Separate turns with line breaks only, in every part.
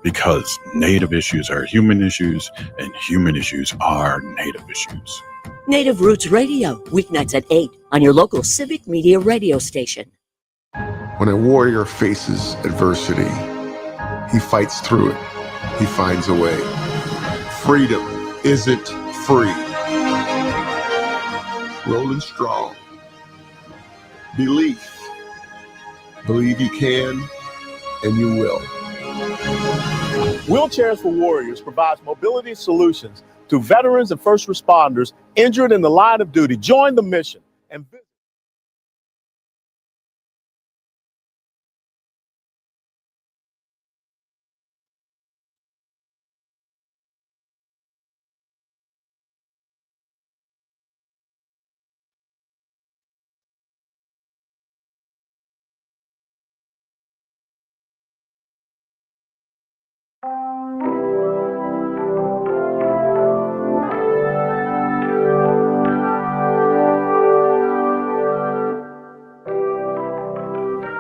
because Native issues are human issues, and human issues are Native issues.
Native Roots Radio, weeknights at 8 on your local Civic Media radio station.
When a warrior faces adversity, he fights through it. He finds a way. Freedom isn't free. Rolling strong. Belief. Believe you can, and you will.
Wheelchairs for Warriors provides mobility solutions to veterans and first responders injured in the line of duty. Join the mission and visit.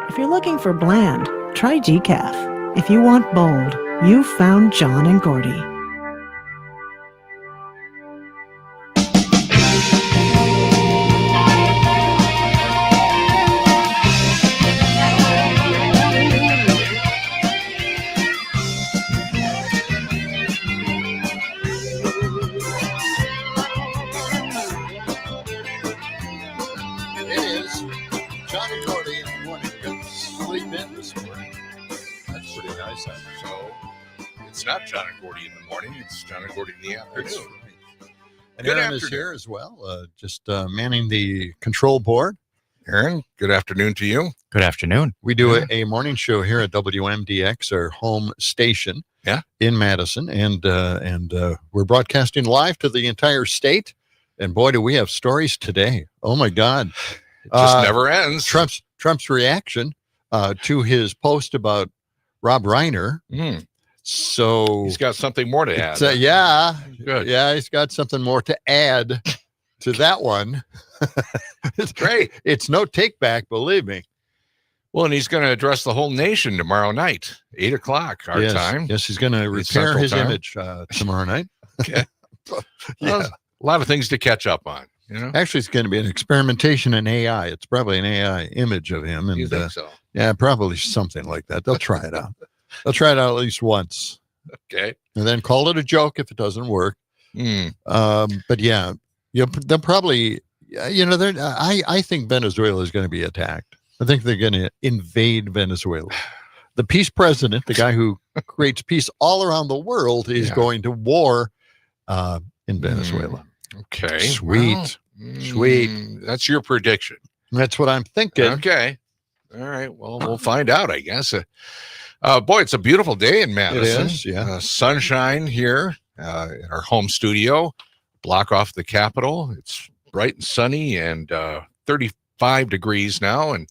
If you're looking for bland, try decaf. If you want bold, you've found John and Gordy.
Not John and Gordy in the morning. It's John and Gordy in the afternoon.
And Aaron is here as well, just manning the control board.
Aaron, good afternoon to you.
Good afternoon.
We do a morning show here at WMDX, our home station in Madison, and we're broadcasting live to the entire state. And boy, do we have stories today. Oh, my God.
It just never ends.
Trump's reaction to his post about Rob Reiner. So
he's got something more to add.
Good. Yeah, he's got something more to add to that one. It's great. It's no take back, believe me.
Well, and he's going to address the whole nation tomorrow night, 8:00 our time.
Yes, he's going to repair his image tomorrow night.
Okay. Well, a lot of things to catch up on. You know,
actually, it's going to be an experimentation in AI. It's probably an AI image of him, and
you think so?
Yeah, probably something like that. They'll try it out. They'll try it out at least once.
Okay.
And then call it a joke if it doesn't work. But yeah, they'll probably, I think Venezuela is going to be attacked. I think they're going to invade Venezuela. The peace president, the guy who creates peace all around the world, is going to war in Venezuela.
Okay.
Sweet.
That's your prediction.
That's what I'm thinking.
Okay. All right. Well, we'll find out, I guess. Boy, it's a beautiful day in Madison.
It is, yeah.
Sunshine here in our home studio, block off the Capitol. It's bright and sunny and 35 degrees now. And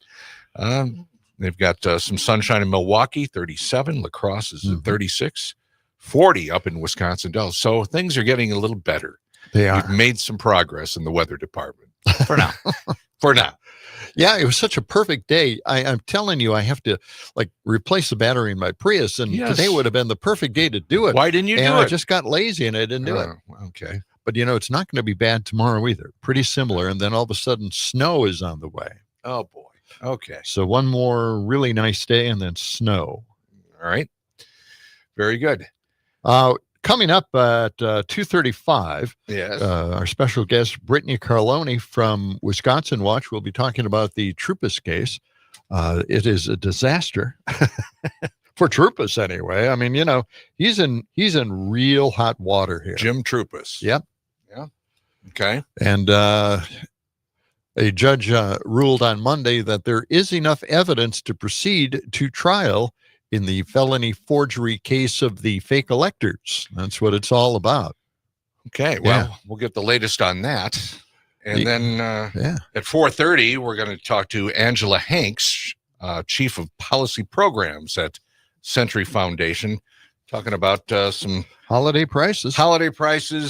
they've got some sunshine in Milwaukee, 37. La Crosse is at 36. 40 up in Wisconsin Dells. So things are getting a little better.
They are.
We've made some progress in the weather department.
For now.
For now.
Yeah, it was such a perfect day. I'm telling you, I have to replace the battery in my Prius, and today would have been the perfect day to do it.
Why didn't you do it?
I just got lazy and I didn't do it.
Okay.
But it's not going to be bad tomorrow either. Pretty similar. And then all of a sudden, snow is on the way.
Oh, boy. Okay.
So one more really nice day and then snow.
All right. Very good.
Coming up at 2:35, our special guest, Brittany Carloni from Wisconsin Watch, will be talking about the Troupas case. It is a disaster for Troupas anyway. I mean, he's in real hot water here.
Jim Troupas.
Yep.
Yeah. Okay.
And a judge ruled on Monday that there is enough evidence to proceed to trial in the felony forgery case of the fake electors. That's what it's all about.
Okay, well, we'll get the latest on that. And then at 4:30, we're going to talk to Angela Hanks, Chief of Policy Programs at Century Foundation, talking about some
holiday prices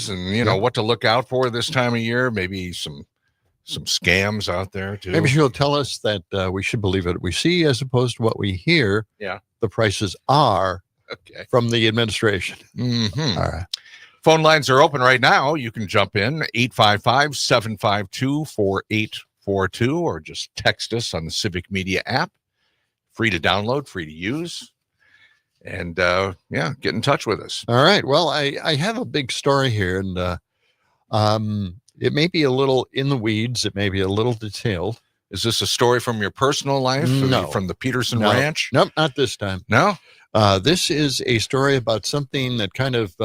and, what to look out for this time of year, maybe some scams out there, too.
Maybe she'll tell us that we should believe what we see as opposed to what we hear.
Yeah.
The prices are
Okay.
from the administration.
Mm-hmm.
All right.
Phone lines are open right now. You can jump in 855-752-4842 or just text us on the Civic Media app. Free to download, free to use. And get in touch with us.
All right. Well, I have a big story here, and it may be a little in the weeds. It may be a little detailed.
Is this a story from your personal life?
No.
From the Peterson
No.
Ranch?
Nope, not this time.
No?
This is a story about something that kind of,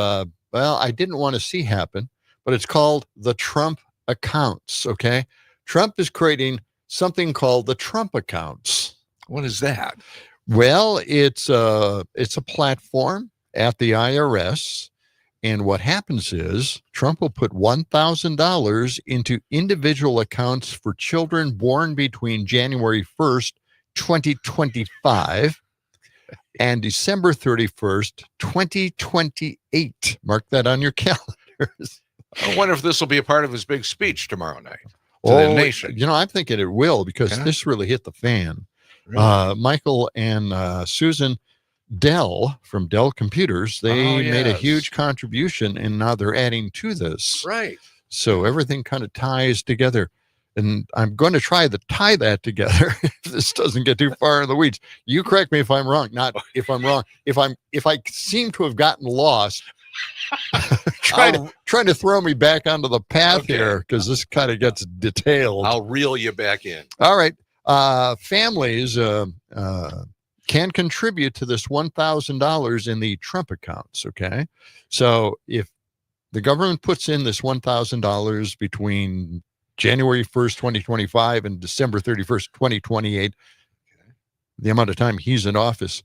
I didn't want to see happen, but it's called the Trump accounts, okay? Trump is creating something called the Trump accounts.
What is that?
Well, it's a platform at the IRS, and what happens is Trump will put $1,000 into individual accounts for children born between January 1st, 2025 and December 31st, 2028. Mark that on your calendars.
I wonder if this will be a part of his big speech tomorrow night to the nation.
You know, I'm thinking it will, because
Yeah.
this really hit the fan.
Really?
Michael and Susan Dell from Dell Computers, they made a
yes.
huge contribution, and now they're adding to this.
Right.
So everything kind of ties together. And I'm going to try to tie that together if this doesn't get too far in the weeds. You correct me if I'm wrong. Not if I'm wrong. If I seem to have gotten lost, trying to throw me back onto the path here, because this kind of gets detailed.
I'll reel you back in.
All right. Families can contribute to this $1,000 in the Trump accounts. Okay. So if the government puts in this $1,000 between January 1st, 2025 and December 31st, 2028, the amount of time he's in office,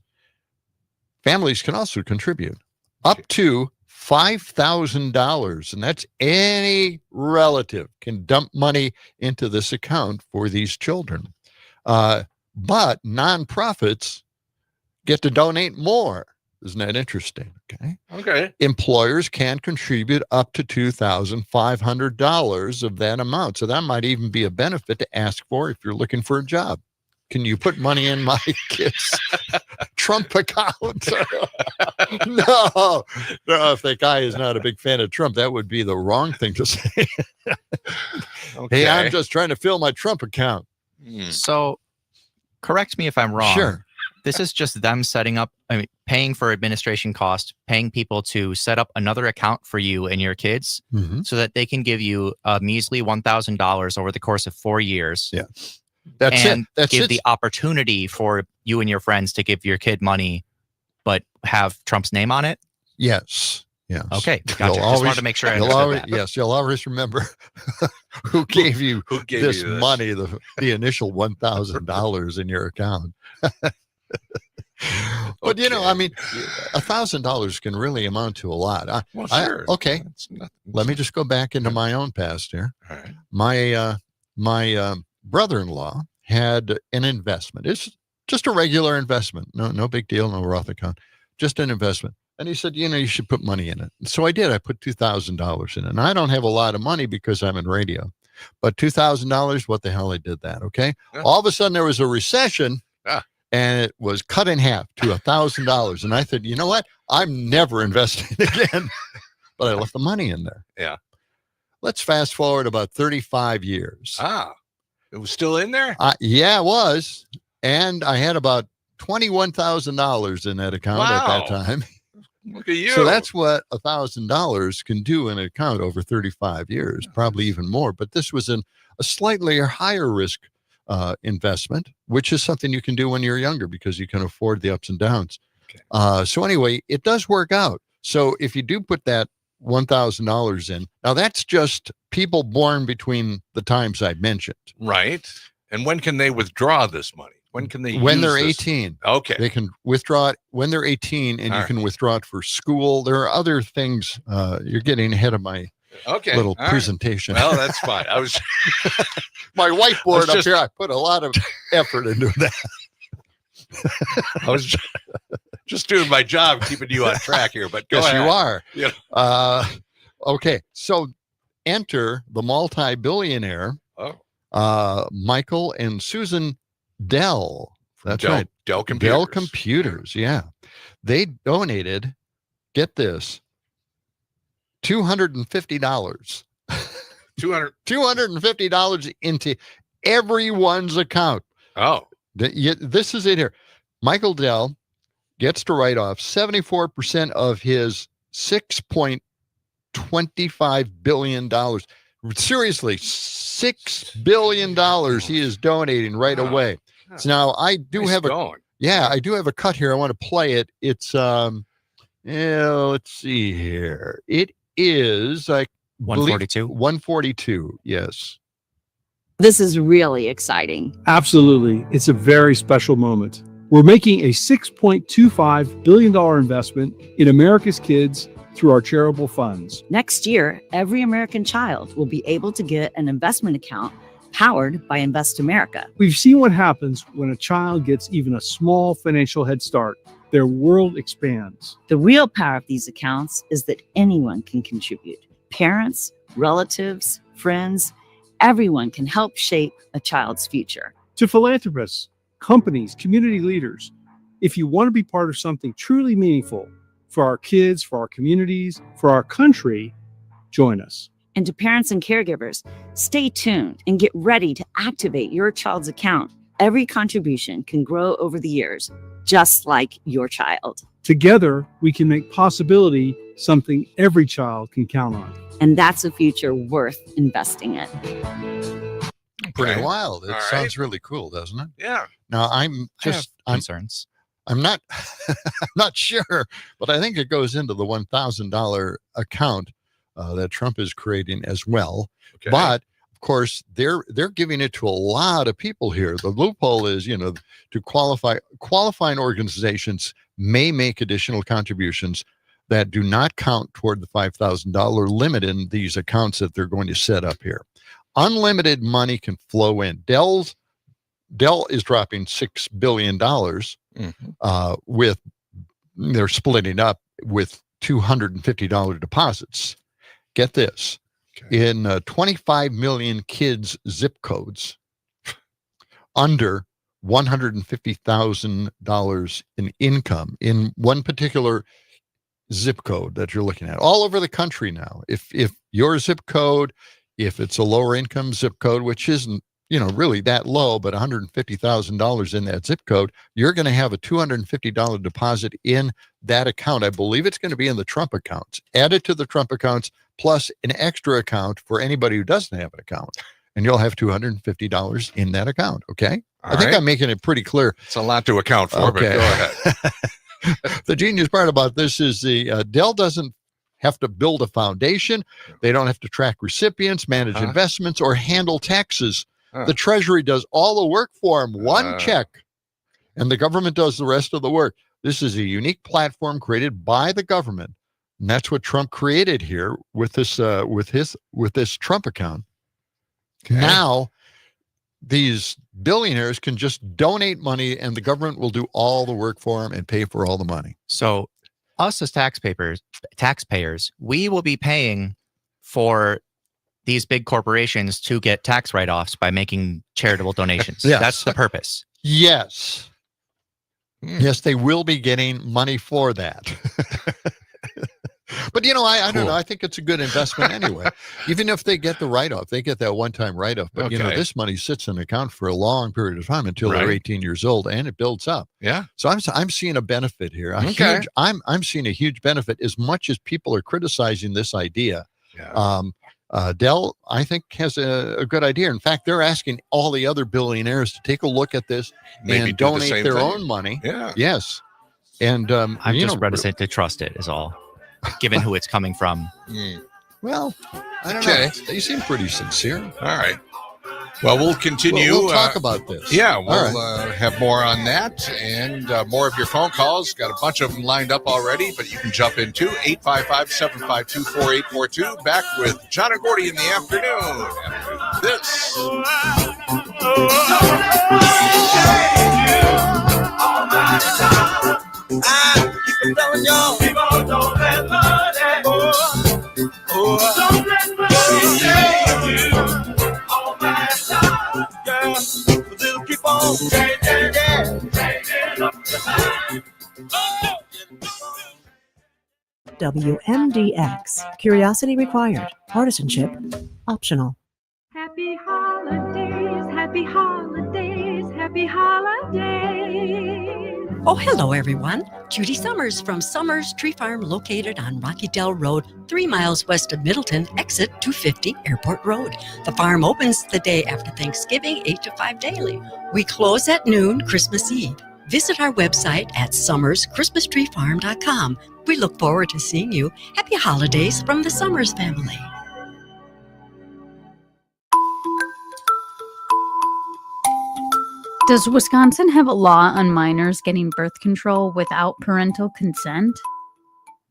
families can also contribute up to $5,000. And that's any relative can dump money into this account for these children. But nonprofits get to donate more. Isn't that interesting? Okay.
Okay.
Employers can contribute up to $2,500 of that amount. So that might even be a benefit to ask for if you're looking for a job. Can you put money in my kid's Trump account? No, if that guy is not a big fan of Trump, that would be the wrong thing to say.
Okay.
Hey, I'm just trying to fill my Trump account.
So correct me if I'm wrong.
Sure.
This is just them setting up, paying for administration cost, paying people to set up another account for you and your kids so that they can give you a measly $1,000 over the course of 4 years.
Yeah. That's
and
it. That's
give
it.
the opportunity for you and your friends to give your kid money, but have Trump's name on it.
Yes. Yes.
Okay. Gotcha. Just wanted to make sure I understood that.
Yes, you'll always remember who gave you
Who gave
this
you this?
money, the initial $1,000 in your account. But you know, I mean, $1,000 can really amount to a lot.
Well, sure.
Okay.
It's nothing.
Let me just go back into my own past here.
All right.
My brother-in-law had an investment. It's just a regular investment. No big deal. No Roth account. Just an investment. And he said, you should put money in it. So I did. I put $2,000 in it. And I don't have a lot of money because I'm in radio. But $2,000, what the hell, I did that, okay?
Yeah.
All of a sudden, there was a recession,
Ah.
and it was cut in half to $1,000. And I said, you know what? I'm never investing again. But I left the money in there.
Yeah.
Let's fast forward about 35 years.
It was still in there?
Yeah, it was. And I had about $21,000 in that account at that time.
Look at you.
So that's what $1,000 can do in an account over 35 years, probably even more. But this was a slightly higher risk investment, which is something you can do when you're younger because you can afford the ups and downs.
Okay.
So anyway, it does work out. So if you do put that $1,000 in, now that's just people born between the times I mentioned.
Right. And when can they withdraw this money? When can they
When
use
they're
this?
18.
Okay.
They can withdraw it when they're 18, and
All
you
right.
can withdraw it for school. There are other things. You're getting ahead of my little
All right.
presentation.
Well, that's fine. I was
My whiteboard
Let's
up
just-
here, I put a lot of effort into that.
I was just doing my job, keeping you on track here. But go
Yes,
ahead.
you are.
Yeah.
Okay, so enter the multi-billionaire Michael and Susan Dell. That's right.
Dell Computers.
Dell Computers, yeah. They donated, get this, $250. $250 into everyone's account.
Oh,
This is it here. Michael Dell gets to write off 74% of his $6.25 billion. Seriously, $6 billion he is donating right away. So now I do
nice
have
going.
I do have a cut here. I want to play it. It's let's see here. It is like
142.
142. Yes.
This is really exciting.
Absolutely. It's a very special moment. We're making a $6.25 billion investment in America's kids through our charitable funds.
Next year, every American child will be able to get an investment account powered by Invest America.
We've seen what happens when a child gets even a small financial head start. Their world expands.
The real power of these accounts is that anyone can contribute. Parents, relatives, friends, everyone can help shape a child's future.
To philanthropists, companies, community leaders, if you want to be part of something truly meaningful for our kids, for our communities, for our country, join us.
And to parents and caregivers, stay tuned and get ready to activate your child's account. Every contribution can grow over the years, just like your child.
Together, we can make possibility something every child can count on.
And that's a future worth investing in.
Pretty wild. It
All
sounds really cool, doesn't it?
Yeah.
Now I'm
Concerns.
I'm not I'm not sure, but I think it goes into the $1,000 account that Trump is creating as well.
Okay.
But of course, they're giving it to a lot of people here. The loophole is, to qualifying organizations may make additional contributions that do not count toward the $5,000 limit in these accounts that they're going to set up here. Unlimited money can flow in. Dell is dropping $6 billion with, they're splitting up with $250 deposits. Get this.
Okay.
In 25 million kids' zip codes under $150,000 in income in one particular zip code that you're looking at all over the country now. If your zip code, if it's a lower income zip code, which isn't, really that low, but $150,000 in that zip code, you're going to have a $250 deposit in that account. I believe it's going to be in the Trump accounts, added to the Trump accounts, plus an extra account for anybody who doesn't have an account. And you'll have $250 in that account. Okay. I think I'm making it pretty clear.
It's a lot to account for, but go ahead.
The genius part about this is the Dell doesn't have to build a foundation. They don't have to track recipients, manage investments, or handle taxes. The Treasury does all the work for them. One check, and the government does the rest of the work. This is a unique platform created by the government, and that's what Trump created here with this Trump account. Okay. Now, these billionaires can just donate money, and the government will do all the work for them and pay for all the money.
So, us as taxpayers, we will be paying for these big corporations to get tax write-offs by making charitable donations.
Yes.
That's the purpose.
Yes. Yes, they will be getting money for that. But, I don't know. I think it's a good investment anyway. Even if they get the write-off, they get that one-time write-off. But, this money sits in an account for a long period of time until they're 18 years old, and it builds up.
Yeah.
So I'm seeing a benefit here. I'm seeing a huge benefit as much as people are criticizing this idea.
Yeah.
Dell, I think, has a good idea. In fact, they're asking all the other billionaires to take a look at this and donate their own money.
Yeah.
Yes. And
I'm just reticent to trust it is all, given who it's coming from.
Well, I don't know. They seem pretty sincere.
All right. Well, we'll continue.
We'll talk about this.
Yeah, we'll have more on that and more of your phone calls. Got a bunch of them lined up already, but you can jump in too. 855-752-4842. Back with John and Gordy in the afternoon. After this.
WMDX. Curiosity required. Partisanship optional.
Happy holidays, happy holidays, happy holidays.
Oh, hello, everyone. Judy Summers from Summers Tree Farm, located on Rocky Dell Road, 3 miles west of Middleton, exit 250 Airport Road. The farm opens the day after Thanksgiving, 8 to 5 daily. We close at noon Christmas Eve. Visit our website at summerschristmastreefarm.com. We look forward to seeing you. Happy holidays from the Summers family.
Does Wisconsin have a law on minors getting birth control without parental consent?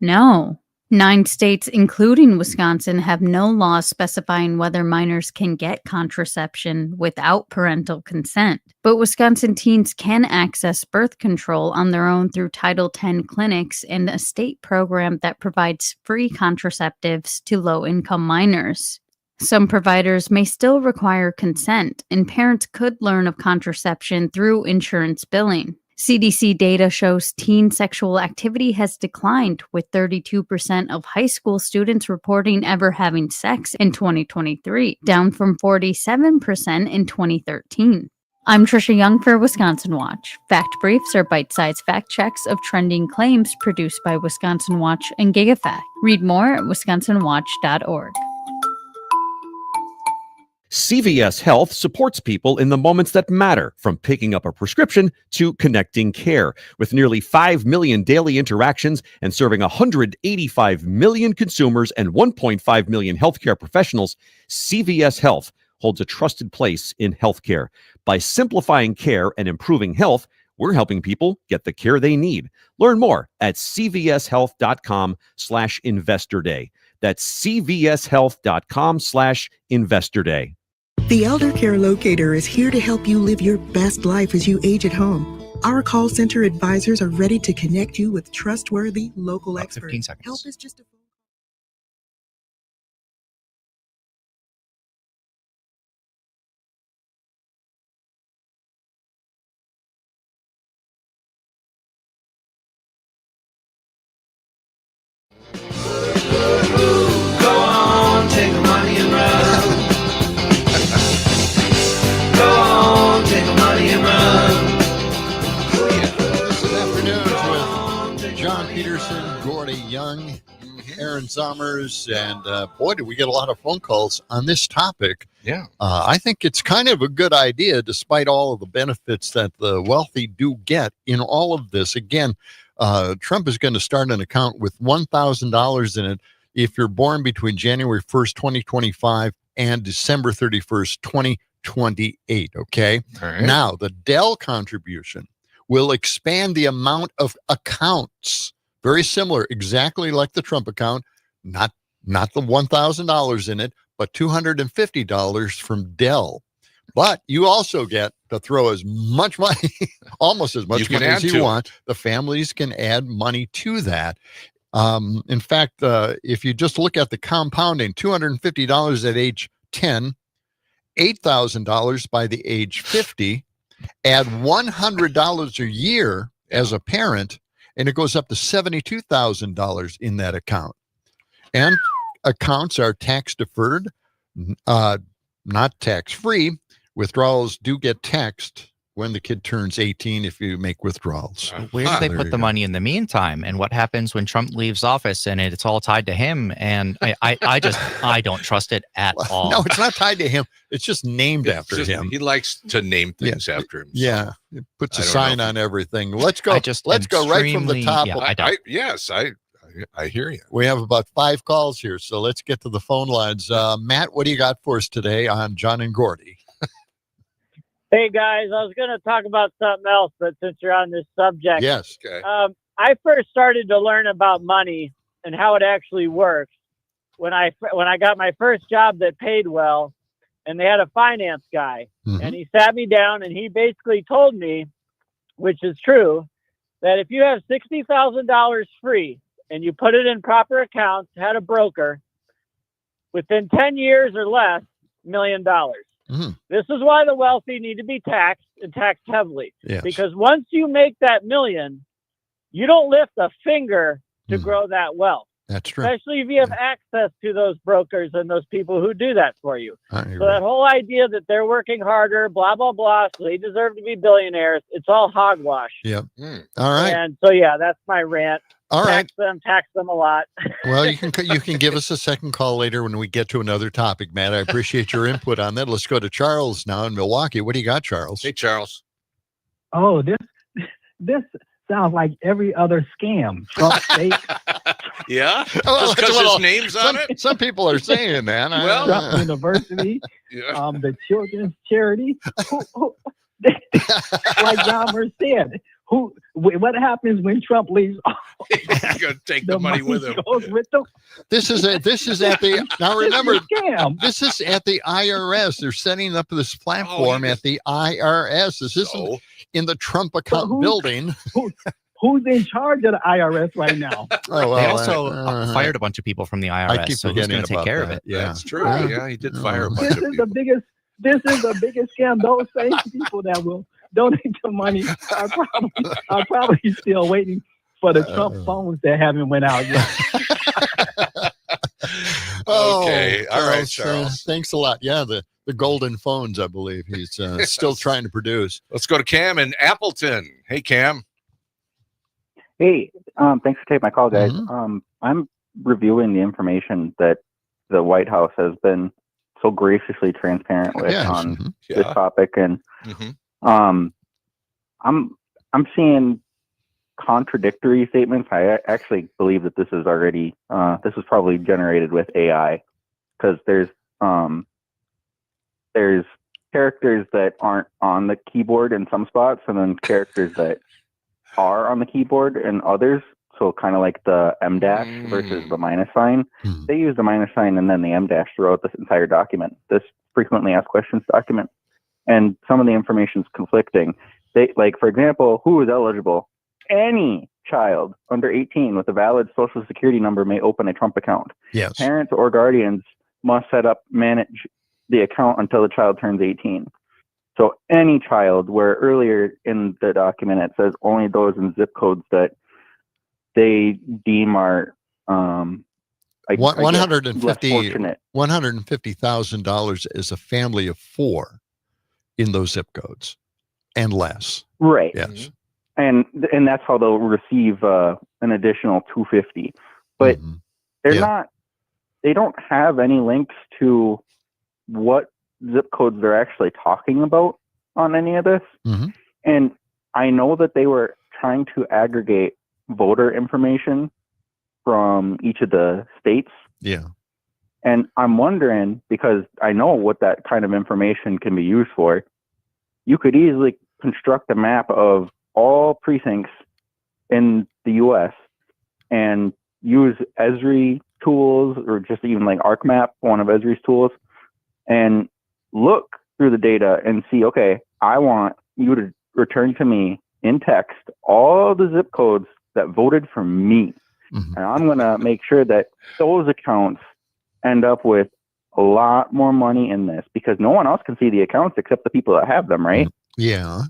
No. 9 states, including Wisconsin, have no laws specifying whether minors can get contraception without parental consent. But Wisconsin teens can access birth control on their own through Title X clinics and a state program that provides free contraceptives to low-income minors. Some providers may still require consent, and parents could learn of contraception through insurance billing. CDC data shows teen sexual activity has declined, with 32% of high school students reporting ever having sex in 2023, down from 47% in 2013. I'm Trisha Young for Wisconsin Watch. Fact briefs are bite-sized fact checks of trending claims produced by Wisconsin Watch and GigaFact. Read more at wisconsinwatch.org.
CVS Health supports people in the moments that matter, from picking up a prescription to connecting care. With nearly 5 million daily interactions and serving 185 million consumers and 1.5 million healthcare professionals, CVS Health holds a trusted place in healthcare. By simplifying care and improving health, we're helping people get the care they need. Learn more at cvshealth.com/investor day. That's cvshealth.com/investor day.
The Elder Care Locator is here to help you live your best life as you age at home. Our call center advisors are ready to connect you with trustworthy local experts.
15 seconds.
Help is just a
Go on, take the money and run. Go on, take the money and run.
This afternoon with John Peterson, Gordy Young, Aaron Summers, and boy, did we get a lot of phone calls on this topic.
Yeah.
I think it's kind of a good idea, despite all of the benefits that the wealthy do get in all of this. Again, Trump is going to start an account with $1,000 in it if you're born between January 1st, 2025 and December 31st, 2028. Okay.
All right.
Now, the Dell contribution will expand the amount of accounts. Very similar, exactly like the Trump account, not the $1,000 in it, but $250 from Dell. But you also get to throw as much money, almost as much money as you want. The families can add money to that. In fact, if you just look at the compounding, $250 at age 10, $8,000 by the age 50, add $100 a year as a parent, and it goes up to $72,000 in that account. And accounts are tax deferred, not tax free. Withdrawals do get taxed when the kid turns 18 if you make withdrawals.
Where do they put the money in the meantime? And what happens when Trump leaves office and it's all tied to him? And I don't trust it at all.
No, it's not tied to him. It's just named after him.
He likes to name things after him.
Yeah, it puts a sign on everything. Let's go. Let's go right from the top.
I hear you.
We have about 5 calls here, so let's get to the phone lines. Matt, what do you got for us today on John and Gordy?
Hey, guys, I was going to talk about something else, but since you're on this subject.
Yes.
Okay.
I first started to learn about money and how it actually works when I got my first job that paid well, and they had a finance guy.
Mm-hmm.
And he sat me down, and he basically told me, which is true, that if you have $60,000 free and you put it in proper accounts, had a broker, within 10 years or less, $1 million.
Mm-hmm.
This is why the wealthy need to be taxed and taxed heavily.
Yes.
Because once you make that $1 million, you don't lift a finger to grow that wealth.
That's true.
Especially if you have access to those brokers and those people who do that for you.
I agree.
So that whole idea that they're working harder, blah, blah, blah, so they deserve to be billionaires, it's all hogwash.
Yep. All right.
And so, yeah, that's my rant.
All right.
Tax them a lot.
Well, you can give us a second call later when we get to another topic, Matt. I appreciate your input on that. Let's go to Charles now in Milwaukee. What do you got, Charles?
Hey, Charles.
Oh, this sounds like every other scam. Trump fake.
Yeah?
Well,
Just because his name's on it?
Some people are saying that.
Well,
Trump University,
yeah.
The Children's Charity. Like Yammer said, what happens when Trump leaves?
You're going to take the money with him.
Goes with them.
This is at the now remember
scam.
This is at the IRS. They're setting up this platform at the IRS. This isn't in the Trump account building.
Who's in charge of the IRS right now?
They also fired a bunch of people from the IRS.
I keep
so who's
forgetting
going to take
about
care of
that.
it?
Yeah,
That's true.
Right.
Yeah, he did fire a bunch
This
of
is
people.
the biggest scam. Those same people that will donate the money are probably still waiting for the Trump phones that haven't went out yet.
Okay. All right,
Charles. Thanks a lot. Yeah, the golden phones, I believe he's still trying to produce.
Let's go to Cam in Appleton. Hey, Cam.
Hey, thanks for taking my call, guys.
Mm-hmm.
I'm reviewing the information that the White House has been so graciously transparent with on this topic, and I'm seeing contradictory statements. I actually believe that this is already this was probably generated with AI, because there's characters that aren't on the keyboard in some spots, and then characters that are on the keyboard in others. So kind of like the M dash versus the minus sign. They use the minus sign and then the M dash throughout this entire document, this frequently asked questions document. And some of the information is conflicting. They, like, for example, who is eligible? Any child under 18 with a valid social security number may open a Trump account.
Yes.
Parents or guardians must manage the account until the child turns 18. So any child, where earlier in the document it says only those in zip codes that they deem are
$150,000 is a family of 4 in those zip codes and less.
Right.
Yes.
And that's how they'll receive an additional $250. But they don't have any links to what zip codes they're actually talking about on any of this. And I know that they were trying to aggregate voter information from each of the states.
Yeah.
And I'm wondering, because I know what that kind of information can be used for, you could easily construct a map of all precincts in the US and use Esri tools, or just even like ArcMap, one of Esri's tools, and look through the data and see, okay, I want you to return to me in text all the zip codes that voted for me. And I'm going to make sure that those accounts end up with a lot more money in this, because no one else can see the accounts except the people that have them, right?
Yeah.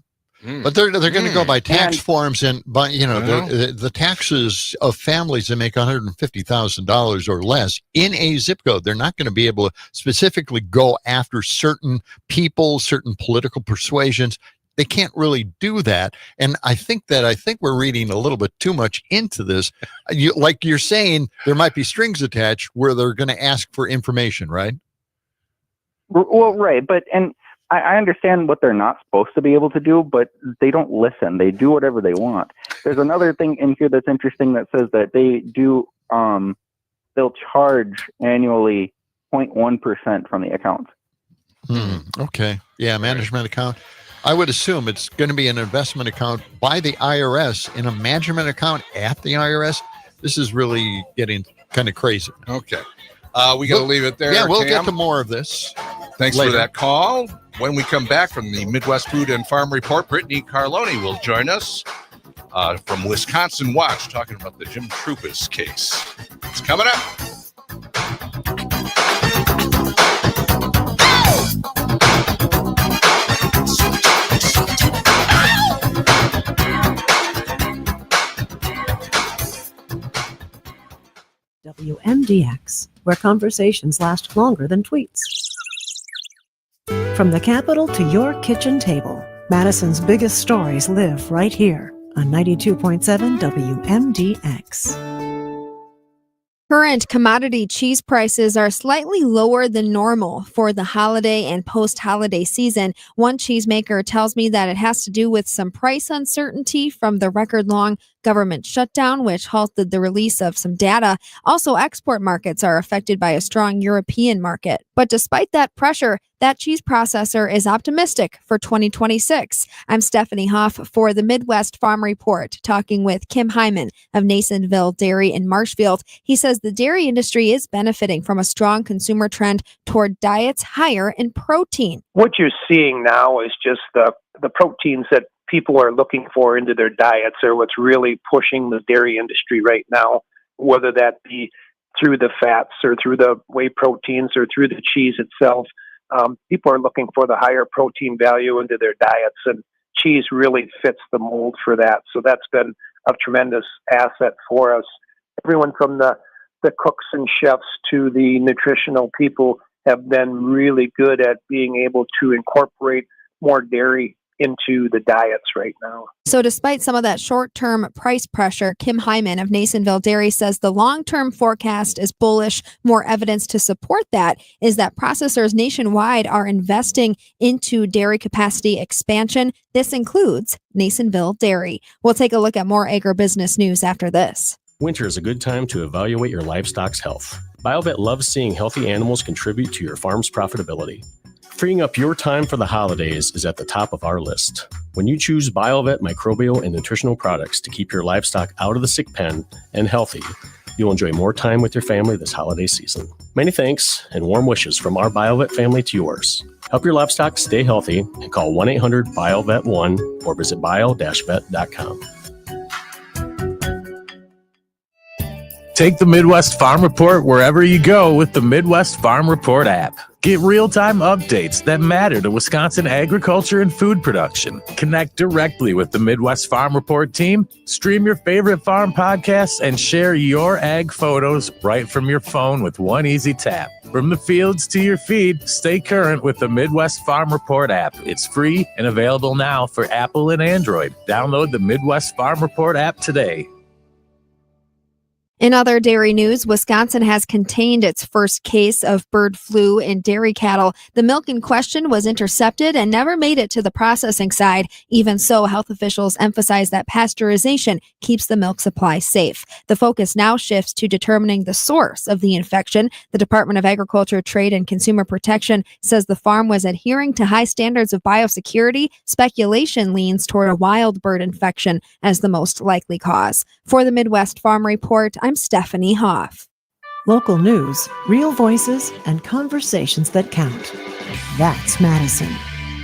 But they're going to go by tax forms, and by the taxes of families that make $150,000 or less in a zip code. They're not going to be able to specifically go after certain people, certain political persuasions. They can't really do that. And I think we're reading a little bit too much into this. Like you're saying, there might be strings attached where they're going to ask for information, right?
Well, right. But, and I understand what they're not supposed to be able to do, but they don't listen. They do whatever they want. There's another thing in here that's interesting that says that they do, they'll charge annually 0.1% from the account.
Okay. Yeah. Management account. I would assume it's going to be an investment account by the IRS in a management account at the IRS. This is really getting kind of crazy.
Okay. We got to leave it there.
Yeah, we'll
Cam.
get to more of this.
Thanks
later.
for that call. When we come back from the Midwest Food and Farm Report, Brittany Carloni will join us from Wisconsin Watch, talking about the Jim Trupis case. It's coming up.
WMDX, where conversations last longer than tweets. From the Capitol to your kitchen table, Madison's biggest stories live right here on 92.7 WMDX.
Current commodity cheese prices are slightly lower than normal for the holiday and post-holiday season. One cheesemaker tells me that it has to do with some price uncertainty from the record-long government shutdown, which halted the release of some data. Also, export markets are affected by a strong European market. But despite that pressure, that cheese processor is optimistic for 2026. I'm Stephanie Hoff for the Midwest Farm Report, talking with Kim Hyman of Nasonville Dairy in Marshfield. He says the dairy industry is benefiting from a strong consumer trend toward diets higher in protein.
What you're seeing now is just the proteins that people are looking for into their diets are what's really pushing the dairy industry right now, whether that be through the fats or through the whey proteins or through the cheese itself. People are looking for the higher protein value into their diets, and cheese really fits the mold for that. So that's been a tremendous asset for us. Everyone from the cooks and chefs to the nutritional people have been really good at being able to incorporate more dairy into the diets right now.
So despite some of that short-term price pressure, Kim Hyman of Nasonville Dairy says the long-term forecast is bullish. More evidence to support that is that processors nationwide are investing into dairy capacity expansion. This includes Nasonville Dairy. We'll take a look at more agribusiness news after this.
Winter is a good time to evaluate your livestock's health. BioVet loves seeing healthy animals contribute to your farm's profitability. Freeing up your time for the holidays is at the top of our list. When you choose BioVet microbial and nutritional products to keep your livestock out of the sick pen and healthy, you'll enjoy more time with your family this holiday season. Many thanks and warm wishes from our BioVet family to yours. Help your livestock stay healthy and call 1-800-BioVet1 or visit bio-vet.com.
Take the Midwest Farm Report wherever you go with the Midwest Farm Report app. Get real-time updates that matter to Wisconsin agriculture and food production. Connect directly with the Midwest Farm Report team, stream your favorite farm podcasts, and share your ag photos right from your phone with one easy tap. From the fields to your feed, stay current with the Midwest Farm Report app. It's free and available now for Apple and Android. Download the Midwest Farm Report app today.
In other dairy news, Wisconsin has contained its first case of bird flu in dairy cattle. The milk in question was intercepted and never made it to the processing side. Even so, health officials emphasize that pasteurization keeps the milk supply safe. The focus now shifts to determining the source of the infection. The Department of Agriculture, Trade, and Consumer Protection says the farm was adhering to high standards of biosecurity. Speculation leans toward a wild bird infection as the most likely cause. For the Midwest Farm Report, I'm Stephanie Hoff.
Local news, real voices, and conversations that count. That's Madison.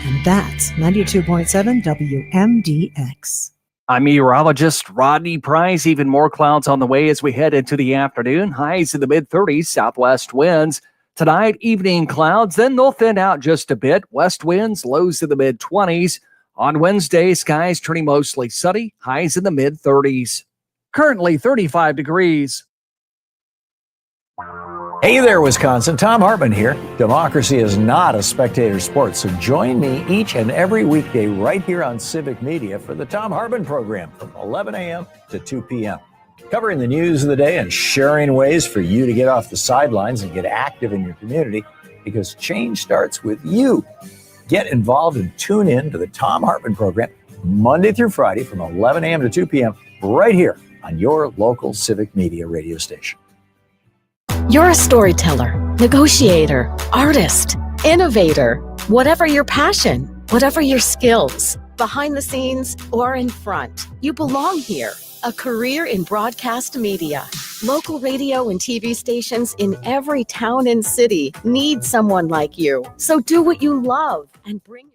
And that's 92.7 WMDX.
I'm meteorologist Rodney Price. Even more clouds on the way as we head into the afternoon. Highs in the mid-30s, southwest winds. Tonight, evening clouds, then they'll thin out just a bit. West winds, lows in the mid-20s. On Wednesday, skies turning mostly sunny. Highs in the mid-30s. Currently 35 degrees.
Hey there, Wisconsin. Tom Hartman here. Democracy is not a spectator sport, so join me each and every weekday right here on Civic Media for the Tom Hartman program from 11 a.m. to 2 p.m. Covering the news of the day and sharing ways for you to get off the sidelines and get active in your community, because change starts with you. Get involved and tune in to the Tom Hartman program Monday through Friday from 11 a.m. to 2 p.m. right here on your local Civic Media radio station.
You're a storyteller, negotiator, artist, innovator. Whatever your passion, whatever your skills, behind the scenes or in front, you belong here. A career in broadcast media. Local radio and TV stations in every town and city need someone like you. So do what you love and bring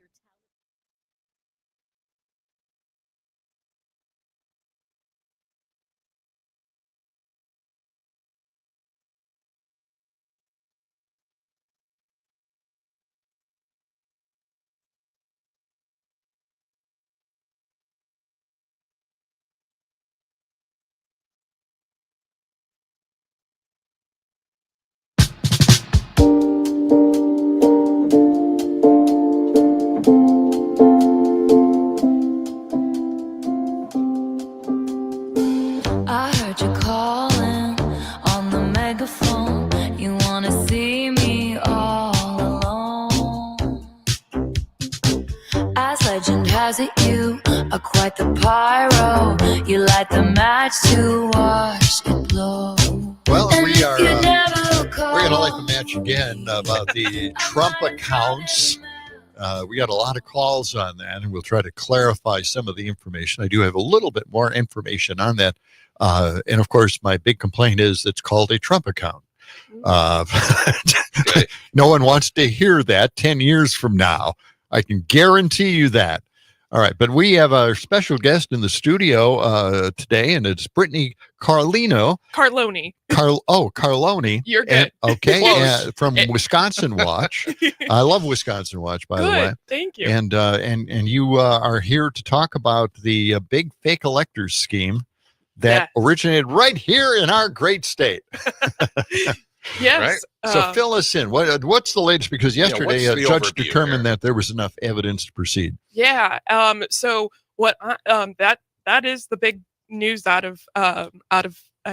are quite the pyro. You light the match to watch it blow.
Well,
And
we
if
are.
you never
We're
call,
going to light the match again about the Trump accounts. We got a lot of calls on that, and we'll try to clarify some of the information. I do have a little bit more information on that. And of course, my big complaint is it's called a Trump account. No one wants to hear that 10 years from now. I can guarantee you that. All right, but we have a special guest in the studio today, and it's Brittany Carlino.
Carloni.
Carloni.
You're good.
Okay, from Wisconsin Watch. I love Wisconsin Watch, by the way.
Thank you.
And you are here to talk about the big fake electors scheme that originated right here in our great state.
Yes.
Right? So fill us in. What's the latest? Because yesterday a judge determined that there was enough evidence to proceed.
Yeah. So what that is the big news out of I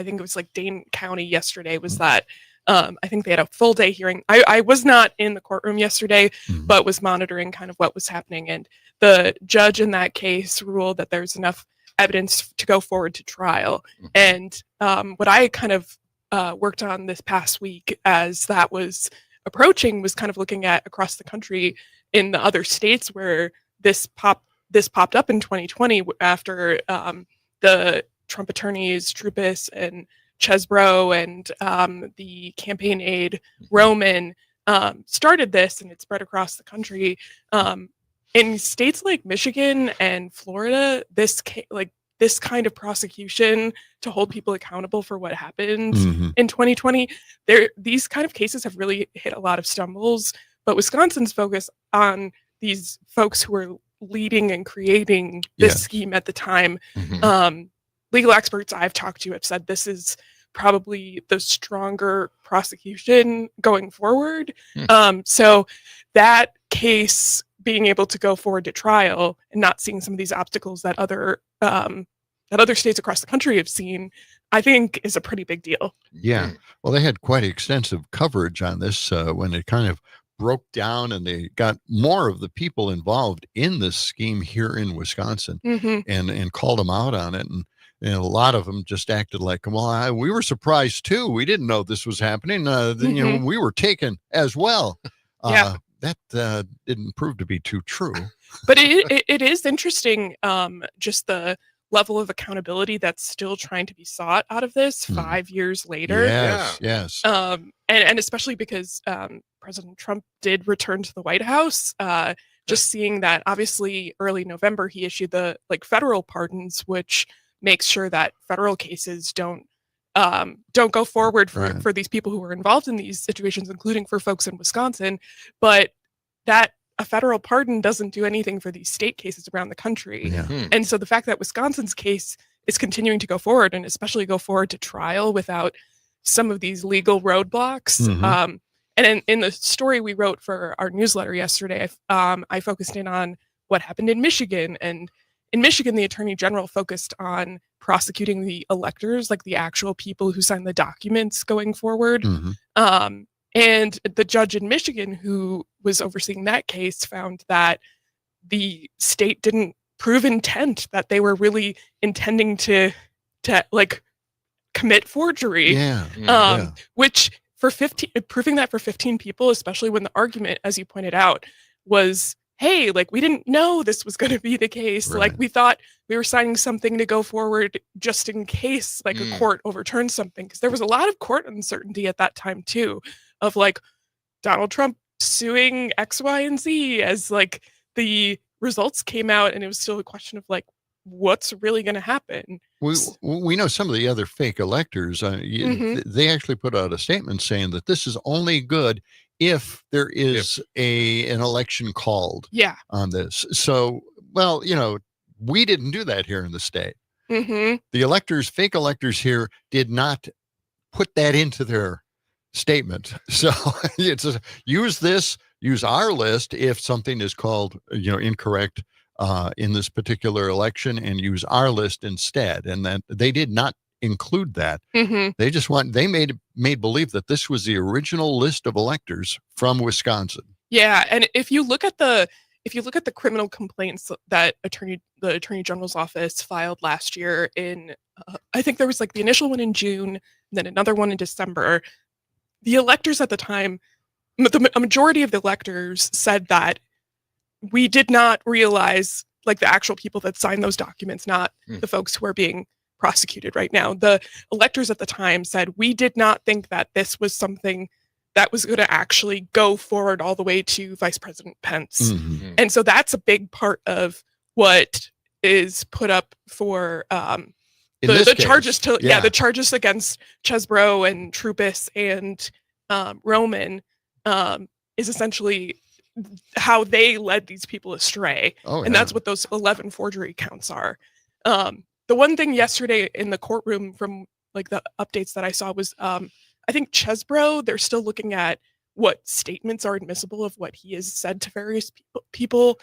think it was like Dane County yesterday was that I think they had a full day hearing. I was not in the courtroom yesterday, but was monitoring kind of what was happening, and the judge in that case ruled that there's enough evidence to go forward to trial. And what I kind of worked on this past week as that was approaching was kind of looking at across the country in the other states where this popped up in 2020 after the Trump attorneys Trupis and Chesbro and the campaign aide Roman started this, and it spread across the country. In states like Michigan and Florida, this kind of prosecution to hold people accountable for what happened in 2020, these kind of cases have really hit a lot of stumbles. But Wisconsin's focus on these folks who were leading and creating this scheme at the time. Legal experts I've talked to have said this is probably the stronger prosecution going forward. So that case being able to go forward to trial and not seeing some of these obstacles that other states across the country have seen, I think is a pretty big deal.
Yeah. Well, they had quite extensive coverage on this when it kind of broke down, and they got more of the people involved in this scheme here in Wisconsin and called them out on it. And a lot of them just acted like, well, we were surprised too. We didn't know this was happening. You know, we were taken as well. That didn't prove to be too true.
But it is interesting, just the level of accountability that's still trying to be sought out of this 5 years later.
Yes.
And especially because President Trump did return to the White House. Just seeing that, obviously, early November he issued the federal pardons, which makes sure that federal cases don't go forward for these people who were involved in these situations, including for folks in Wisconsin. But that a federal pardon doesn't do anything for these state cases around the country. And so the fact that Wisconsin's case is continuing to go forward, and especially go forward to trial without some of these legal roadblocks. And in the story we wrote for our newsletter yesterday, I focused in on what happened in Michigan. And in Michigan, the attorney general focused on prosecuting the electors, like the actual people who signed the documents going forward. And the judge in Michigan who was overseeing that case found that the state didn't prove intent, that they were really intending to commit forgery. Which proving that for 15 people, especially when the argument, as you pointed out, was, hey, we didn't know this was going to be the case. We thought we were signing something to go forward just in case a court overturned something. Because there was a lot of court uncertainty at that time too, of Donald Trump suing X, Y, and Z as the results came out, and it was still a question of what's really going to happen.
We know some of the other fake electors. They actually put out a statement saying that this is only good if there is an election called on this. So, well, we didn't do that here in the state. The fake electors here did not put that into their statement. So it's use our list if something is called, incorrect in this particular election, and use our list instead. And that they did not include that. They just they made believe that this was the original list of electors from Wisconsin.
Yeah, and if you look at the if you look at the criminal complaints that the Attorney General's office filed last year in, I think there was like the initial one in June, then another one in December, the electors at the time, a majority of the electors said that we did not realize, like the actual people that signed those documents, not the folks who are being prosecuted right now. The electors at the time said, we did not think that this was something that was going to actually go forward all the way to Vice President Pence. And so that's a big part of what is put up for the charges to the charges against Chesbrough and Troupis and Roman is essentially how they led these people astray. And that's what those 11 forgery counts are. The one thing yesterday in the courtroom from like the updates that I saw was I think Chesbrough, they're still looking at what statements are admissible of what he has said to various people.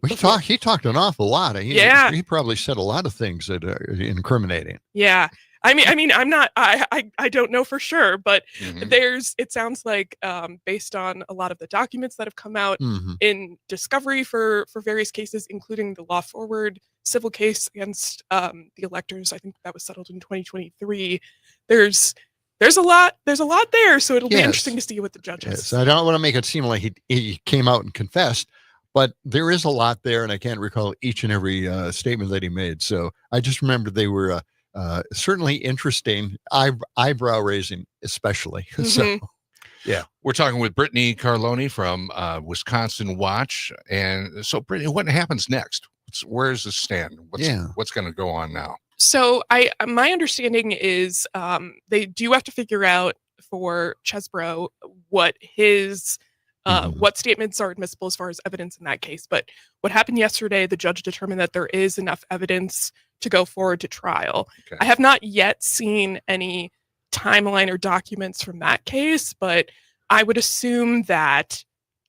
He talked an awful lot. He probably said a lot of things that are incriminating.
Yeah. I mean, I'm not, I don't know for sure, but it sounds like based on a lot of the documents that have come out in discovery for various cases, including the Law Forward civil case against the electors, I think that was settled in 2023. There's a lot there, so it'll be interesting to see what the judges.
Yes. I don't want to make it seem like he came out and confessed, but there is a lot there, and I can't recall each and every statement that he made. So I just remember they were certainly interesting, eyebrow raising, especially. So,
yeah, we're talking with Brittany Carloni from Wisconsin Watch, and so Brittany, what happens next? Where does this stand? What's going to go on now?
So my understanding is they do have to figure out for Chesbrough what his what statements are admissible as far as evidence in that case. But what happened yesterday, the judge determined that there is enough evidence to go forward to trial. I have not yet seen any timeline or documents from that case, but I would assume that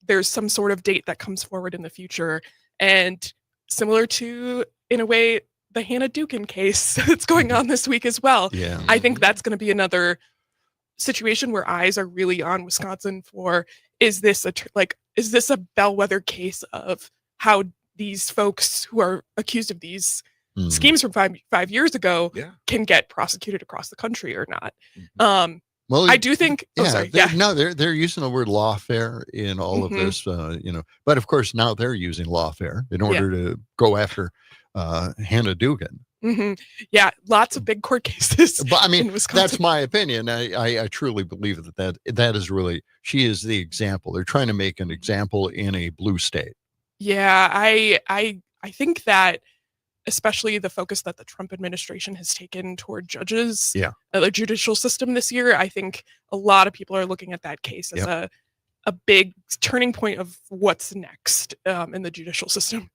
there's some sort of date that comes forward in the future. And similar to, in a way, the Hannah Dukin case that's going on this week as well.
Yeah.
I think that's going to be another situation where eyes are really on Wisconsin for, is this a bellwether case of how these folks who are accused of these schemes from five years ago can get prosecuted across the country or not.
Well,
I do think.
They're using the word lawfare in all of this, But of course, now they're using lawfare in order to go after Hannah Dugan.
Yeah, lots of big court cases.
But I mean,
in Wisconsin.
that's my opinion. I truly believe that is really, she is the example. They're trying to make an example in a blue state.
Yeah, I think that, especially the focus that the Trump administration has taken toward judges, the judicial system this year, I think a lot of people are looking at that case as a big turning point of what's next in the judicial system.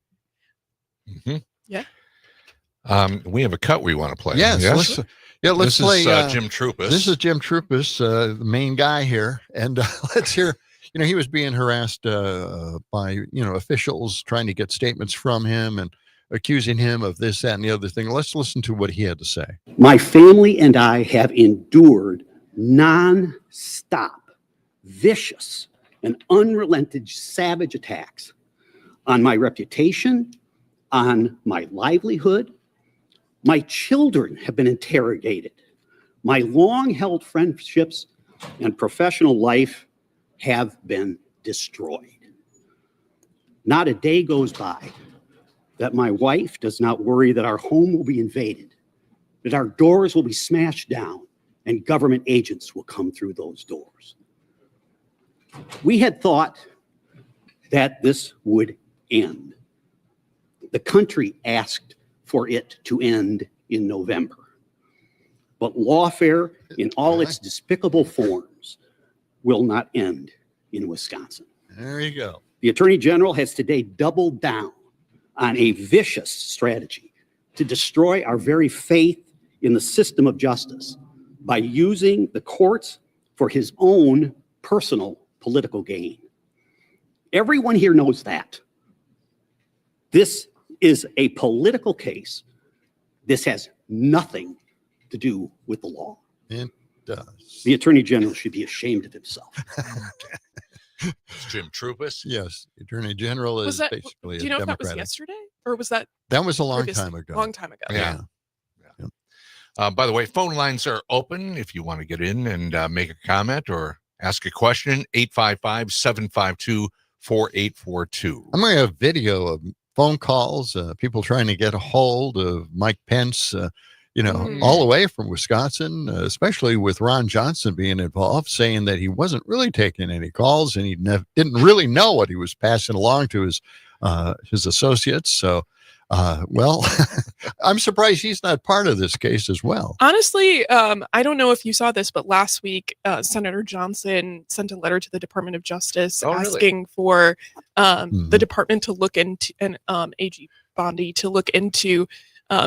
Yeah.
We have a cut we want to play.
Yes. Let's play.
Jim Troupis.
This is Jim Troupis, the main guy here, and let's hear. He was being harassed by officials trying to get statements from him and accusing him of this, that, and the other thing. Let's listen to what he had to say.
My family and I have endured non-stop, vicious, and unrelenting savage attacks on my reputation, on my livelihood. My children have been interrogated. My long-held friendships and professional life have been destroyed. Not a day goes by that my wife does not worry that our home will be invaded, that our doors will be smashed down, and government agents will come through those doors. We had thought that this would end. The country asked for it to end in November. But lawfare in all its despicable forms will not end in Wisconsin.
There you go.
The Attorney General has today doubled down on a vicious strategy to destroy our very faith in the system of justice by using the courts for his own personal political gain. Everyone here knows that. This is a political case. This has nothing to do with the law.
It does.
The Attorney General should be ashamed of himself.
It's Jim Trupus.
Yes, the Attorney General is basically
do you know
a
if that was
Democratic.
yesterday or was that?
That was a long
previously?
time ago.
Long time ago.
Yeah. By the way, phone lines are open if you want to get in and make a comment or ask a question. 855-752-4842.
I'm going to have video of phone calls, people trying to get a hold of Mike Pence, all the way from Wisconsin, especially with Ron Johnson being involved, saying that he wasn't really taking any calls and he didn't really know what he was passing along to his associates. So, I'm surprised he's not part of this case as well.
Honestly, I don't know if you saw this, but last week, Senator Johnson sent a letter to the Department of Justice asking for the department to look into, and AG Bondi to look into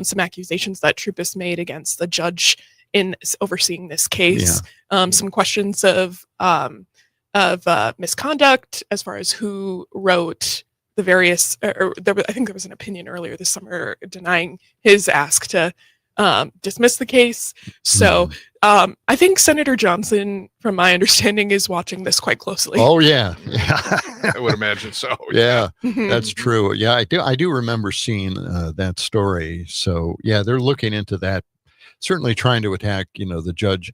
some accusations that Trupus made against the judge in overseeing this case. Some questions of misconduct as far as who wrote the various, I think there was an opinion earlier this summer denying his ask to dismiss the case. So I think Senator Johnson, from my understanding, is watching this quite closely.
Oh, yeah.
I would imagine so.
Yeah, that's true. Yeah, I do remember seeing that story. So, yeah, they're looking into that, certainly trying to attack, the judge,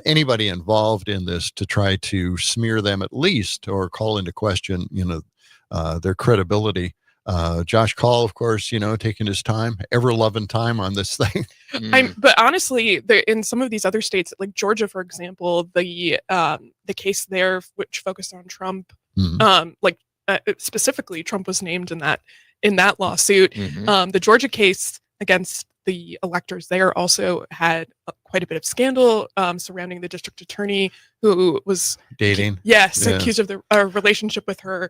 anybody involved in this to try to smear them at least or call into question, their credibility. Josh Call, of course, taking his time, ever-loving time on this thing.
But honestly, in some of these other states, like Georgia, for example, the case there, which focused on Trump, specifically, Trump was named in that lawsuit. The Georgia case against the electors there also had quite a bit of scandal surrounding the district attorney who was
dating.
Accused of the relationship with her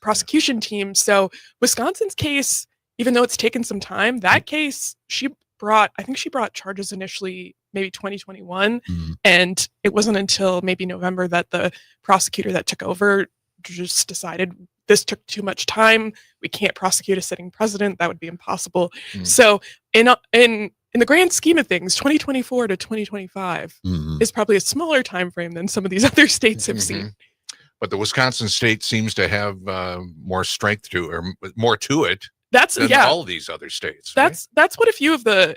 prosecution team. So Wisconsin's case, even though it's taken some time, that case I think she brought charges initially maybe 2021, and it wasn't until maybe November that the prosecutor that took over just decided this took too much time. We can't prosecute a sitting president. That would be impossible. So in the grand scheme of things, 2024 to 2025 is probably a smaller time frame than some of these other states have seen.
But the Wisconsin state seems to have more strength to, or more to it. Than all of these other states.
That's what a few of the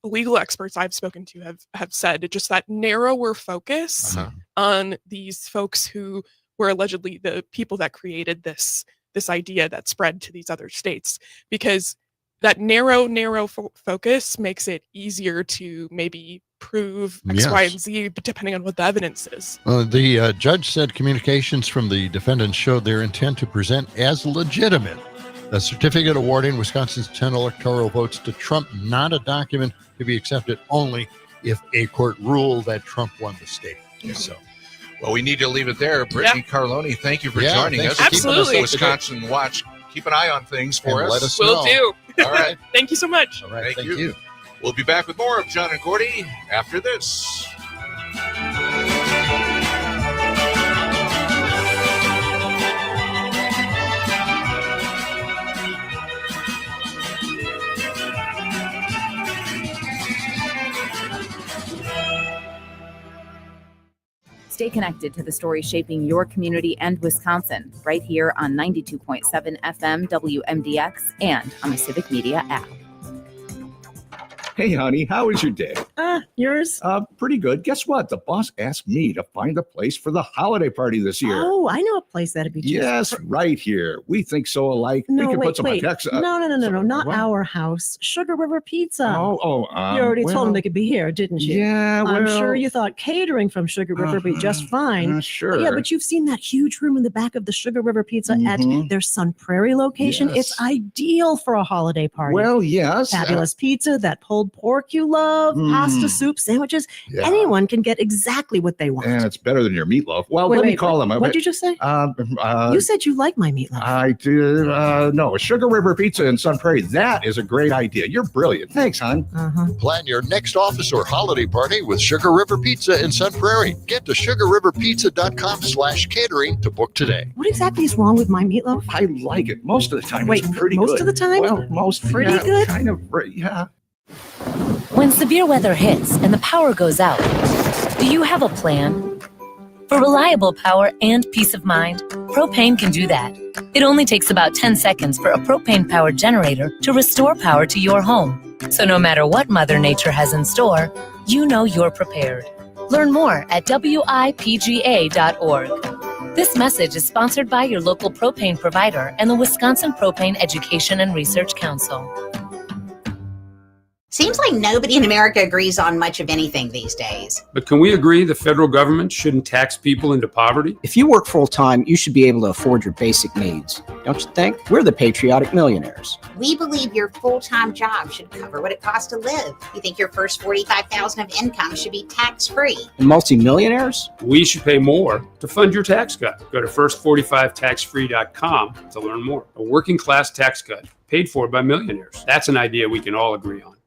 legal experts I've spoken to have said. Just that narrower focus on these folks who were allegedly the people that created this idea that spread to these other states, because that narrow focus makes it easier to maybe prove X, Y, and Z, but depending on what the evidence is.
The judge said communications from the defendants showed their intent to present as legitimate a certificate awarding Wisconsin's 10 electoral votes to Trump, not a document to be accepted only if a court ruled that Trump won the state. So.
Well, we need to leave it there. Brittany Carloni, thank you for joining us.
Absolutely.
Wisconsin Watch. Keep an eye on things for us.
Let us
Will
know.
do.
All right.
Thank you so much.
All right.
Thank you. We'll be back with more of John and Gordy after this.
Stay connected to the stories shaping your community and Wisconsin right here on 92.7 FM WMDX and on the Civic Media app.
Hey, honey, how was your day?
Yours?
Pretty good. Guess what? The boss asked me to find a place for the holiday party this year.
Oh, I know a place that'd be just
Yes, right here. We think so alike.
No,
we can
wait,
put some
wait.
text.
No, not
what?
our house. Sugar River Pizza.
You
you already told them they could be here, didn't you?
Yeah,
I'm
well-
sure you thought catering from Sugar River would be just fine.
Sure.
Yeah, but you've seen that huge room in the back of the Sugar River Pizza at their Sun Prairie location.
Yes.
It's ideal for a holiday party.
Well, yes.
Fabulous pizza, that pulled pork you love, pasta, soup, sandwiches.
Yeah.
Anyone can get exactly what they want.
And it's better than your meatloaf. Well, let me call them.
What did you just say? You said you like my meatloaf.
I did. No, Sugar River Pizza in Sun Prairie. That is a great idea. You're brilliant. Thanks, hon.
Plan your next office or holiday party with Sugar River Pizza in Sun Prairie. Get to sugarriverpizza.com/catering to book today.
What exactly is wrong with my meatloaf?
I like it. Most of the time,
Wait,
it's pretty
most
good.
of the time?
Well, most
Pretty
yeah,
good?
Kind of, yeah.
When severe weather hits and the power goes out, do you have a plan?
For reliable power and peace of mind, propane can do that. It only takes about 10 seconds for a propane-powered generator to restore power to your home. So no matter what Mother Nature has in store, you know you're prepared. Learn more at wipga.org. This message is sponsored by your local propane provider and the Wisconsin Propane Education and Research Council.
Seems like nobody in America agrees on much of anything these days.
But can we agree the federal government shouldn't tax people into poverty?
If you work full-time, you should be able to afford your basic needs. Don't you think? We're the patriotic millionaires.
We believe your full-time job should cover what it costs to live. You think your first $45,000 of income should be tax-free.
And multimillionaires?
We should pay more to fund your tax cut. Go to first45taxfree.com to learn more. A working class tax cut paid for by millionaires. That's an idea we can all agree on.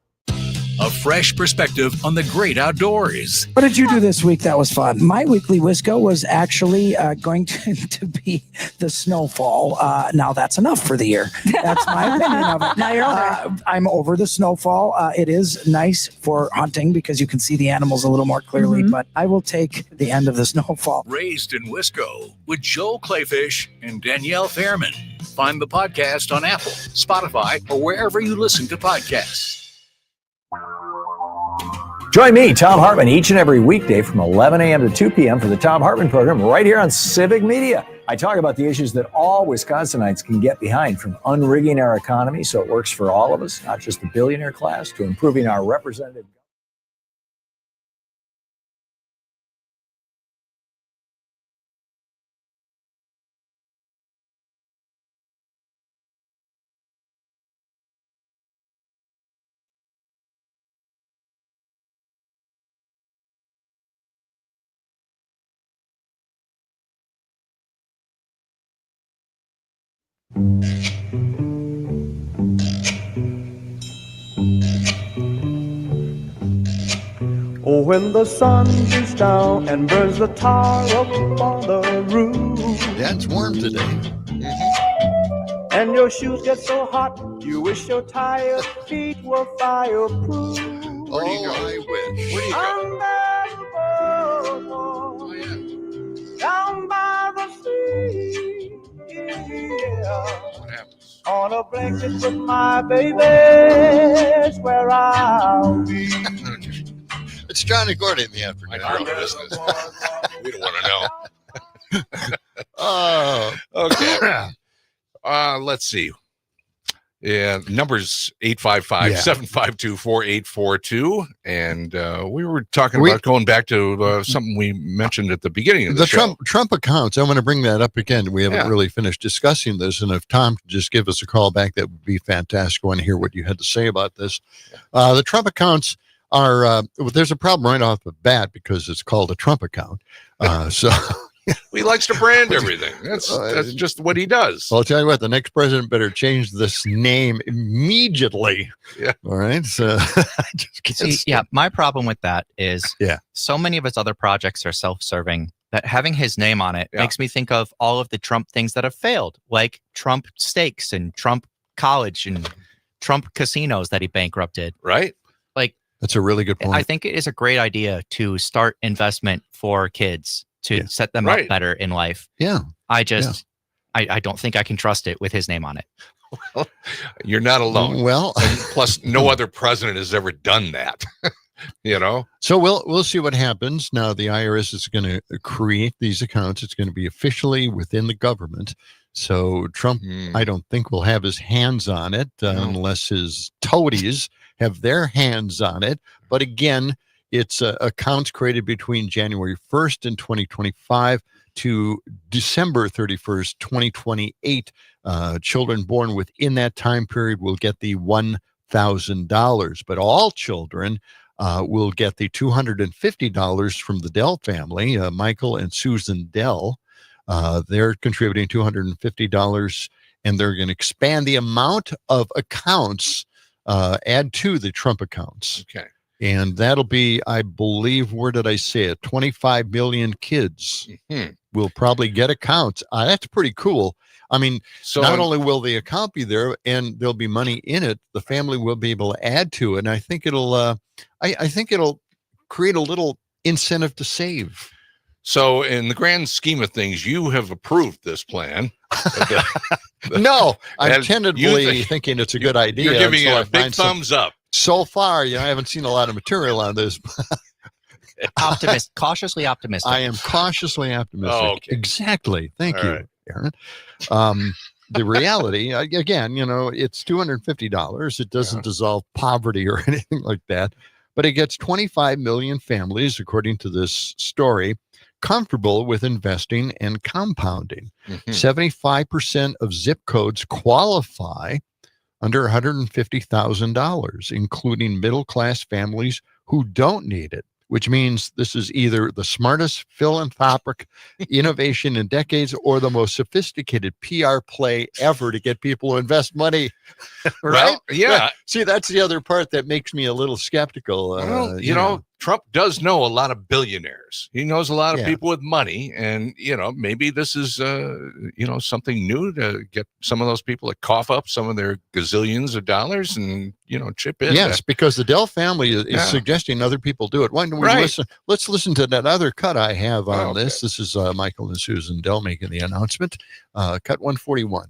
A fresh perspective on the great outdoors.
What did you do this week that was fun? My weekly Wisco was actually going to be the snowfall. Now that's enough for the year. That's my opinion of it.
Now you're over it.
I'm over the snowfall. It is nice for hunting because you can see the animals a little more clearly, but I will take the end of the snowfall.
Raised in Wisco with Joel Clayfish and Danielle Fairman. Find the podcast on Apple, Spotify, or wherever you listen to podcasts.
Join me, Tom Hartman, each and every weekday from 11 a.m. to 2 p.m. for the Tom Hartman program right here on Civic Media. I talk about the issues that all Wisconsinites can get behind, from unrigging our economy so it works for all of us, not just the billionaire class, to improving our representative.
Oh, when the sun beats down and burns the tar up on the roof.
That's warm today.
And your shoes get so hot, you wish your tired feet were fireproof.
Where do you go? I wish. Where do you go?
Oh, yeah. Down by the sea.
What happens?
On a blanket with my baby's where I'll be.
It's John and Gordy in the afternoon.
Business. We don't want to know.
Oh,
okay. Let's see. Yeah, numbers 855-752-4842. And we were talking about going back to something we mentioned at the beginning of the show.
Trump accounts. I want to bring that up again. We haven't really finished discussing this. And if Tom could just give us a call back, that would be fantastic. I want to hear what you had to say about this. The Trump accounts are, there's a problem right off the bat because it's called a Trump account. So
he likes to brand everything. That's just what he does.
Well, I'll tell you what, the next president better change this name immediately.
Yeah.
All right. So I just can't
See, my problem with that is so many of his other projects are self-serving that having his name on it makes me think of all of the Trump things that have failed, like Trump Steaks and Trump College and Trump casinos that he bankrupted.
Right.
Like,
that's a really good point.
I think it is a great idea to start investment for kids to set them up better in life.
Yeah.
I don't think I can trust it with his name on it.
Well, you're not alone.
Well,
and plus no other president has ever done that. You know?
So we'll see what happens. Now the IRS is going to create these accounts. It's going to be officially within the government. So Trump, I don't think, will have his hands on it unless his toadies have their hands on it. But again, it's accounts created between January 1st in 2025 to December 31st, 2028. Children born within that time period will get the $1,000, but all children will get the $250 from the Dell family, Michael and Susan Dell. They're contributing $250, and they're going to expand the amount of accounts, add to the Trump accounts.
Okay.
And that'll be, I believe, where did I say it? 25 million kids will probably get accounts. That's pretty cool. I mean, so not only will the account be there and there'll be money in it, the family will be able to add to it. And I think it'll, I think it'll create a little incentive to save.
So in the grand scheme of things, you have approved this plan.
No, I'm
And
tentatively
you
thinking it's a good idea.
You're giving
until
it
I
a big
find some-
thumbs up.
So far, I haven't seen a lot of material on this.
Cautiously optimistic.
I am cautiously optimistic.
Oh, okay.
Exactly. Thank
All
you,
right.
Aaron. The reality, again, it's $250. It doesn't dissolve poverty or anything like that, but it gets 25 million families, according to this story, comfortable with investing and compounding. 75% of zip codes qualify under $150,000, including middle-class families who don't need it, which means this is either the smartest philanthropic innovation in decades or the most sophisticated PR play ever to get people to invest money. Right?
Well, yeah.
Right. See, that's the other part that makes me a little skeptical.
Well, you know, Trump does know a lot of billionaires. He knows a lot of
Yeah.
people with money, and maybe this is something new to get some of those people to cough up some of their gazillions of dollars and chip in.
Yes, because the Dell family is suggesting other people do it. Why don't we
Right.
listen? Let's listen to that other cut I have on this. This is Michael and Susan Dell making the announcement. Cut 141.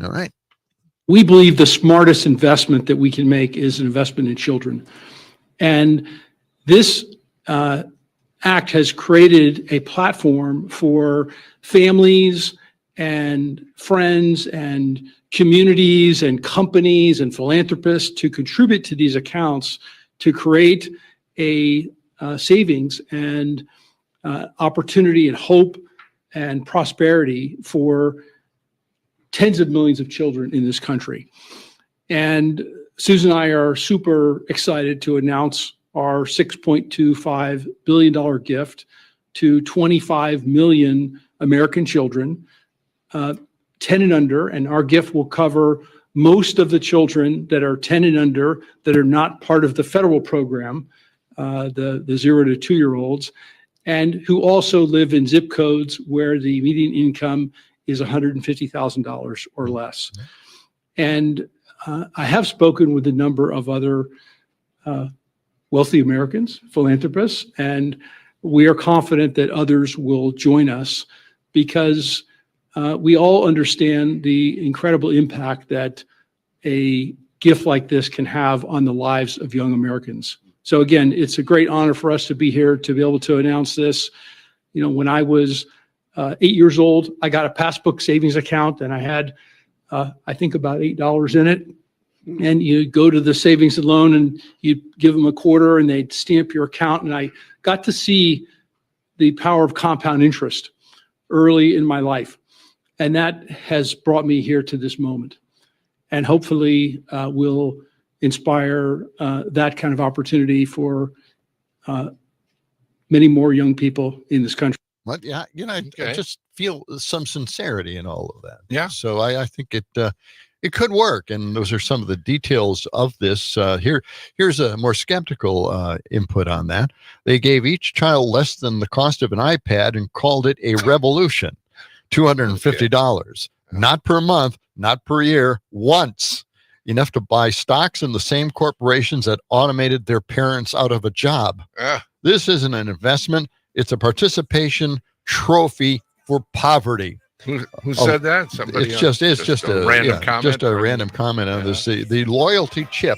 All right.
We believe the smartest investment that we can make is an investment in children. And this act has created a platform for families and friends and communities and companies and philanthropists to contribute to these accounts to create a savings and opportunity and hope and prosperity for tens of millions of children in this country. And Susan and I are super excited to announce our $6.25 billion gift to 25 million American children, 10 and under, and our gift will cover most of the children that are 10 and under that are not part of the federal program, the 0 to 2-year-olds, and who also live in zip codes where the median income is $150,000 or less. And I have spoken with a number of other wealthy Americans, philanthropists, and we are confident that others will join us because we all understand the incredible impact that a gift like this can have on the lives of young Americans. So again, it's a great honor for us to be here to be able to announce this. When I was 8 years old, I got a passbook savings account and I had, I think about $8 in it. And you go to the savings and loan and you give them a quarter and they'd stamp your account. And I got to see the power of compound interest early in my life. And that has brought me here to this moment. And hopefully will inspire that kind of opportunity for many more young people in this country.
But yeah, I just feel some sincerity in all of that.
Yeah.
So I think it could work. And those are some of the details of this. Here's a more skeptical input on that. They gave each child less than the cost of an iPad and called it a revolution. $250, not per month, not per year, once. Enough to buy stocks in the same corporations that automated their parents out of a job. This isn't an investment. It's a participation trophy for poverty.
Who said that? Somebody
It's just a
random comment.
Just a random comment on this. The loyalty chip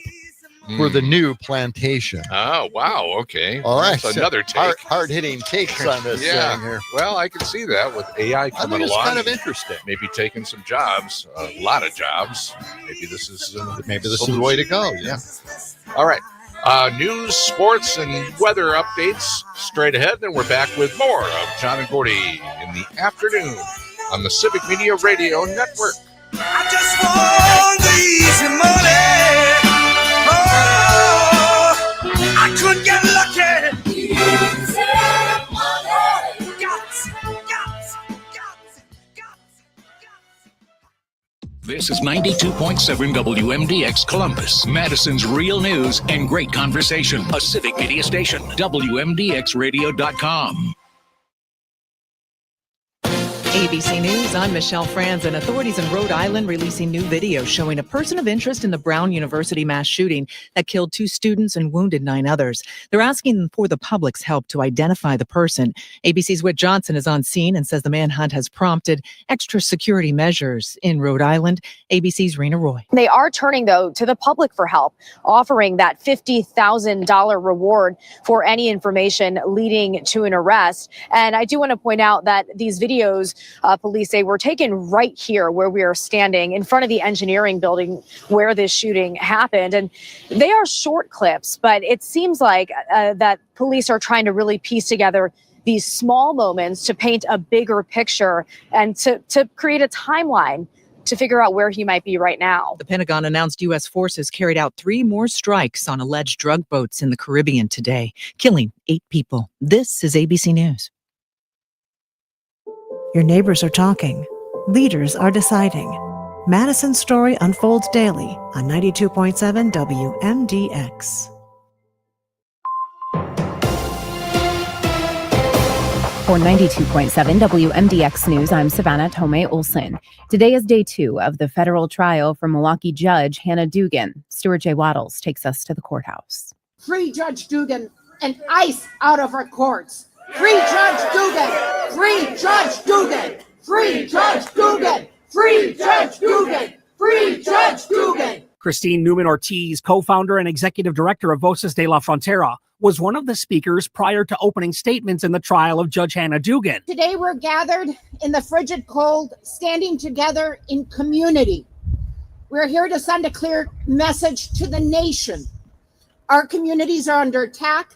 for the new plantation.
Oh, wow. Okay.
All right.
That's another take.
Hard hitting takes on this thing here.
Well, I can see that with AI coming
it's
along.
kind of interesting.
Maybe taking some jobs, a lot of jobs. Maybe this is
the way to go. Yeah.
All right. News, sports, and weather updates straight ahead. Then we're back with more of John and Gordy in the afternoon on the Civic Media Radio Network.
I just want the easy money. Oh, I could get lucky. Easy money.
This is 92.7 WMDX Columbus, Madison's real news and great conversation. A Civic Media station. WMDXradio.com.
ABC News, I'm Michelle Franzen. Authorities in Rhode Island releasing new video showing a person of interest in the Brown University mass shooting that killed 2 students and wounded 9 others. They're asking for the public's help to identify the person. ABC's Whit Johnson is on scene and says the manhunt has prompted extra security measures in Rhode Island. ABC's Rena Roy.
They are turning, though, to the public for help, offering that $50,000 reward for any information leading to an arrest. And I do want to point out that these videos, police say, were taken right here where we are standing in front of the engineering building where this shooting happened. And they are short clips, but it seems like that police are trying to really piece together these small moments to paint a bigger picture and to create a timeline to figure out where he might be right now.
The Pentagon announced U.S. forces carried out 3 more strikes on alleged drug boats in the Caribbean today, killing 8 people. This is ABC News.
Your neighbors are talking. Leaders are deciding. Madison's story unfolds daily on 92.7 WMDX.
For 92.7 WMDX News, I'm Savannah Tomei Olson. Today is day 2 of the federal trial for Milwaukee judge Hannah Dugan. Stuart J. Waddles takes us to the courthouse.
Free Judge Dugan and ICE out of our courts. Free Judge Dugan! Free Judge Dugan! Free Judge Dugan! Free Judge Dugan! Free Judge Dugan!
Christine Newman Ortiz, co-founder and executive director of Voces de la Frontera, was one of the speakers prior to opening statements in the trial of Judge Hannah Dugan.
Today we're gathered in the frigid cold, standing together in community. We're here to send a clear message to the nation. Our communities are under attack.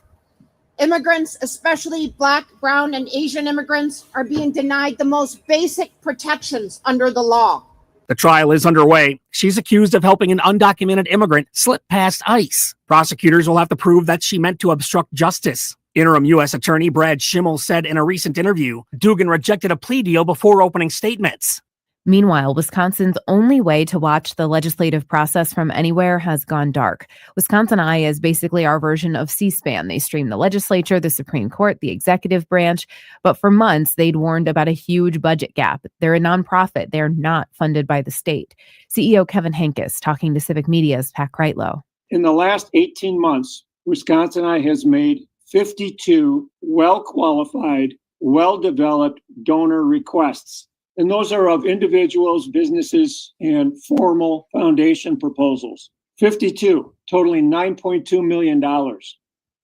Immigrants, especially Black, Brown, and Asian immigrants, are being denied the most basic protections under the law.
The trial is underway. She's accused of helping an undocumented immigrant slip past ICE. Prosecutors will have to prove that she meant to obstruct justice. Interim U.S. Attorney Brad Schimmel said in a recent interview, Dugan rejected a plea deal before opening statements.
Meanwhile, Wisconsin's only way to watch the legislative process from anywhere has gone dark. Wisconsin Eye is basically our version of C-SPAN. They stream the legislature, the Supreme Court, the executive branch. But for months, they'd warned about a huge budget gap. They're a nonprofit. They're not funded by the state. CEO Kevin Hankis talking to Civic Media's Pat Kreitlow.
In the last 18 months, Wisconsin Eye has made 52 well-qualified, well-developed donor requests. And those are of individuals, businesses, and formal foundation proposals. 52, totaling $9.2 million.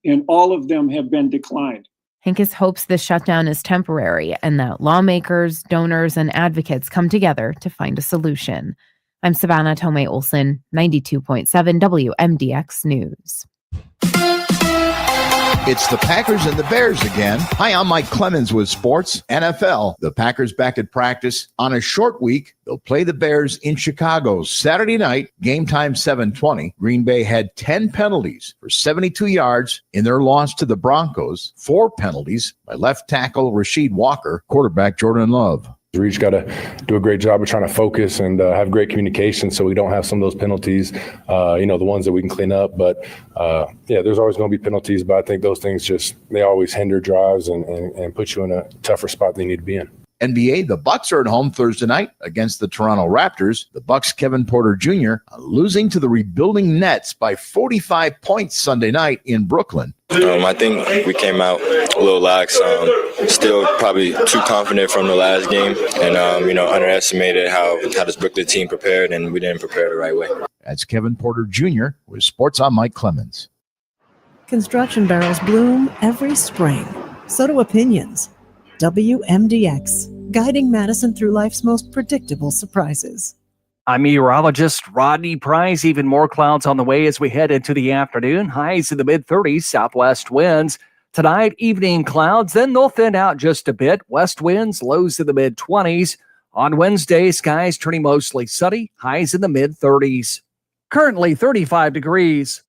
And all of them have been declined.
Hankis hopes this shutdown is temporary and that lawmakers, donors, and advocates come together to find a solution. I'm Savannah Tomei Olson, 92.7 WMDX News.
It's the Packers and the Bears again. Hi, I'm Mike Clemens with Sports NFL. The Packers back at practice on a short week. They'll play the Bears in Chicago Saturday night, game time 7:20. Green Bay had 10 penalties for 72 yards in their loss to the Broncos. 4 penalties by left tackle Rasheed Walker, quarterback Jordan Love.
We just got to do a great job of trying to focus and have great communication so we don't have some of those penalties, the ones that we can clean up. But, there's always going to be penalties, but I think those things they always hinder drives and put you in a tougher spot than you need to be in.
NBA, the Bucks are at home Thursday night against the Toronto Raptors. The Bucks' Kevin Porter Jr. losing to the rebuilding Nets by 45 points Sunday night in Brooklyn.
I think we came out a little lax, still probably too confident from the last game and, underestimated how this Brooklyn team prepared, and we didn't prepare the right way.
That's Kevin Porter Jr. with Sports on Mike Clemens.
Construction barrels bloom every spring. So do opinions. WMDX, guiding Madison through life's most predictable surprises.
I'm meteorologist Rodney Price. Even more clouds on the way as we head into the afternoon. Highs in the mid-30s, southwest winds. Tonight, evening clouds, then they'll thin out just a bit. West winds, lows in the mid-20s. On Wednesday, skies turning mostly sunny, highs in the mid-30s. Currently 35 degrees.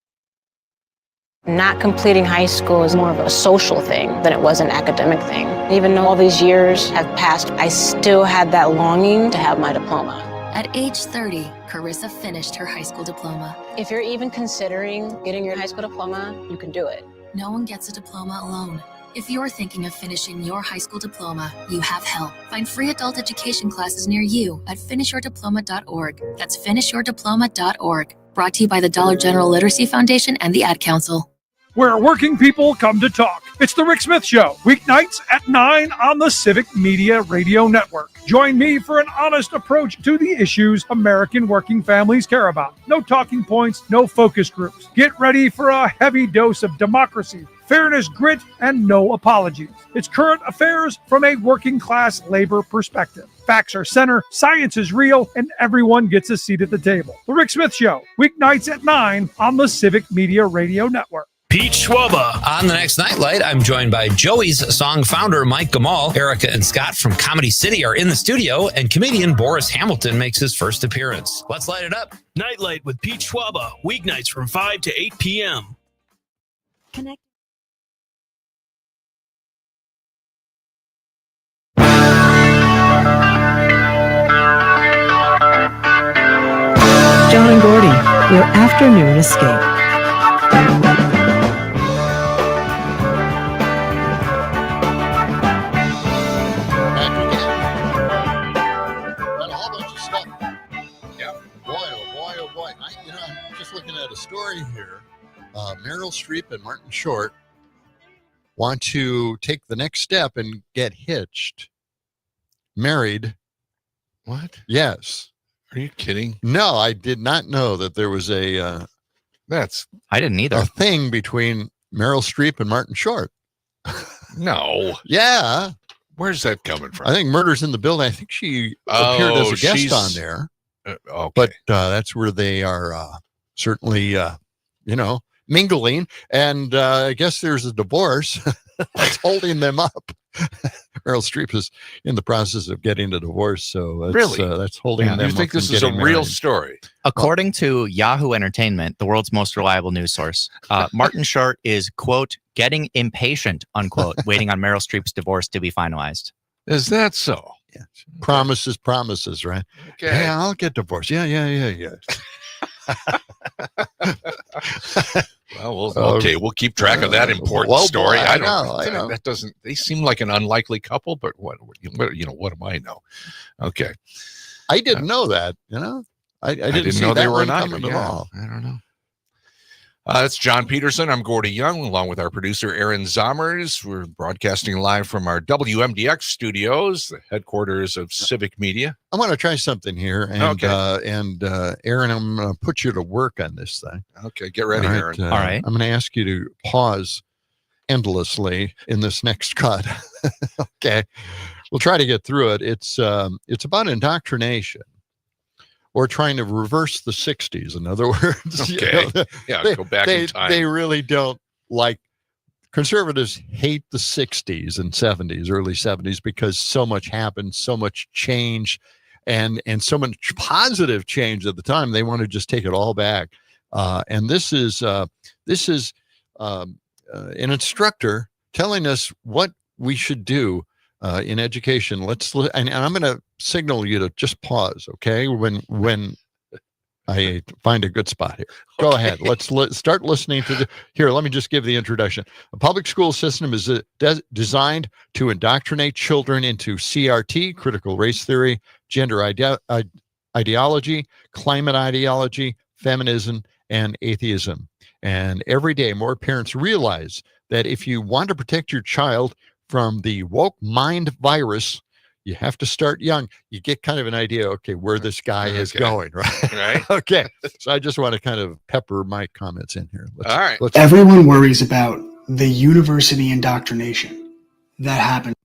Not completing high school is more of a social thing than it was an academic thing. Even though all these years have passed, I still had that longing to have my diploma.
At age 30, Carissa finished her high school diploma.
If you're even considering getting your high school diploma, you can do it.
No one gets a diploma alone. If you're thinking of finishing your high school diploma, you have help. Find free adult education classes near you at finishyourdiploma.org. That's finishyourdiploma.org. Brought to you by the Dollar General Literacy Foundation and the Ad Council.
Where working people come to talk. It's the Rick Smith Show, weeknights at 9 on the Civic Media Radio Network. Join me for an honest approach to the issues American working families care about. No talking points, no focus groups. Get ready for a heavy dose of democracy, fairness, grit, and no apologies. It's current affairs from a working class labor perspective. Facts are center, science is real, and everyone gets a seat at the table. The Rick Smith Show, weeknights at 9 on the Civic Media Radio Network.
Pete Schwaba. On the next Nightlight, I'm joined by Joey's song founder, Mike Gamal. Erica and Scott from Comedy City are in the studio, and comedian Boris Hamilton makes his first appearance. Let's light it up.
Nightlight with Pete Schwaba, weeknights from 5 to 8 p.m.
Connect. John and Gordy, your afternoon escape.
Story here. Meryl Streep and Martin Short want to take the next step and get hitched. Married.
What?
Yes.
Are you kidding?
No, I did not know that there was
I didn't either.
A thing between Meryl Streep and Martin Short.
No.
Yeah.
Where's that coming from?
I think Murder's in the Building. I think she appeared as a guest on there.
Okay.
But that's where they are certainly, mingling. And I guess there's a divorce that's holding them up. Meryl Streep is in the process of getting a divorce. So that's holding them up.
You think this is a real story?
According to Yahoo Entertainment, the world's most reliable news source, Martin Short is, quote, getting impatient, unquote, waiting on Meryl Streep's divorce to be finalized.
Is that so?
Yeah. Promises, right?
Okay.
Yeah, I'll get divorced. Yeah.
Well, we'll keep track of that important story.
I know.
That doesn't. They seem like an unlikely couple, but what do I know? Okay,
I didn't know that. I didn't know
they were an
coming at all.
I don't know. It's John Peterson. I'm Gordy Young, along with our producer, Aaron Zommers. We're broadcasting live from our WMDX studios, the headquarters of Civic Media.
I want to try something here. And, Aaron, I'm going to put you to work on this thing.
Okay, get ready, Aaron.
All right.
I'm going to ask you to pause endlessly in this next cut. Okay. We'll try to get through it. It's about indoctrination. Or trying to reverse the 60s, in other words.
Okay. Go back in time.
They really don't like, conservatives hate the 60s and 70s, early 70s, because so much happened, so much change, and so much positive change at the time. They want to just take it all back. And this is an instructor telling us what we should do in education. And I'm going to signal you to just pause, okay? When I find a good spot here. Go ahead. Let's start listening to here. Let me just give the introduction. A public school system is designed to indoctrinate children into CRT, critical race theory, gender ideology, climate ideology, feminism, and atheism. And every day, more parents realize that if you want to protect your child from the woke mind virus, you have to start young. You get kind of an idea, okay, where this guy is going, right?
Right.
Okay. So I just want to kind of pepper my comments in here.
All right.
Everyone worries about the university indoctrination that happens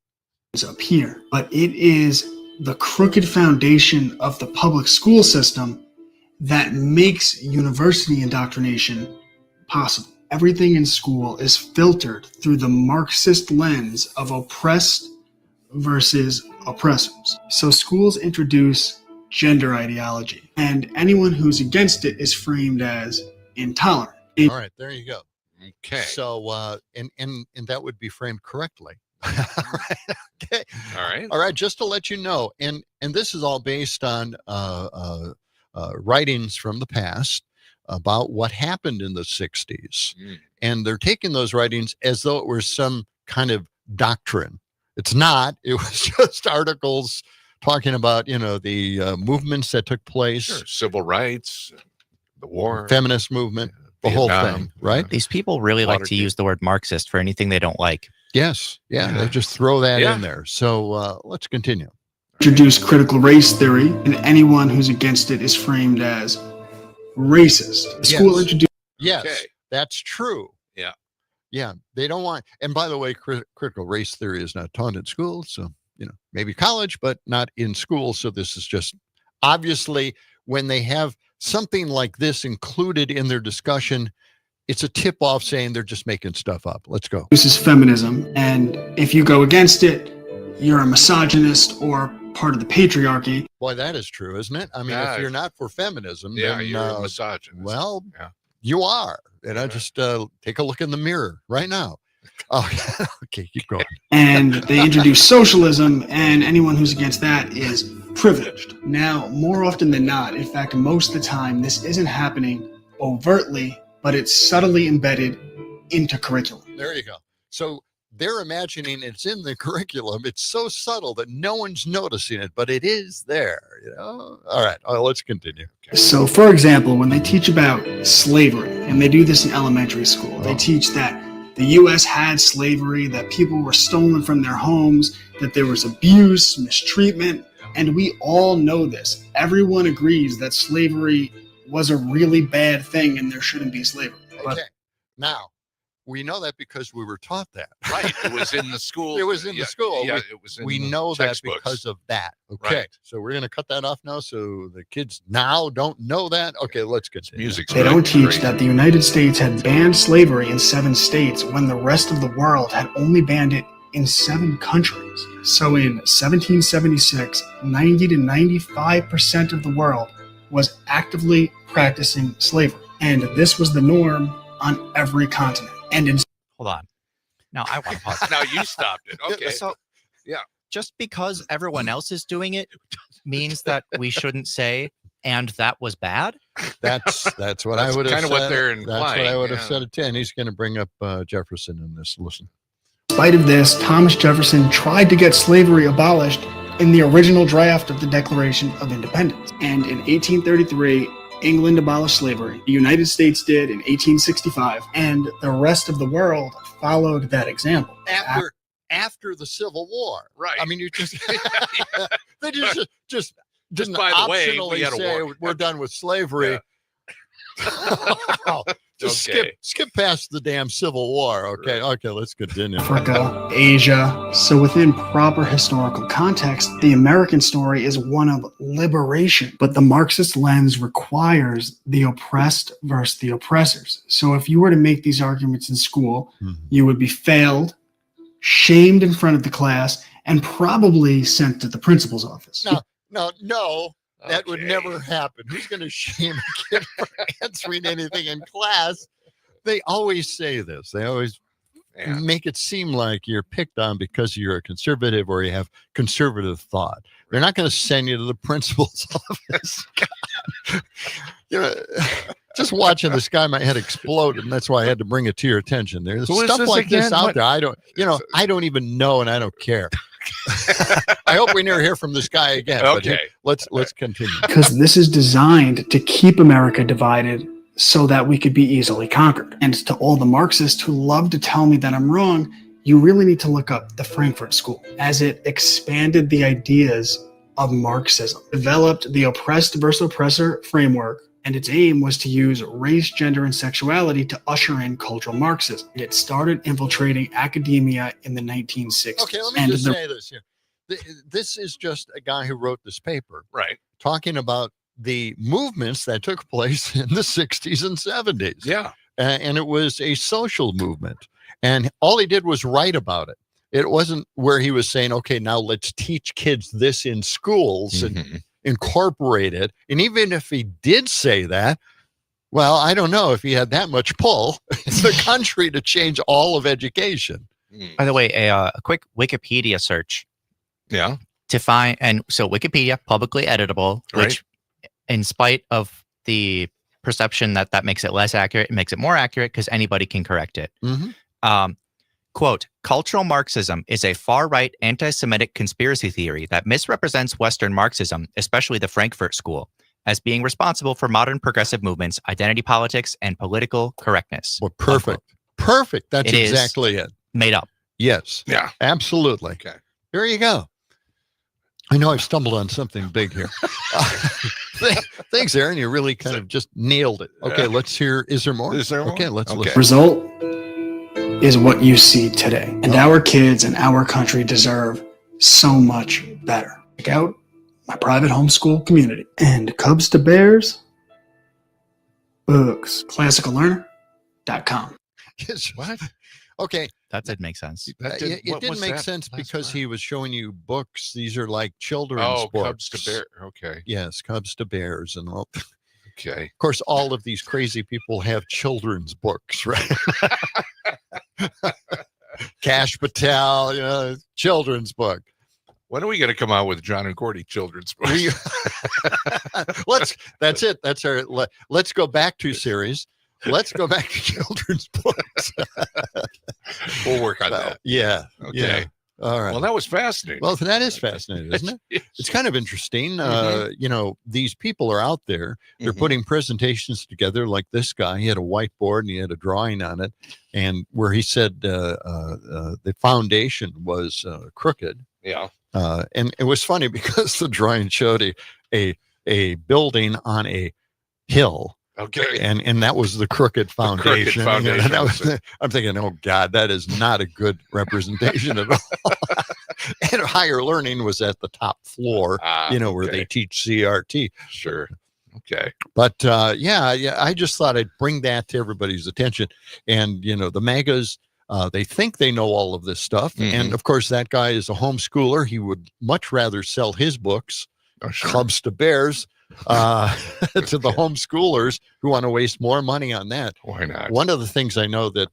up here, but it is the crooked foundation of the public school system that makes university indoctrination possible. Everything in school is filtered through the Marxist lens of oppressed versus oppressors. So schools introduce gender ideology, and anyone who's against it is framed as intolerant.
All right, there you go.
Okay.
So, and that would be framed correctly. Okay.
All right.
Just to let you know, and this is all based on writings from the past about what happened in the 60s. And they're taking those writings as though it was some kind of doctrine. It's not. It was just articles talking about, the movements that took place.
Sure. Civil rights, the war.
Feminist movement, the whole thing, right?
These people really like to use the word Marxist for anything they don't like.
Yes. Yeah. They just throw that in there. So let's continue.
Introduce critical race theory, and anyone who's against it is framed as racist. The school introduced.
Yes, that's true.
Yeah.
Yeah. They don't want, and by the way, critical race theory is not taught in school. So, maybe college, but not in school. So this is just obviously when they have something like this included in their discussion, it's a tip off saying they're just making stuff up. Let's go.
This is feminism. And if you go against it, you're a misogynist or part of the patriarchy.
Boy, that is true, isn't it? I mean, if you're not for feminism, then
you're a misogynist.
Well, you are. And I just take a look in the mirror right now. Oh, okay, keep going.
And they introduce socialism, and anyone who's against that is privileged. Now, more often than not, in fact, most of the time, this isn't happening overtly, but it's subtly embedded into curriculum.
There you go. So they're imagining it's in the curriculum. It's so subtle that no one's noticing it, but it is there. All right, let's continue. Okay.
So, for example, when they teach about slavery, and they do this in elementary school, they teach that the U.S. had slavery, that people were stolen from their homes, that there was abuse, mistreatment, and we all know this. Everyone agrees that slavery was a really bad thing and there shouldn't be slavery.
Okay. Now, we know that because we were taught that.
Right. It was in the school.
It was in the school.
Yeah, it was in
we
the
know that
textbooks.
because of that. Okay.
Right.
So we're going to cut that off now so the kids now don't know that. Okay, let's continue.
They don't teach that the United States had banned slavery in 7 states when the rest of the world had only banned it in 7 countries. So in 1776, 90 to 95% of the world was actively practicing slavery. And this was the norm on every continent. And in
Hold on. Now I want to pause.
Now you stopped it. Okay.
So
yeah.
Just because everyone else is doing it means that we shouldn't say, and that was bad?
That's what I would have
kind of
said.
what they're
That's
implying.
what I would have said at 10. He's going to bring up Jefferson in this. Listen.
In spite of this, Thomas Jefferson tried to get slavery abolished in the original draft of the Declaration of Independence. And in 1833, England abolished slavery. The United States did in 1865, and the rest of the world followed that example.
After the Civil War.
Right.
I mean, you just they just
by the way, we
optionally
had a
say
war.
we're done with slavery. Just skip past the damn Civil War. Okay, let's continue.
Africa, Asia. So within proper historical context, the American story is one of liberation, but the Marxist lens requires the oppressed versus the oppressors. So if you were to make these arguments in school, you would be failed, shamed in front of the class, and probably sent to the principal's office.
No. That would never happen. Who's going to shame a kid for answering anything in class? They always say this. They always make it seem like you're picked on because you're a conservative or you have conservative thought. They're not going to send you to the principal's office. Just watching this guy, my head exploded, and that's why I had to bring it to your attention. There's stuff like this out there. I don't even know, and I don't care. I hope we never hear from this guy again.
Okay.
But let's continue.
Because this is designed to keep America divided so that we could be easily conquered. And to all the Marxists who love to tell me that I'm wrong, you really need to look up the Frankfurt School, as it expanded the ideas of Marxism, developed the oppressed versus oppressor framework, and its aim was to use race, gender, and sexuality to usher in cultural Marxism. And it started infiltrating academia in the 1960s.
Okay, let me just say this here. This is just a guy who wrote this paper,
right?
Talking about the movements that took place in the 60s and 70s.
Yeah.
And it was a social movement. And all he did was write about it. It wasn't where he was saying, okay, now let's teach kids this in schools and incorporate it. And even if he did say that, well, I don't know if he had that much pull in the country to change all of education.
By the way, a quick Wikipedia search.
Yeah.
To find, and so Wikipedia, publicly editable, which in spite of the perception that makes it less accurate, it makes it more accurate because anybody can correct it. Quote, cultural Marxism is a far-right anti-Semitic conspiracy theory that misrepresents Western Marxism, especially the Frankfurt School, as being responsible for modern progressive movements, identity politics, and political correctness.
Well, perfect.
Unquote.
Perfect. That's
It is
exactly it.
Made up.
Yes.
Yeah.
Absolutely.
Okay.
There you go. I know I've stumbled on something big here. Thanks, Aaron. You really kind of just nailed it. Okay, let's hear. Is there more?
Is there more?
Okay, let's listen.
Result is what you see today. And our kids and our country deserve so much better. Check out my private homeschool community. And Cubs to Bears, books, classicallearner.com.
What? Okay.
That did make sense.
It didn't make sense because he was showing you books. These are like children's books.
Cubs to Bears. Okay.
Yes, Cubs to Bears and all.
Okay.
Of course, all of these crazy people have children's books, right? Cash Patel, children's book.
When are we going to come out with John and Gordy children's books?
That's it. That's our. Let's go back to series. Let's go back to children's books.
We'll work on that.
Yeah.
Okay.
Yeah. All right.
Well, that was fascinating.
Well, that is fascinating, isn't it? It's kind of interesting. These people are out there. They're putting presentations together like this guy. He had a whiteboard and he had a drawing on it, and where he said the foundation was crooked.
Yeah.
And it was funny because the drawing showed a building on a hill.
Okay.
And that was the crooked foundation.
Foundation.
I'm thinking, oh God, that is not a good representation at all. And higher learning was at the top floor, where they teach CRT.
Sure. Okay.
But I just thought I'd bring that to everybody's attention. And the MAGAs, they think they know all of this stuff. And of course, that guy is a homeschooler. He would much rather sell his books, Cubs to Bears, to the homeschoolers who want to waste more money on that.
Why not?
One of the things I know that,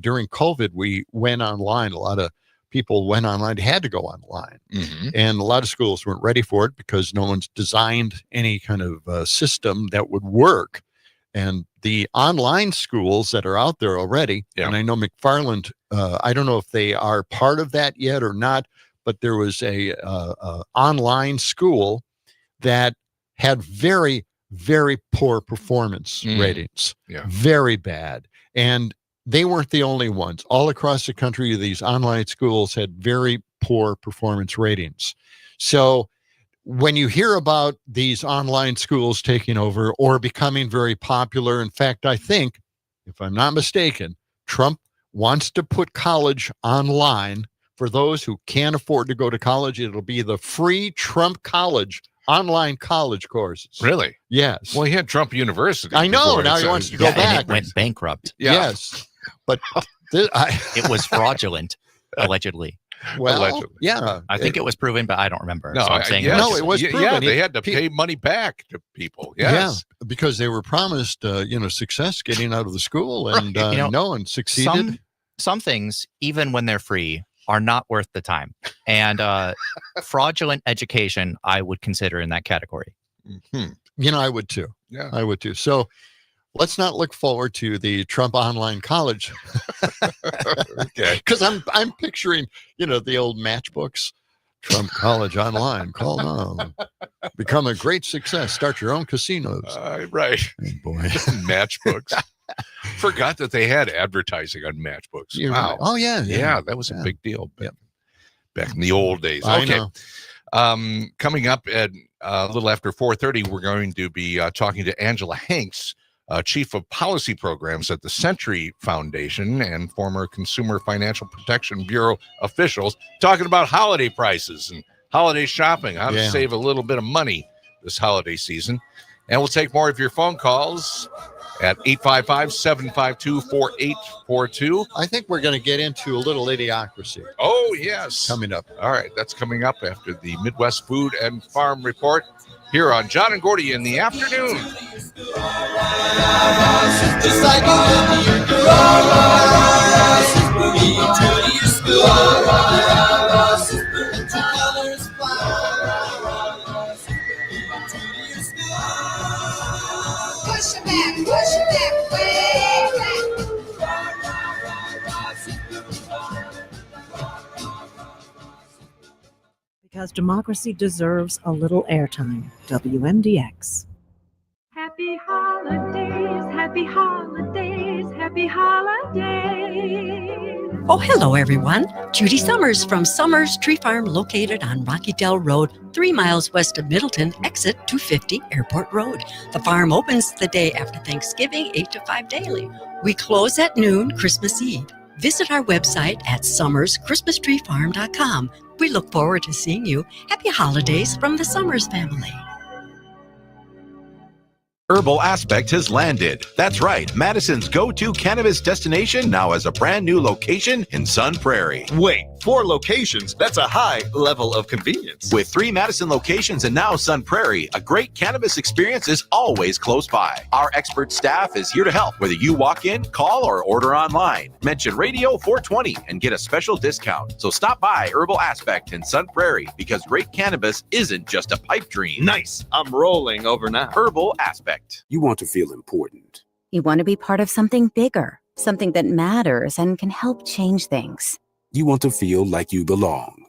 during COVID, we went online. A lot of people went online, had to go online. And a lot of schools weren't ready for it because no one's designed any kind of system that would work. And the online schools that are out there already, and I know McFarland, I don't know if they are part of that yet or not, but there was a online school that had very, very poor performance ratings.
Yeah.
Very bad. And they weren't the only ones. All across the country, these online schools had very poor performance ratings. So when you hear about these online schools taking over or becoming very popular, in fact, I think, if I'm not mistaken, Trump wants to put college online for those who can't afford to go to college. It'll be the free Trump College, online college courses.
Really?
Yes.
Well, he had Trump University.
I know.
before,
Now
so-
he wants to go back.
And it went bankrupt.
Yeah.
Yes. But
It was fraudulent, allegedly.
Allegedly.
yeah.
I think it was proven, but I don't remember.
No,
so I'm saying
yes.
No, it was
Yeah,
proven.
they had to pay money back to people. Yes.
Yeah, because they were promised, success getting out of the school, and no one succeeded.
Some things, even when they're free, are not worth the time. And fraudulent education, I would consider in that category.
I would too.
Yeah.
I would too. So let's not look forward to the Trump online college.
Okay.
Because I'm picturing, the old matchbooks. Trump College online. Call now. Become a great success. Start your own casinos.
Right.
Oh, boy.
Matchbooks. Forgot that they had advertising on matchbooks.
You're
Wow.
right. Oh, yeah.
Yeah, that was a big deal back in the old days.
I
Okay.
know.
Coming up at a little after 4:30, we're going to be talking to Angela Hanks, Chief of Policy Programs at the Century Foundation and former Consumer Financial Protection Bureau officials, talking about holiday prices and holiday shopping, how to save a little bit of money this holiday season. And we'll take more of your phone calls at 855-752-4842.
I think we're going to get into a little idiocracy.
Oh, yes.
Coming up.
All right. That's coming up after the Midwest Food and Farm Report here on John and Gordy in the afternoon.
Push it back, way back.
Because democracy deserves a little airtime. WMDX.
Happy holidays, happy holidays, happy holidays.
Oh, hello, everyone. Judy Summers from Summers Tree Farm, located on Rocky Dell Road, 3 miles west of Middleton, exit 250 Airport Road. The farm opens the day after Thanksgiving, 8 to 5 daily. We close at noon Christmas Eve. Visit our website at summerschristmastreefarm.com. We look forward to seeing you. Happy holidays from the Summers family.
Herbal Aspect has landed. That's right. Madison's go-to cannabis destination now has a brand new location in Sun Prairie.
Wait, 4 locations? That's a high level of convenience.
With 3 Madison locations and now Sun Prairie, a great cannabis experience is always close by. Our expert staff is here to help, whether you walk in, call, or order online. Mention Radio 420 and get a special discount. So stop by Herbal Aspect in Sun Prairie, because great cannabis isn't just a pipe dream.
Nice. I'm rolling over now.
Herbal Aspect.
You want to feel important.
You want to be part of something bigger, something that matters and can help change things.
You want to feel like you belong.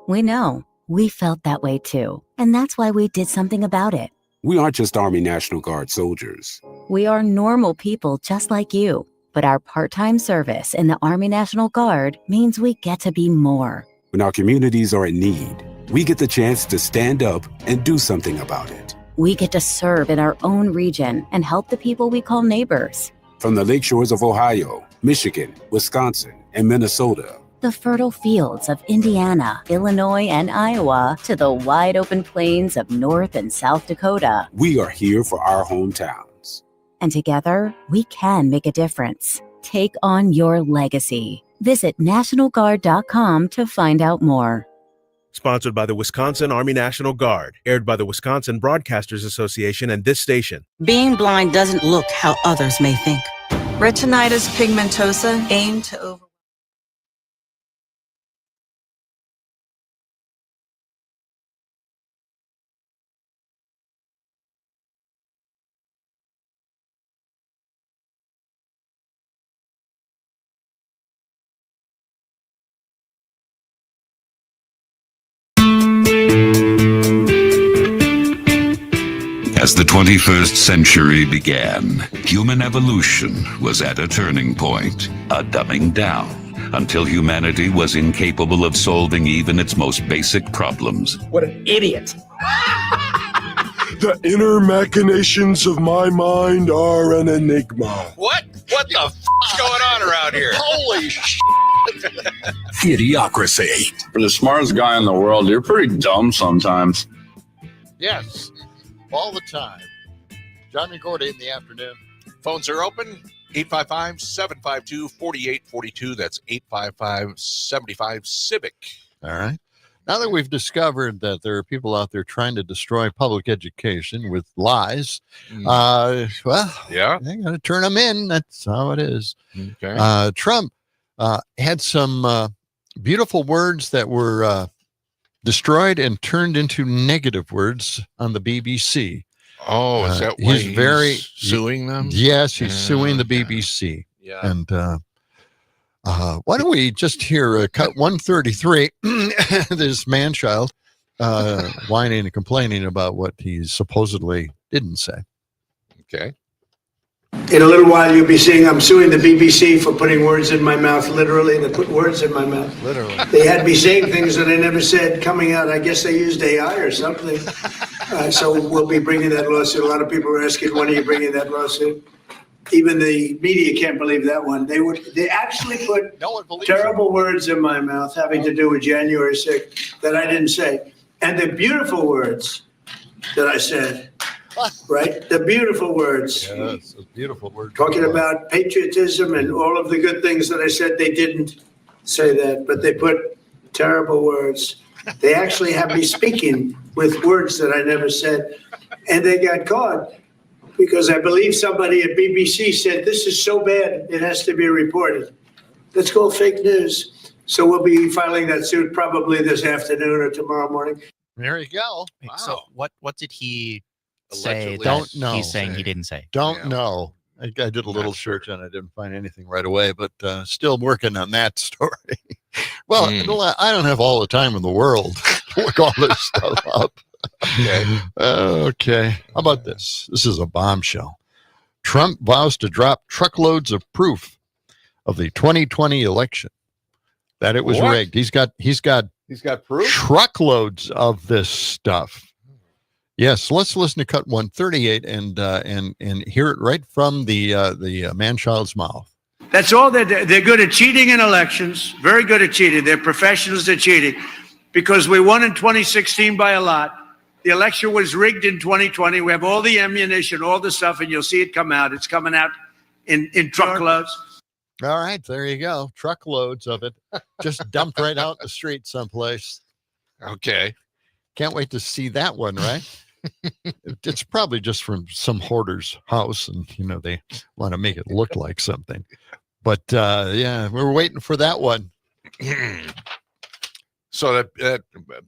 We know. We felt that way too. And that's why we did something about it.
We aren't just Army National Guard soldiers.
We are normal people just like you. But our part-time service in the Army National Guard means we get to be more.
When our communities are in need, we get the chance to stand up and do something about it.
We get to serve in our own region and help the people we call neighbors.
From the lake shores of Ohio, Michigan, Wisconsin, and Minnesota,
the fertile fields of Indiana, Illinois, and Iowa, to the wide open plains of North and South Dakota,
we are here for our hometowns.
And together, we can make a difference. Take on your legacy. Visit NationalGuard.com to find out more.
Sponsored by the Wisconsin Army National Guard, aired by the Wisconsin Broadcasters Association and this station.
Being blind doesn't look how others may think.
Retinitis pigmentosa aim to over.
As the 21st century began, human evolution was at a turning point, a dumbing down, until humanity was incapable of solving even its most basic problems.
What an idiot.
The inner machinations of my mind are an enigma.
What the f***'s going on around here?
Holy shit.
Idiocracy.
For the smartest guy in the world, you're pretty dumb sometimes.
Yes. All the time. John and Gordy in the afternoon.
Phones are open. 855-752-4842. That's 855-75-CIVIC.
All right. Now that we've discovered that there are people out there trying to destroy public education with lies, well,
yeah,
they got to turn them in. That's how it is.
Okay.
Trump had some beautiful words that were destroyed and turned into negative words on the BBC.
Oh, is that why he's suing them?
Yes, he's suing the BBC.
Yeah.
And why don't we just hear cut 133, this man-child whining and complaining about what he supposedly didn't say.
Okay.
In a little while, you'll be seeing I'm suing the BBC for putting words in my mouth, literally. They put words in my mouth.
Literally.
They had me saying things that I never said coming out. I guess they used AI or something. So we'll be bringing that lawsuit. A lot of people are asking, when are you bringing that lawsuit? Even the media can't believe that one. They actually put terrible words in my mouth having to do with January 6th that I didn't say. And the beautiful words that I said. Right? The beautiful words.
Yes, beautiful words.
Talking about patriotism and all of the good things that I said. They didn't say that, but they put terrible words. They actually have me speaking with words that I never said. And they got caught because I believe somebody at BBC said, this is so bad, it has to be reported. That's called fake news. So we'll be filing that suit probably this afternoon or tomorrow morning.
There you go.
Wow. So what did he
Allegedly.
say?
Don't know.
He's saying he didn't say.
Don't know. I did a little search and I didn't find anything right away, but still working on that story. Well, I don't have all the time in the world. look all this stuff up. Okay. How about this? This is a bombshell. Trump vows to drop truckloads of proof of the 2020 election that it was rigged. He's got
proof?
Truckloads of this stuff. Yes, let's listen to cut 138 and hear it right from the man-child's mouth.
That's all they're good at cheating in elections. Very good at cheating. They're professionals at cheating because we won in 2016 by a lot. The election was rigged in 2020. We have all the ammunition, all the stuff, and you'll see it come out. It's coming out in truckloads.
All right, there you go. Truckloads of it just dumped right out in the street someplace.
Okay.
Can't wait to see that one, right? It's probably just from some hoarder's house, and they want to make it look like something. But yeah, we're waiting for that one.
So that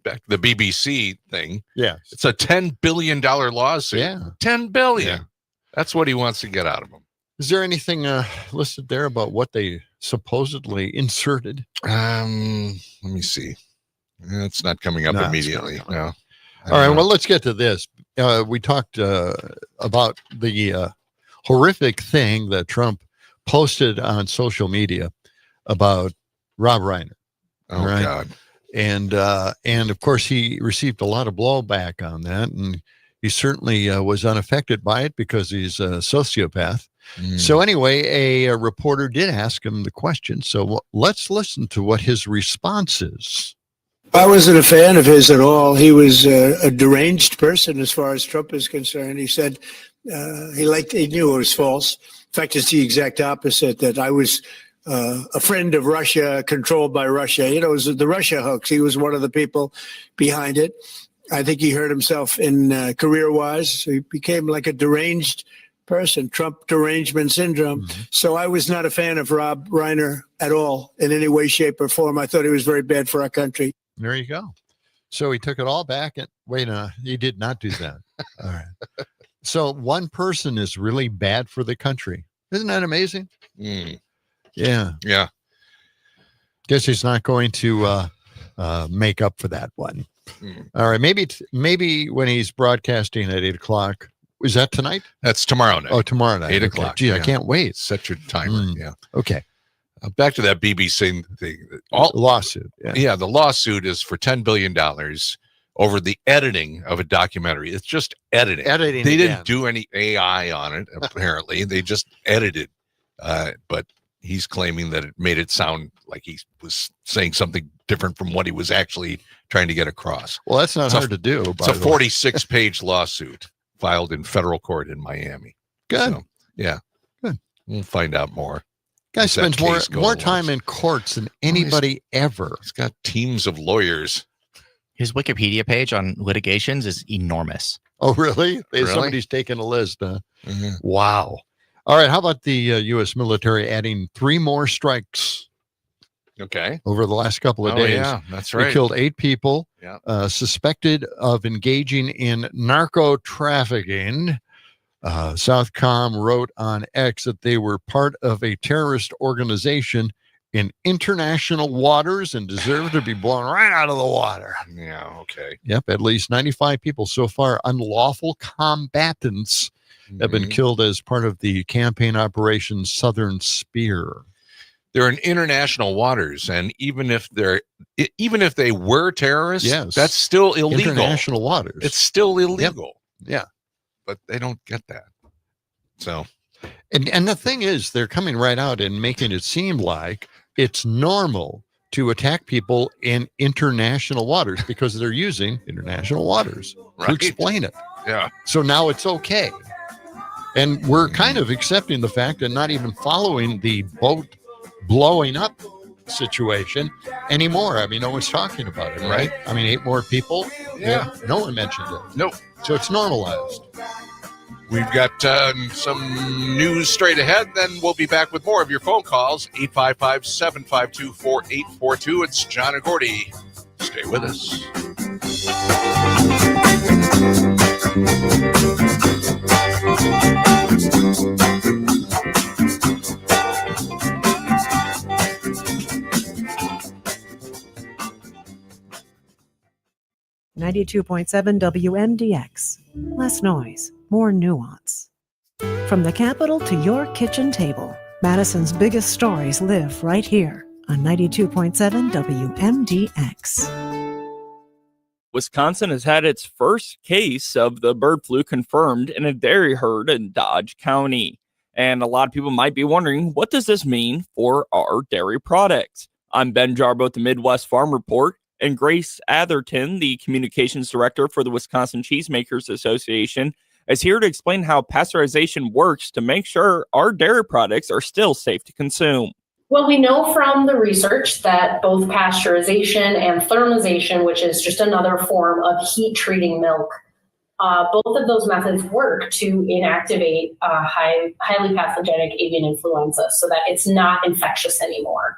back to the BBC thing.
Yeah,
it's a $10 billion lawsuit.
Yeah,
$10 billion.
Yeah.
That's what he wants to get out of them.
Is there anything listed there about what they supposedly inserted?
Let me see. It's not coming up immediately. No.
All right. Well, let's get to this. We talked about the horrific thing that Trump posted on social media about Rob Reiner.
Oh, right? God.
And of course, he received a lot of blowback on that, and he certainly was unaffected by it because he's a sociopath. So anyway, a reporter did ask him the question. So let's listen to what his response is.
I wasn't a fan of his at all. He was a deranged person as far as Trump is concerned. He said he knew it was false. In fact, it's the exact opposite, that I was a friend of Russia, controlled by Russia. It was the Russia hoax. He was one of the people behind it. I think he hurt himself in career-wise. So he became like a deranged person, Trump derangement syndrome. So I was not a fan of Rob Reiner at all in any way, shape, or form. I thought he was very bad for our country.
There you go. So he took it all back and wait, he did not do that. All right. So one person is really bad for the country. Isn't that amazing? Yeah.
Yeah.
Guess he's not going to make up for that one. All right. Maybe when he's broadcasting at 8:00. Is that tonight?
That's tomorrow night.
Oh, tomorrow night.
8:00.
Gee, I can't wait.
Set your timer. Yeah.
Okay.
Back to that BBC thing.
Lawsuit.
Yeah, the lawsuit is for $10 billion over the editing of a documentary. It's just editing. They didn't do any AI on it, apparently. They just edited. But he's claiming that it made it sound like he was saying something different from what he was actually trying to get across.
Well, that's not hard to do.
It's a 46-page lawsuit filed in federal court in Miami.
Good.
So, yeah.
Good.
We'll find out more.
Guy spends more time in courts than anybody ever.
He's got teams of lawyers.
His Wikipedia page on litigations is enormous.
Oh, really? Somebody's taken a list, huh? Wow. All right. How about the U.S. military adding 3 more strikes?
Okay.
Over the last couple of days.
Yeah, that's right.
They killed 8 people
suspected
of engaging in narco trafficking. Southcom wrote on X that they were part of a terrorist organization in international waters and deserve to be blown right out of the water.
Yeah, okay.
Yep, at least 95 people so far, unlawful combatants, have been killed as part of the campaign Operation Southern Spear.
They're in international waters, and even if they were terrorists, that's still illegal.
International waters.
It's still illegal.
Yep. Yeah.
But they don't get that. So,
and the thing is, they're coming right out and making it seem like it's normal to attack people in international waters because they're using international waters to explain it.
Yeah.
So now it's okay. And we're kind of accepting the fact and not even following the boat blowing up situation anymore. I mean, no one's talking about it, right? I mean, 8 more people.
Yeah.
No one mentioned it.
Nope.
So it's normalized.
We've got some news straight ahead. Then we'll be back with more of your phone calls. 855-752-4842. It's John and Gordy. Stay with us.
92.7 WMDX. Less noise, more nuance. From the Capitol to your kitchen table, Madison's biggest stories live right here on 92.7 WMDX.
Wisconsin has had its first case of the bird flu confirmed in a dairy herd in Dodge County. And a lot of people might be wondering, what does this mean for our dairy products? I'm Ben Jarbo at the Midwest Farm Report, and Grace Atherton, the communications director for the Wisconsin Cheesemakers Association, is here to explain how pasteurization works to make sure our dairy products are still safe to consume.
Well, we know from the research that both pasteurization and thermization, which is just another form of heat treating milk, both of those methods work to inactivate highly pathogenic avian influenza so that it's not infectious anymore.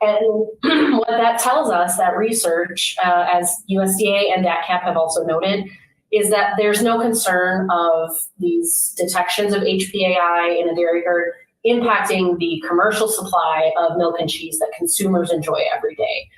And what that tells us, that research, as USDA and DATCAP have also noted, is that there's no concern of these detections of HPAI in a dairy herd impacting the commercial supply of milk and cheese that consumers enjoy every day.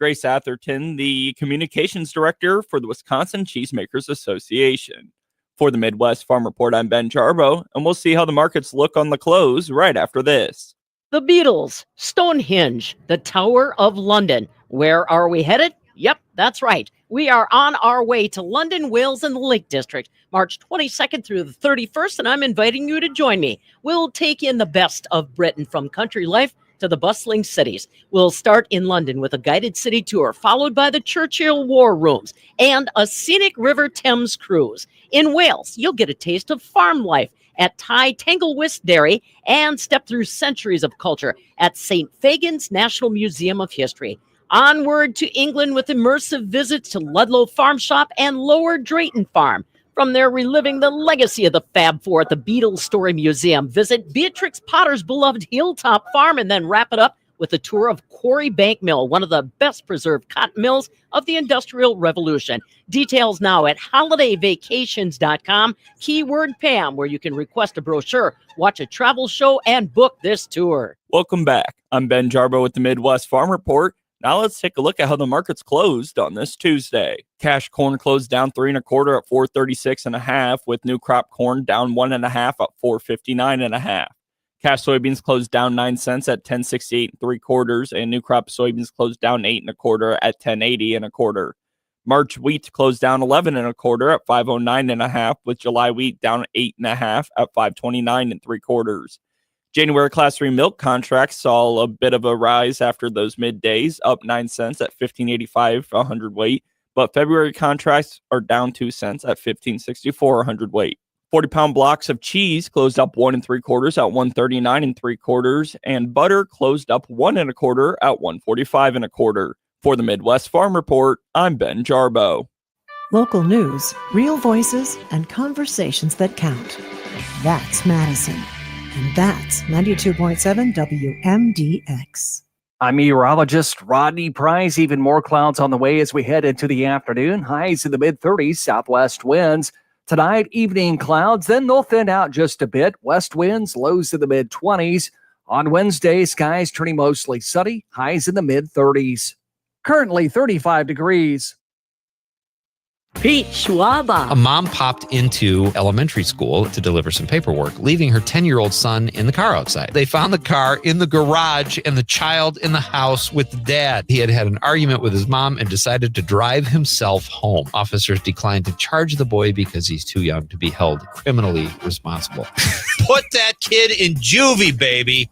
Grace Atherton, the communications director for the Wisconsin Cheesemakers Association. For the Midwest Farm Report, I'm Ben Jarbo, and we'll see how the markets look on the close right after this.
The Beatles, Stonehenge, the Tower of London. Where are we headed? Yep, that's right. We are on our way to London, Wales, and the Lake District, March 22nd through the 31st, and I'm inviting you to join me. We'll take in the best of Britain, from country life to the bustling cities. We'll start in London with a guided city tour, followed by the Churchill War Rooms and a scenic River Thames cruise. In Wales, you'll get a taste of farm life at Tai Tanglewist Dairy and step through centuries of culture at St. Fagan's National Museum of History. Onward to England with immersive visits to Ludlow Farm Shop and Lower Drayton Farm. From there, reliving the legacy of the Fab Four at the Beatles Story Museum. Visit Beatrix Potter's beloved Hilltop Farm and then wrap it up with a tour of Quarry Bank Mill, one of the best preserved cotton mills of the Industrial Revolution. Details now at holidayvacations.com, keyword Pam, where you can request a brochure, watch a travel show, and book this tour.
Welcome back. I'm Ben Jarbo with the Midwest Farm Report. Now let's take a look at how the markets closed on this Tuesday. Cash corn closed down 3 1/4 at 436.5, with new crop corn down 1 1/2 at 459.5. Cash soybeans closed down 9 cents at 1068 3/4, and new crop soybeans closed down 8 1/4 at 1080 1/4. March wheat closed down 11 1/4 at 509.5, with July wheat down 8 1/2 at 529 3/4. January Class 3 milk contracts saw a bit of a rise after those middays, up 9 cents at 15.85 a hundredweight, but February contracts are down 2 cents at 15.64 a hundredweight. 40-pound blocks of cheese closed up 1 3/4 at 139 3/4, and butter closed up 1 1/4 at 145 1/4. For the Midwest Farm Report, I'm Ben Jarbo.
Local news, real voices, and conversations that count. That's Madison. And that's 92.7 WMDX.
I'm meteorologist Rodney Price. Even more clouds on the way as we head into the afternoon. Highs in the mid-30s, southwest winds. Tonight, evening clouds, then they'll thin out just a bit. West winds, lows in the mid-20s. On Wednesday, skies turning mostly sunny, highs in the mid-30s. Currently 35 degrees.
Pete Schwaba.
A mom popped into elementary school to deliver some paperwork, leaving her 10-year-old son in the car outside. They found the car in the garage and the child in the house with the dad. He had an argument with his mom and decided to drive himself home. Officers declined to charge the boy because he's too young to be held criminally responsible. Put that kid in juvie, baby.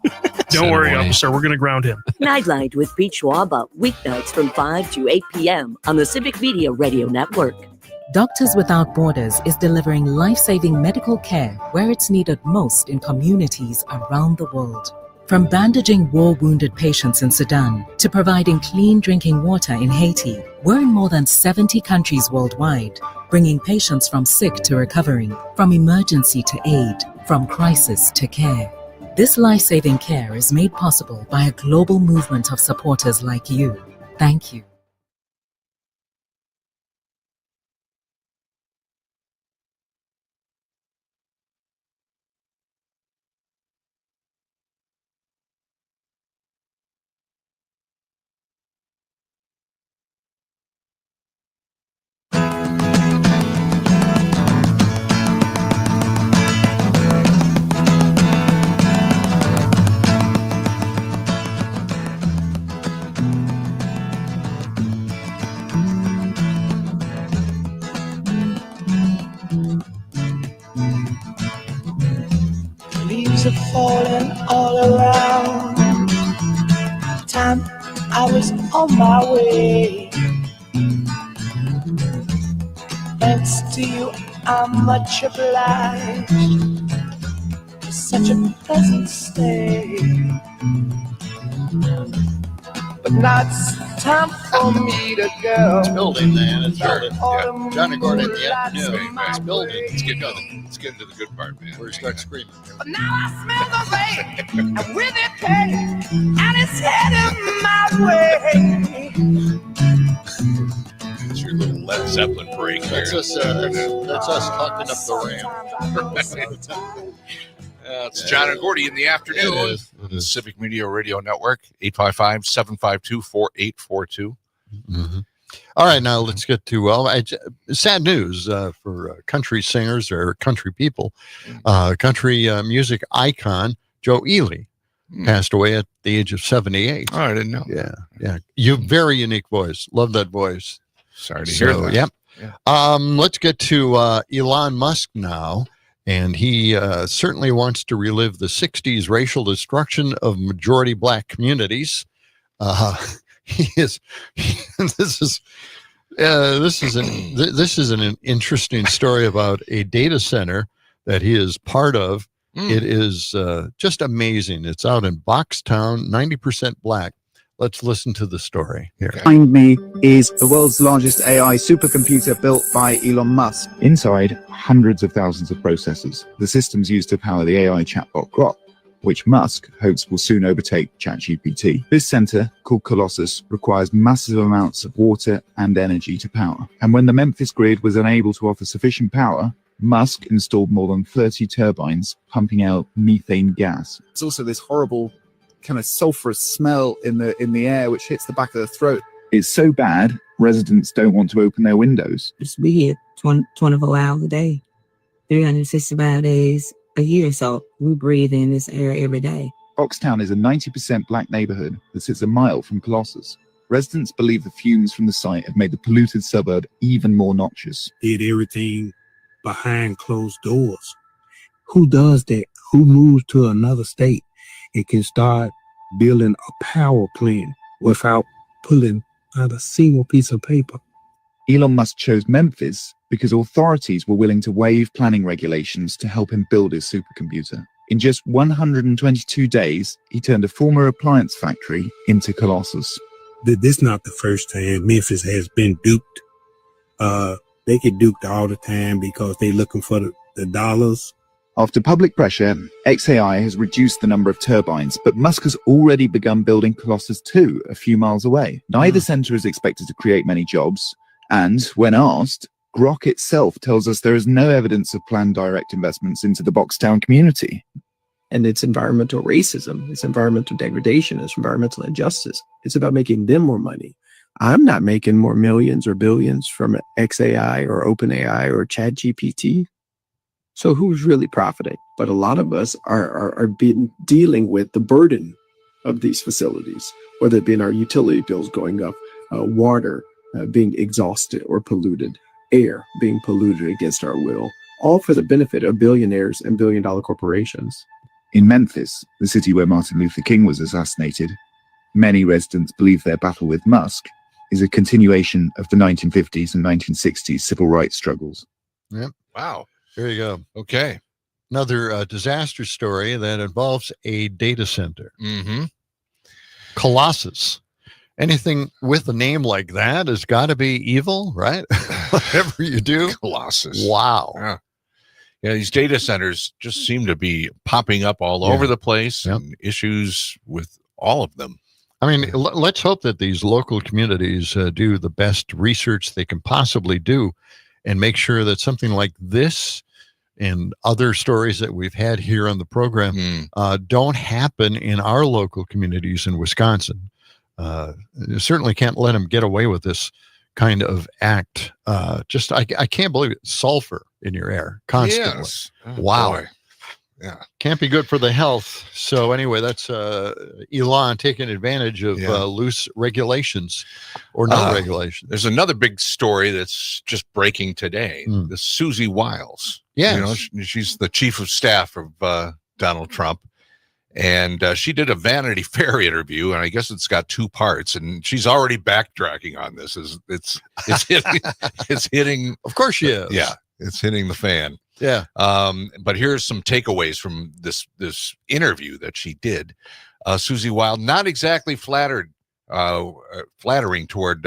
Don't worry, officer. We're going to ground him.
Nightlight with Pete Schwaba, weeknights from 5 to 8 p.m. on the Civic Media Radio Network.
Doctors Without Borders is delivering life-saving medical care where it's needed most in communities around the world. From bandaging war-wounded patients in Sudan to providing clean drinking water in Haiti, we're in more than 70 countries worldwide, bringing patients from sick to recovering, from emergency to aid, from crisis to care. This life-saving care is made possible by a global movement of supporters like you. Thank you.
are falling all around. Time I was on my way. Thanks to you, I'm much obliged. Such a pleasant stay. But now it's time for me to go.
It's building, man. It's building. Yeah. John and Gordy in the afternoon. It's building.
Let's get into the good part, man.
Where you start screaming.
But now I smell the rain, and with it pain, and it's heading my way.
It's your little Led Zeppelin break here.
That's us talking up the ramp.
It's John and Gordy in the afternoon.
It is.
Civic Media Radio Network, 855-752-4842.
Mm-hmm. All right, now let's get to sad news for country singers or country people. Country music icon Joe Ely passed away at the age of 78.
Oh, I didn't know.
Yeah. You very unique voice. Love that voice.
Sorry to hear that.
Yep. Yeah. Let's get to Elon Musk now. And he certainly wants to relive the 60s racial destruction of majority black communities. This is an interesting story about a data center that he is part of. It is just amazing. It's out in Boxtown, 90% black. Let's listen to the story here.
Behind me is the world's largest AI supercomputer built by Elon Musk. Inside, hundreds of thousands of processors. The systems used to power the AI chatbot Grok, which Musk hopes will soon overtake ChatGPT. This center, called Colossus, requires massive amounts of water and energy to power. And when the Memphis grid was unable to offer sufficient power, Musk installed more than 30 turbines pumping out methane gas. It's also this horrible kind of sulfurous smell in the air which hits the back of the throat. It's so bad, residents don't want to open their windows.
Just be here 24 hours a day, 365 days a year. So we breathe in this air every day.
Boxtown is a 90% black neighborhood that sits a mile from Colossus. Residents believe the fumes from the site have made the polluted suburb even more noxious.
Did everything behind closed doors. Who does that? Who moves to another state and can start building a power plant without pulling out a single piece of paper?
Elon Musk chose Memphis because authorities were willing to waive planning regulations to help him build his supercomputer. In just 122 days, he turned a former appliance factory into Colossus.
This is not the first time Memphis has been duped. They get duped all the time because they're looking for the dollars.
After public pressure, XAI has reduced the number of turbines, but Musk has already begun building Colossus 2 a few miles away. Neither center is expected to create many jobs, and when asked, Grok itself tells us there is no evidence of planned direct investments into the Boxtown community.
And it's environmental racism, it's environmental degradation, it's environmental injustice. It's about making them more money. I'm not making more millions or billions from XAI or OpenAI or ChatGPT. So who's really profiting? But a lot of us are dealing with the burden of these facilities, whether it be in our utility bills going up, water being exhausted or polluted, air being polluted against our will, all for the benefit of billionaires and billion-dollar corporations.
In Memphis, the city where Martin Luther King was assassinated, many residents believe their battle with Musk is a continuation of the 1950s and 1960s civil rights struggles.
Yep.
Wow.
There you go.
Okay.
Another disaster story that involves a data center.
Mm-hmm.
Colossus. Anything with a name like that has got to be evil, right? Whatever you do.
Colossus.
Wow.
Yeah, these data centers just seem to be popping up all over the place, and issues with all of them.
I mean, let's hope that these local communities do the best research they can possibly do and make sure that something like this and other stories that we've had here on the program don't happen in our local communities in Wisconsin. You certainly can't let them get away with this kind of act. I can't believe it. Sulfur in your air constantly.
Yes. Oh,
wow.
boy. Yeah.
Can't be good for the health. So anyway, that's Elon taking advantage of loose regulations or no regulations.
There's another big story that's just breaking today. The Susie Wiles.
Yes.
You know, she's the chief of staff of Donald Trump. And she did a Vanity Fair interview, and I guess it's got 2 parts. And she's already backtracking on this. It's hitting, it's hitting.
Of course she is.
Yeah, it's hitting the fan.
Yeah.
But here's some takeaways from this interview that she did. Susie Wild, not exactly flattering toward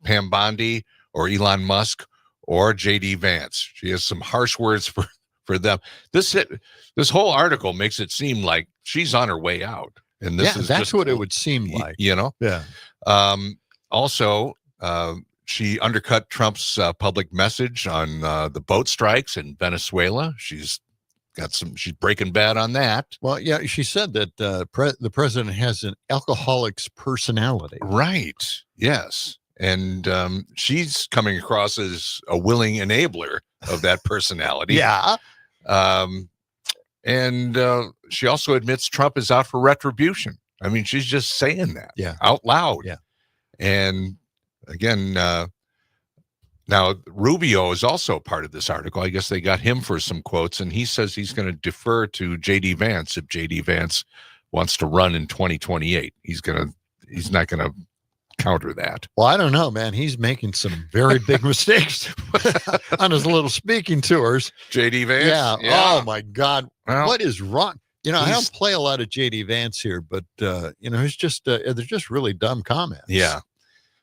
Pam Bondi or Elon Musk or J.D. Vance. She has some harsh words for them. This whole article makes it seem like she's on her way out, and that's
just what it would seem like.
Yeah. Also, she undercut Trump's public message on the boat strikes in Venezuela. She's breaking bad on that.
Well, yeah, she said that the president has an alcoholic's personality.
Right. Yes. And she's coming across as a willing enabler of that personality.
Yeah.
And she also admits Trump is out for retribution. I mean, she's just saying that out loud.
Yeah.
And again, now Rubio is also part of this article. I guess they got him for some quotes, and he says he's going to defer to J.D. Vance if J.D. Vance wants to run in 2028. He's not going to counter that.
Well, I don't know, man. He's making some very big mistakes on his little speaking tours.
J.D. Vance?
Yeah. Oh, my God.
Well,
what is wrong? I don't play a lot of J.D. Vance here, but, it's just, they're just really dumb comments.
Yeah.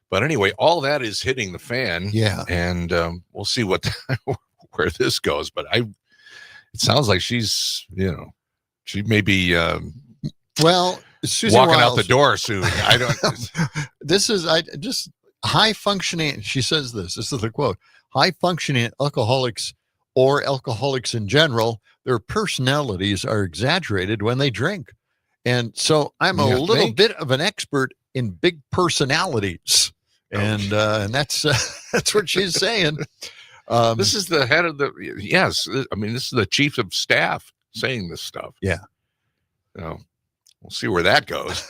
But anyway, all that is hitting the fan.
Yeah.
And we'll see where this goes. But it sounds like she's, she may be
Susie
walking
Wiles,
out the door soon. I don't.
just high functioning. She says this is the quote: high functioning alcoholics or alcoholics in general, their personalities are exaggerated when they drink. And so I'm a little bit of an expert in big personalities. And that's what she's saying.
This is the head of the, yes. I mean, this is the chief of staff saying this stuff.
Yeah.
We'll see where that goes.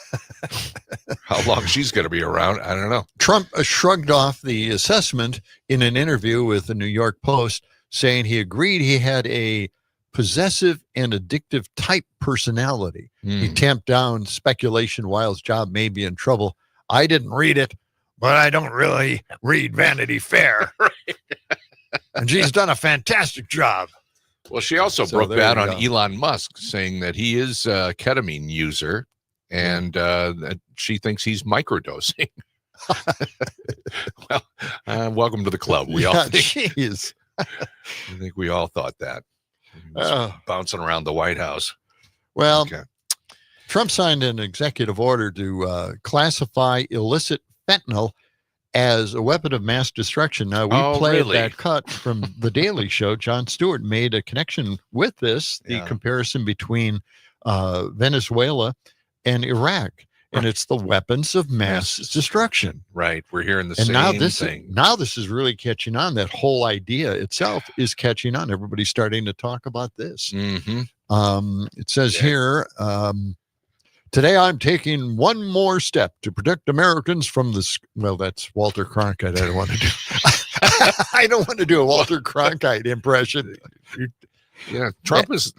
How long she's going to be around, I don't know.
Trump shrugged off the assessment in an interview with the New York Post, saying he agreed he had a possessive and addictive type personality. He tamped down speculation Wiles' job may be in trouble. I didn't read it, but I don't really read Vanity Fair. And she's done a fantastic job.
Well, she also broke bad on Elon Musk, saying that he is a ketamine user and that she thinks he's microdosing. Well, welcome to the club. We all think, I think we all thought that. Bouncing around the White House.
Well, Trump signed an executive order to classify illicit fentanyl as a weapon of mass destruction. Now, we played that cut from The Daily Show. Jon Stewart made a connection with this, the comparison between Venezuela and Iraq. And it's the weapons of mass destruction.
Right. We're hearing the
same
thing.
Now this is really catching on. That whole idea itself is catching on. Everybody's starting to talk about this.
Mm-hmm.
It says here, today I'm taking one more step to protect Americans from this. Well, that's Walter Cronkite. I don't want to do. I don't want to do a Walter Cronkite impression.
Trump is.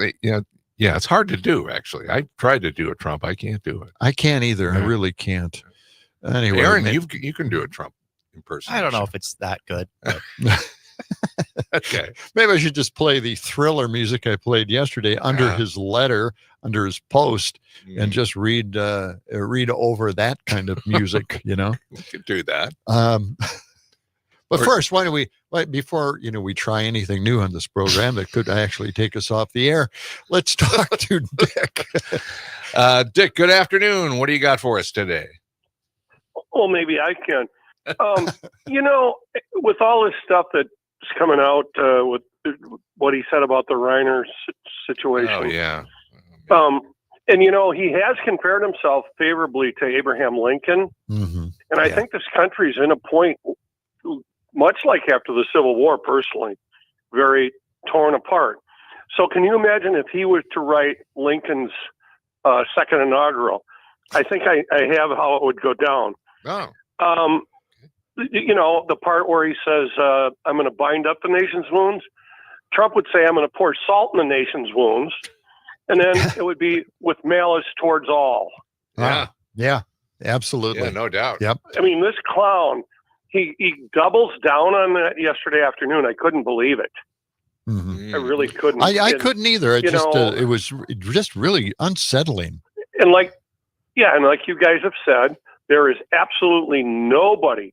Yeah, it's hard to do, actually. I tried to do a Trump. I can't do it.
I can't either. I really can't. Anyway,
Aaron, you can do a Trump impersonation.
I don't know if it's that good.
Okay.
Maybe I should just play the Thriller music I played yesterday under his letter, under his post, and just read over that kind of music,
We could do that.
But first, why don't we, before we try anything new on this program that could actually take us off the air, let's talk to Dick.
Dick, good afternoon. What do you got for us today?
Well, maybe I can. With all this stuff that's coming out with what he said about the Reiner situation.
Oh, yeah.
And he has compared himself favorably to Abraham Lincoln.
Mm-hmm.
And I think this country's in a point, much like after the Civil War, personally, very torn apart. So can you imagine if he was to write Lincoln's second inaugural? I think I have how it would go down.
Oh.
The part where he says, I'm going to bind up the nation's wounds. Trump would say, I'm going to pour salt in the nation's wounds. And then it would be with malice towards all.
Yeah, absolutely.
Yeah, no doubt.
Yep.
I mean, this clown, he doubles down on that yesterday afternoon. I couldn't believe it. I really couldn't.
I couldn't either. It
you
just
know,
it was just really unsettling.
and like you guys have said, there is absolutely nobody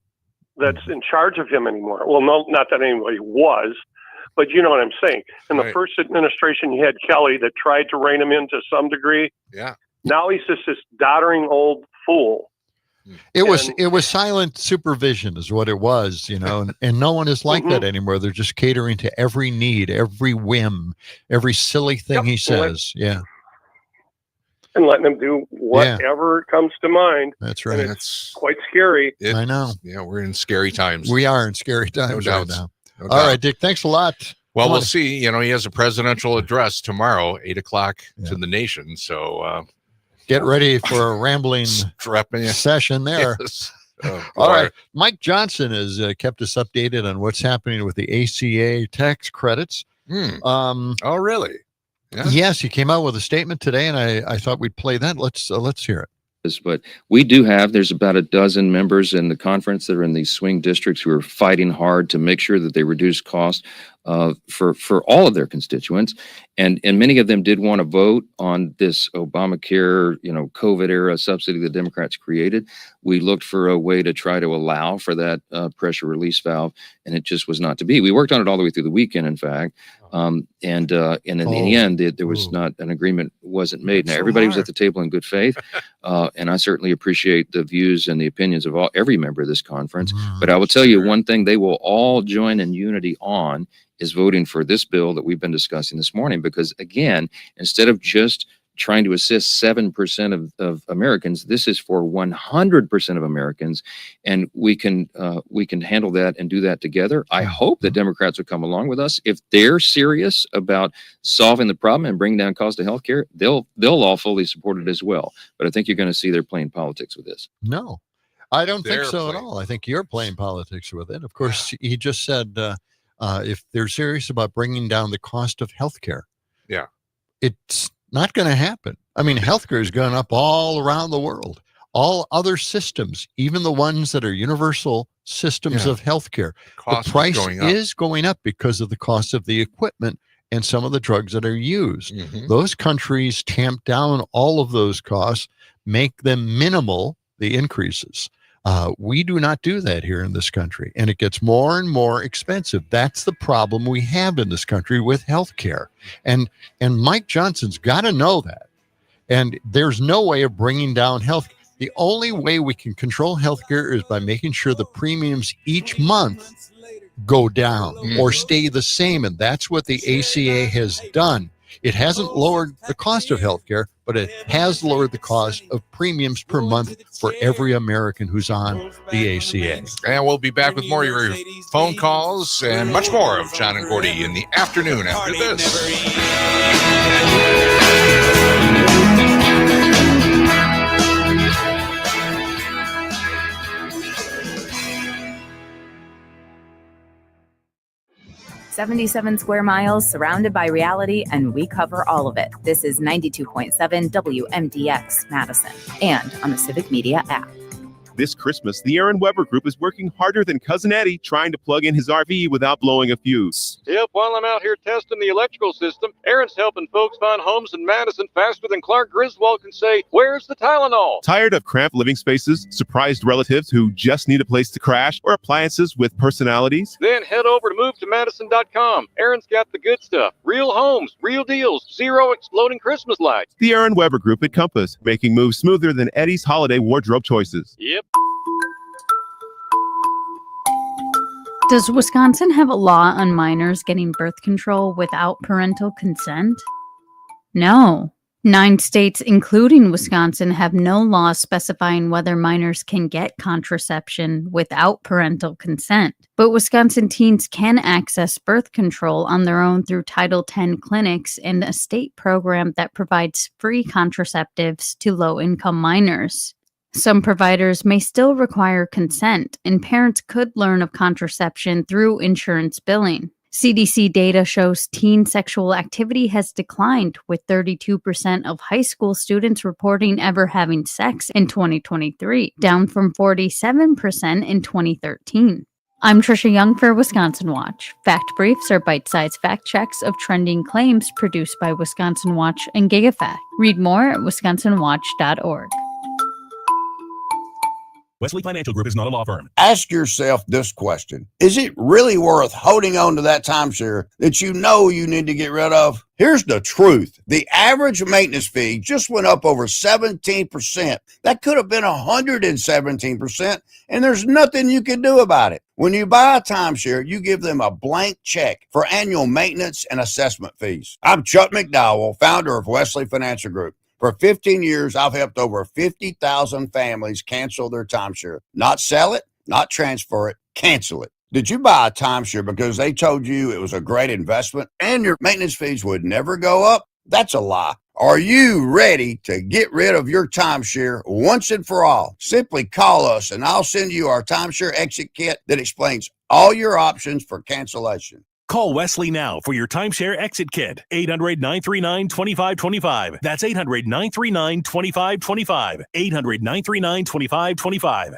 that's in charge of him anymore. Well, no, not that anybody was, but you know what I'm saying. In the first administration, you had Kelly that tried to rein him in to some degree.
Yeah.
Now he's just this doddering old fool.
It was silent supervision is what it was, and no one is like that anymore. They're just catering to every need, every whim, every silly thing he says.
And letting him do whatever comes to mind.
That's right.
And it's quite scary.
I know.
Yeah, we're in scary times.
We are in scary times
No
right
doubt.
now.
No
All
doubt.
right, Dick, thanks a lot.
Well,
Come
we'll
on.
see. He has a presidential address tomorrow, 8:00 to the nation. So
Get ready for a rambling
strapping
session there.
Yes. Oh,
All
boy.
right. Mike Johnson has kept us updated on what's happening with the ACA tax credits.
Oh, really? Yeah.
Yes, he came out with a statement today, and I thought we'd play that. Let's hear it.
But we do there's about a dozen members in the conference that are in these swing districts who are fighting hard to make sure that they reduce costs for all of their constituents. And many of them did want to vote on this Obamacare, COVID era subsidy the Democrats created. We looked for a way to try to allow for that pressure release valve, and it just was not to be. We worked on it all the way through the weekend, in fact. And in the end, there was not an agreement, wasn't made. Now, everybody was at the table in good faith. And I certainly appreciate the views and the opinions of every member of this conference. But I will tell you one thing they will all join in unity on is voting for this bill that we've been discussing this morning. Because again, instead of just trying to assist 7% of Americans, this is for 100% of Americans. And we can handle that and do that together. I hope that Democrats will come along with us. If they're serious about solving the problem and bringing down cost of healthcare, they'll all fully support it as well. But I think you're going to see they're playing politics with this.
No, I don't think so at all. I think you're playing politics with it. Of course, he just said if they're serious about bringing down the cost of healthcare, it's not going to happen. I mean, healthcare has gone up all around the world. All other systems, even the ones that are universal systems of healthcare, the price is going up because of the cost of the equipment and some of the drugs that are used. Those countries tamp down all of those costs, make them minimal, the increases. We do not do that here in this country, and it gets more and more expensive. That's the problem we have in this country with healthcare. And Mike Johnson's got to know that. And there's no way of bringing down health. The only way we can control healthcare is by making sure the premiums each month go down or stay the same. And that's what the ACA has done. It hasn't lowered the cost of healthcare, but it has lowered the cost of premiums per month for every American who's on the ACA.
And we'll be back with more of your phone calls and much more of John and Gordy in the afternoon after this.
77 square miles surrounded by reality, and we cover all of it. This is 92.7 WMDX Madison and on the Civic Media app.
This Christmas, the Aaron Weber Group is working harder than Cousin Eddie trying to plug in his RV without blowing a fuse.
Yep, while I'm out here testing the electrical system, Aaron's helping folks find homes in Madison faster than Clark Griswold can say, "Where's the Tylenol?"
Tired of cramped living spaces, surprised relatives who just need a place to crash, or appliances with personalities?
Then head over to movetomadison.com. Aaron's got the good stuff. Real homes, real deals, zero exploding Christmas lights.
The Aaron Weber Group at Compass, making moves smoother than Eddie's holiday wardrobe choices.
Yep.
Does Wisconsin have a law on minors getting birth control without parental consent? No. 9 states, including Wisconsin, have no laws specifying whether minors can get contraception without parental consent. But Wisconsin teens can access birth control on their own through Title X clinics and a state program that provides free contraceptives to low-income minors. Some providers may still require consent, and parents could learn of contraception through insurance billing. CDC data shows teen sexual activity has declined, with 32% of high school students reporting ever having sex in 2023, down from 47% in 2013. I'm Trisha Young for Wisconsin Watch. Fact Briefs are bite-sized fact checks of trending claims produced by Wisconsin Watch and GigaFact. Read more at wisconsinwatch.org.
Wesley Financial Group is not a law firm.
Ask yourself this question. Is it really worth holding on to that timeshare that you know you need to get rid of? Here's the truth. The average maintenance fee just went up over 17%. That could have been 117%, and there's nothing you can do about it. When you buy a timeshare, you give them a blank check for annual maintenance and assessment fees. I'm Chuck McDowell, founder of Wesley Financial Group. For 15 years, I've helped over 50,000 families cancel their timeshare. Not sell it, not transfer it, cancel it. Did you buy a timeshare because they told you it was a great investment and your maintenance fees would never go up? That's a lie. Are you ready to get rid of your timeshare once and for all? Simply call us and I'll send you our timeshare exit kit that explains all your options for cancellation.
Call Wesley now for your timeshare exit kit. 800-939-2525. That's 800-939-2525. 800-939-2525.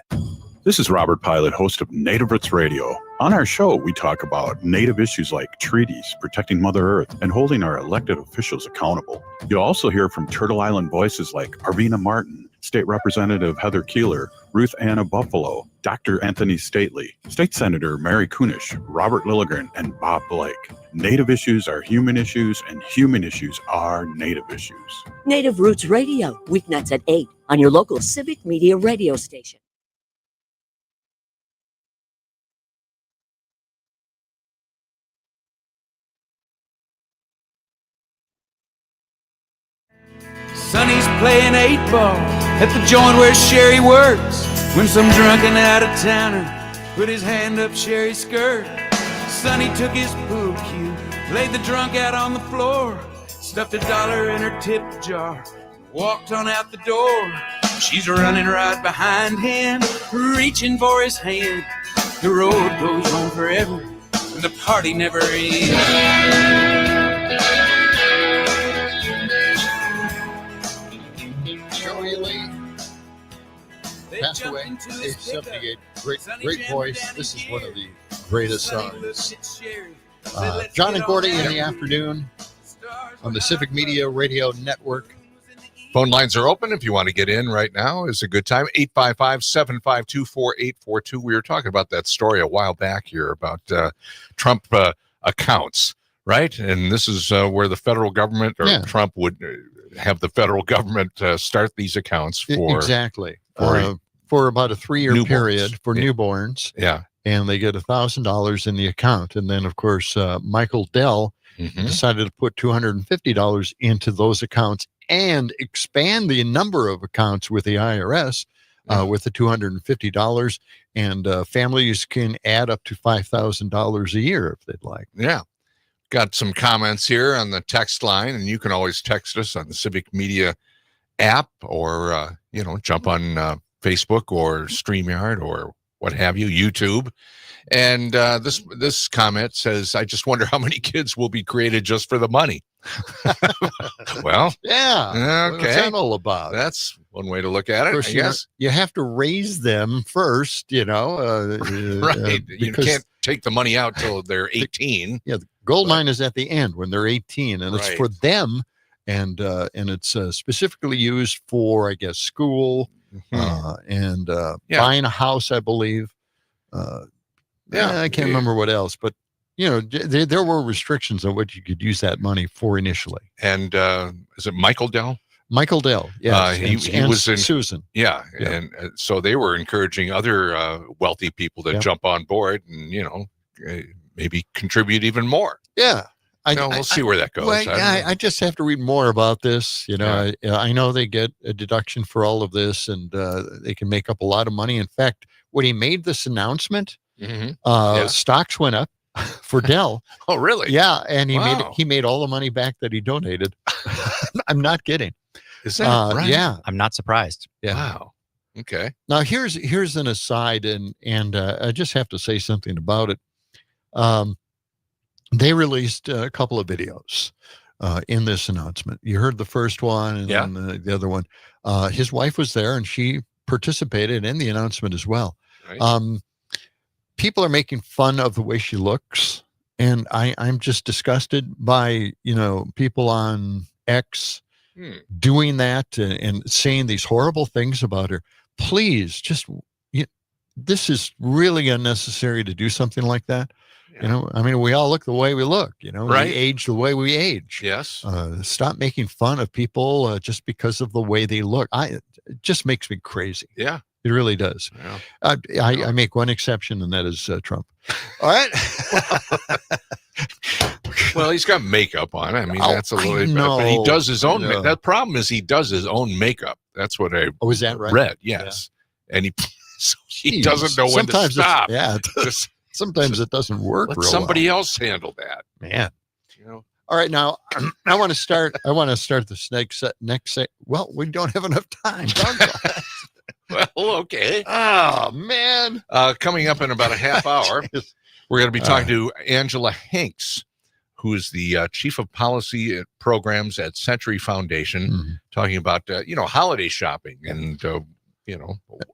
This is Robert Pilot, host of Native Roots Radio. On our show, we talk about Native issues like treaties, protecting Mother Earth, and holding our elected officials accountable. You'll also hear from Turtle Island voices like Arvina Martin, State Representative Heather Keeler, Ruth Anna Buffalo, Dr. Anthony Stately, State Senator Mary Kunish, Robert Lilligren, and Bob Blake. Native issues are human issues, and human issues are Native issues.
Native Roots Radio, weeknights at 8 on your local Civic Media radio station.
Sonny's playing 8-ball at the joint where Sherry works, when some drunken out-of-towner put his hand up Sherry's skirt. Sonny took his pool cue, laid the drunk out on the floor, stuffed $1 in her tip jar, walked on out the door. She's running right behind him, reaching for his hand. The road goes on forever, and the party never ends.
Passed away, age 78. Great voice. This is one of the greatest songs. John and Gordy in the afternoon on the Civic Media Radio Network.
Phone lines are open. If you want to get in right now, is a good time. 855-752-4842. We were talking about that story a while back here about Trump accounts, right? And this is where the federal government or Trump would have the federal government start these accounts for
exactly for about a 3-year period for newborns.
Yeah.
And they get $1,000 in the account. And then, of course, Michael Dell decided to put $250 into those accounts and expand the number of accounts with the IRS with the $250. And families can add up to $5,000 a year if they'd like.
Yeah. Got some comments here on the text line, and you can always text us on the Civic Media app or, jump on Facebook or StreamYard or what have you, YouTube. And this comment says, I just wonder how many kids will be created just for the money. Well,
yeah.
Okay.
What's that all about?
That's one way to look at it,
Of course,
I guess.
You have to raise them first,
Right. You can't take the money out till they're 18.
The gold mine is at the end when they're 18, and it's for them. And it's specifically used for, I guess, school and buying a house, I believe. I can't remember what else, but there were restrictions on what you could use that money for initially.
And is it Michael Dell?
Michael Dell, yes.
He was in
Susan.
Yeah. And so they were encouraging other wealthy people to jump on board and, maybe contribute even more.
Yeah.
We'll see where that goes.
Well, I just have to read more about this. I know they get a deduction for all of this, and they can make up a lot of money. In fact, when he made this announcement, stocks went up for Dell.
Oh, really?
Yeah, and he made all the money back that he donated. I'm not kidding.
Is that right?
Yeah,
I'm not surprised.
Yeah.
Wow. Okay.
Now here's an aside, and I just have to say something about it. they released a couple of videos in this announcement. You heard the first one and then the other one. His wife was there and she participated in the announcement as well. Right. People are making fun of the way she looks. And I'm just disgusted by, people on X doing that and saying these horrible things about her. Please, this is really unnecessary to do something like that. Yeah. We all look the way we look, right? We age the way we age.
Yes.
Stop making fun of people just because of the way they look. It just makes me crazy.
Yeah.
It really does. Yeah. I make one exception, and that is Trump. All right.
Well, he's got makeup on. That's a little. But he does his own. Yeah. That problem is he does his own makeup. That's what I.
Oh, is that right?
Read, yes. Yeah. And he doesn't know when to stop.
Sometimes it doesn't work.
Let somebody else handle that,
man. All right, now I want to start. This next set. Well, we don't have enough time.
Well, okay.
Oh, man.
Coming up in about a half hour, we're going to be talking to Angela Hanks, who is the Chief of Policy Programs at Century Foundation, talking about, holiday shopping and,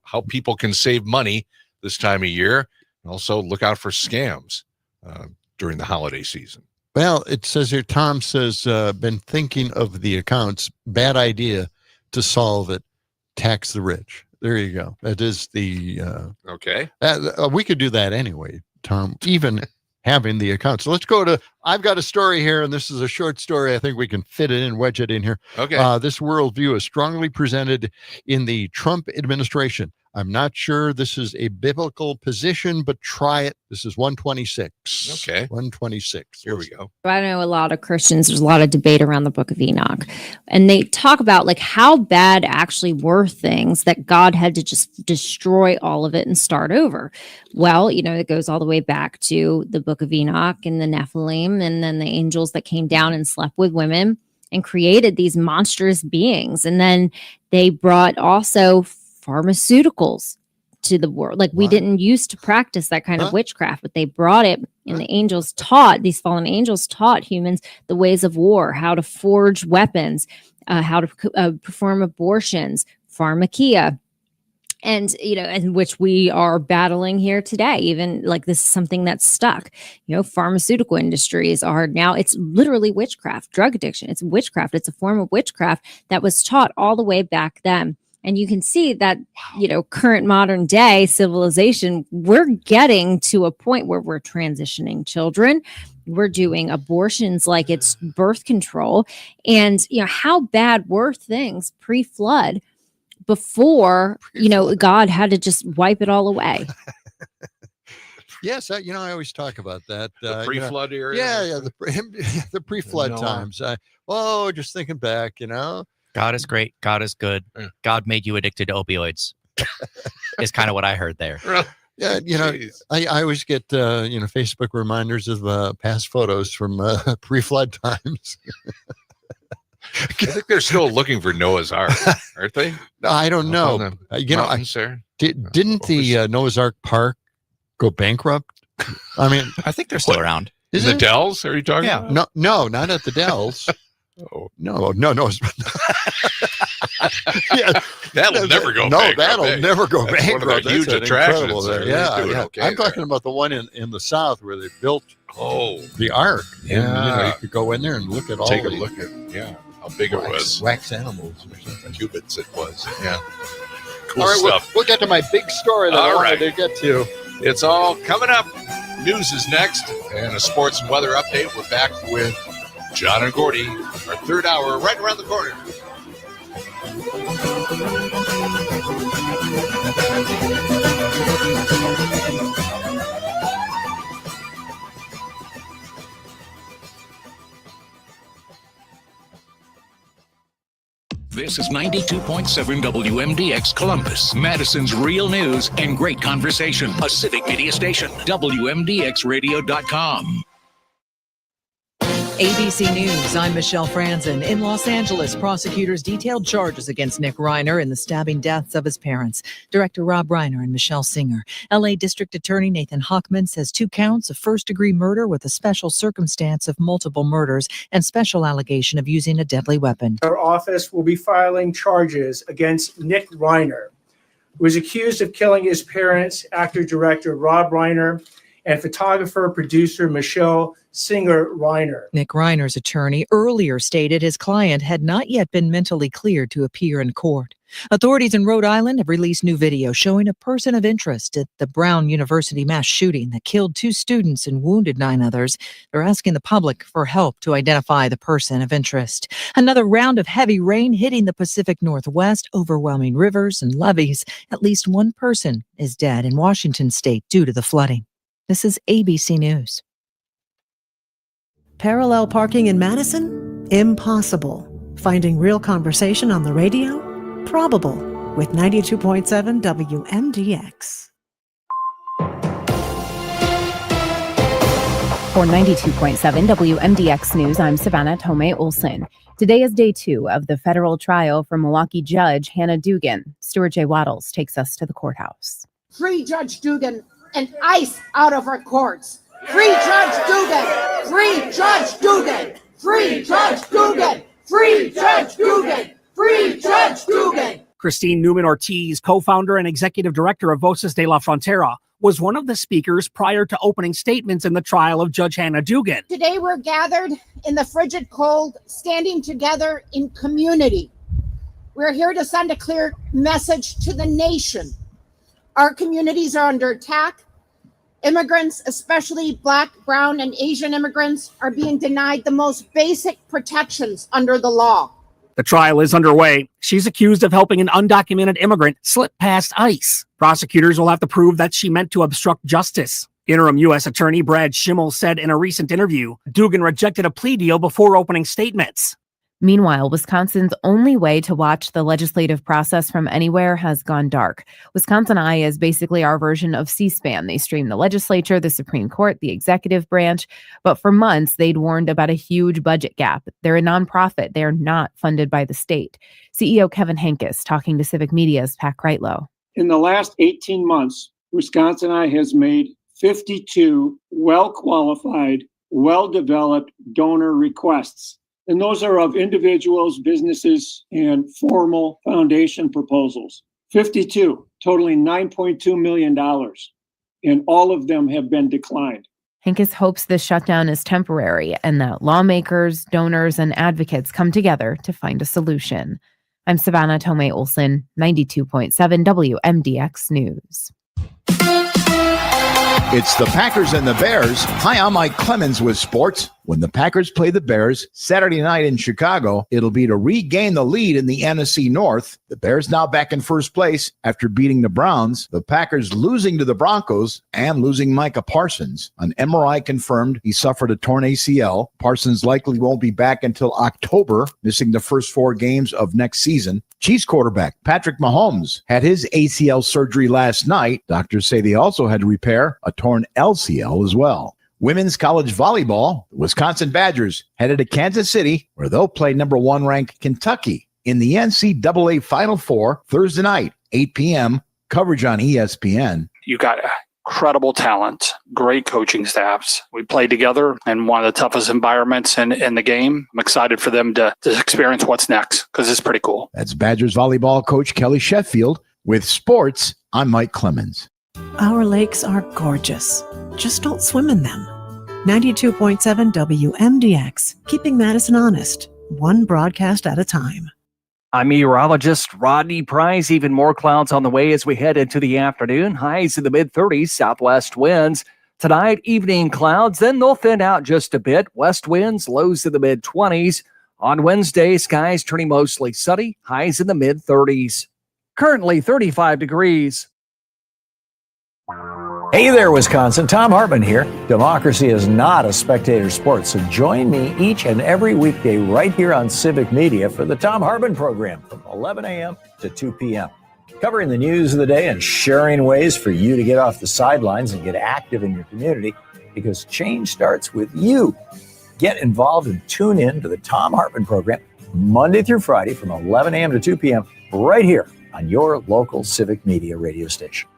how people can save money this time of year. And also look out for scams during the holiday season.
Well, it says here, Tom says, been thinking of the accounts. Bad idea to solve it. Tax the rich. There you go. That is the
okay.
We could do that anyway, Tom. Even having the account. So let's go to. I've got a story here, and this is a short story. I think we can fit it in, wedge it in here.
Okay.
This worldview is strongly presented in the Trump administration. I'm not sure this is a biblical position, but try it. This is 126.
Okay.
126.
Here we go.
I know a lot of Christians, there's a lot of debate around the book of Enoch. And they talk about like how bad actually were things that God had to just destroy all of it and start over. Well, it goes all the way back to the book of Enoch and the Nephilim and then the angels that came down and slept with women and created these monstrous beings. And then they brought also pharmaceuticals to the world. Like we didn't used to practice that kind of witchcraft, but they brought it, and the angels taught, these fallen angels taught humans the ways of war, how to forge weapons, how to perform abortions, pharmakia. And, and which we are battling here today, even like this is something that's stuck. Pharmaceutical industries are now, it's literally witchcraft, drug addiction. It's witchcraft. It's a form of witchcraft that was taught all the way back then. And you can see that, current modern day civilization, we're getting to a point where we're transitioning children. We're doing abortions like it's birth control. And, how bad were things pre-flood before, God had to just wipe it all away?
Yes, I always talk about that.
The pre-flood era?
Yeah, the pre-flood times. Just thinking back,
God is great. God is good. God made you addicted to opioids. Is kind of what I heard there.
Yeah, I always get Facebook reminders of past photos from pre-flood times.
I think they're still looking for Noah's Ark, aren't they?
I don't know. Didn't the Noah's Ark Park go bankrupt?
I think they're still around.
Is the Dells? Are you talking about?
No, not at the Dells.
Oh.
No. Yeah,
that'll never go bankrupt.
No, that'll never go bankrupt.
One of the huge attractions there.
Yeah.
Okay,
I'm talking about the one in the south where they built the Ark.
Yeah.
And, you could go in there and look at all.
Take a look at how big it was.
Wax animals or something.
Cubits it was. Yeah. Cool
all right,
stuff.
We'll get to my big story that I wanted to get to.
It's all coming up. News is next, and a sports and weather update. We're back with John and Gordy, our third hour, right around the corner.
This is 92.7 WMDX Columbus, Madison's real news and great conversation. A Civic Media station. WMDXradio.com.
ABC News, I'm Michelle Franzen. In Los Angeles, prosecutors detailed charges against Nick Reiner in the stabbing deaths of his parents, director Rob Reiner and Michelle Singer. LA District Attorney Nathan Huckman says 2 counts of first-degree murder with a special circumstance of multiple murders and special allegation of using a deadly weapon.
Our office will be filing charges against Nick Reiner, who was accused of killing his parents, actor-director Rob Reiner, and photographer-producer Michelle Singer Reiner.
Nick Reiner's attorney earlier stated his client had not yet been mentally cleared to appear in court. Authorities in Rhode Island have released new video showing a person of interest at the Brown University mass shooting that killed 2 students and wounded 9 others. They're asking the public for help to identify the person of interest. Another round of heavy rain hitting the Pacific Northwest, overwhelming rivers and levees. At least 1 person is dead in Washington state due to the flooding. This is ABC News.
Parallel parking in Madison? Impossible. Finding real conversation on the radio? Probable. With 92.7 WMDX.
For 92.7 WMDX News, I'm Savannah Tomei Olson. Today is day 2 of the federal trial for Milwaukee judge Hannah Dugan. Stuart J. Waddles takes us to the courthouse.
Free Judge Dugan and ICE out of our courts. Free Judge Dugan! Free Judge Dugan! Free Judge Dugan! Free Judge Dugan! Free Judge Dugan!
Christine Newman-Ortiz, co-founder and executive director of Voces de la Frontera, was one of the speakers prior to opening statements in the trial of Judge Hannah Dugan.
Today we're gathered in the frigid cold, standing together in community. We're here to send a clear message to the nation. Our communities are under attack. Immigrants, especially Black, Brown, and Asian immigrants, are being denied the most basic protections under the law.
The trial is underway. She's accused of helping an undocumented immigrant slip past ICE. Prosecutors will have to prove that she meant to obstruct justice. Interim U.S. Attorney Brad Schimmel said in a recent interview, Dugan rejected a plea deal before opening statements.
Meanwhile, Wisconsin's only way to watch the legislative process from anywhere has gone dark. Wisconsin Eye is basically our version of C-SPAN. They stream the legislature, the Supreme Court, the executive branch. But for months, they'd warned about a huge budget gap. They're a nonprofit. They're not funded by the state. CEO Kevin Henkes talking to Civic Media's Pat Kreitlow.
In the last 18 months, Wisconsin Eye has made 52 well-qualified, well-developed donor requests. And those are of individuals, businesses, and formal foundation proposals. 52, totaling $9.2 million. And all of them have been declined.
Henkes hopes this shutdown is temporary and that lawmakers, donors, and advocates come together to find a solution. I'm Savannah Tomei Olson, 92.7 WMDX News.
It's the Packers and the Bears. Hi, I'm Mike Clemens with sports. When the Packers play the Bears Saturday night in Chicago, it'll be to regain the lead in the NFC North. The Bears now back in first place after beating the Browns. The Packers losing to the Broncos and losing Micah Parsons. An MRI confirmed he suffered a torn ACL. Parsons likely won't be back until October, missing the first 4 games of next season. Chiefs quarterback Patrick Mahomes had his ACL surgery last night. Doctors say they also had to repair a torn LCL as well. Women's college volleyball, the Wisconsin Badgers headed to Kansas City, where they'll play number 1 ranked Kentucky in the NCAA Final Four Thursday night, 8 p.m. Coverage on ESPN.
You got incredible talent, great coaching staffs. We played together in one of the toughest environments in the game. I'm excited for them to experience what's next because it's pretty cool.
That's Badgers volleyball coach Kelly Sheffield. With sports, I'm Mike Clemens.
Our lakes are gorgeous. Just don't swim in them. 92.7 WMDX, keeping Madison honest, one broadcast at a time.
I'm meteorologist Rodney Price. Even more clouds on the way as we head into the afternoon. Highs in the mid-30s, southwest winds. Tonight, evening clouds, then they'll thin out just a bit. West winds, lows in the mid-20s. On Wednesday, skies turning mostly sunny, highs in the mid-30s. Currently 35 degrees.
Hey there, Wisconsin. Tom Hartman here. Democracy is not a spectator sport, so join me each and every weekday right here on Civic Media for the Tom Hartman program from 11 a.m. to 2 p.m. Covering the news of the day and sharing ways for you to get off the sidelines and get active in your community, because change starts with you. Get involved and tune in to the Thom Hartmann program Monday through Friday from 11 a.m. to 2 p.m. right here on your local Civic Media radio station.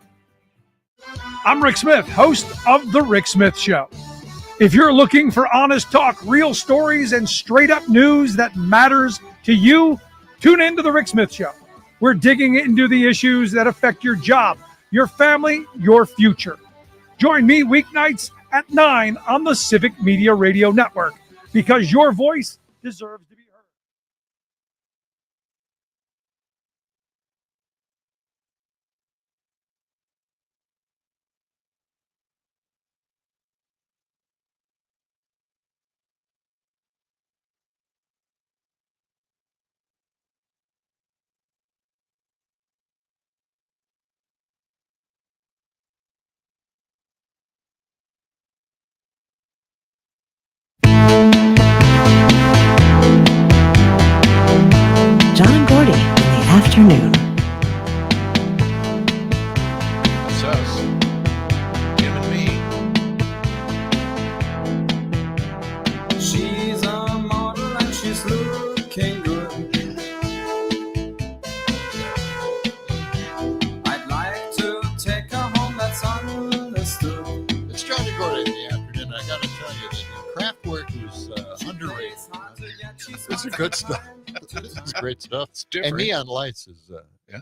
I'm Rick Smith, host of The Rick Smith Show. If you're looking for honest talk, real stories, and straight-up news that matters to you, tune in to The Rick Smith Show. We're digging into the issues that affect your job, your family, your future. Join me weeknights at 9 on the Civic Media Radio Network, because your voice deserves to be heard.
John and Gordy in the afternoon.
That's us. Him and me.
She's a model and she's looking good. I'd like to take her home, that's understood.
It's John and Gordy in the afternoon. I got to tell you that your craft work is underrated. This is good stuff. This is great stuff.
It's different.
And Neon Lights is
yeah.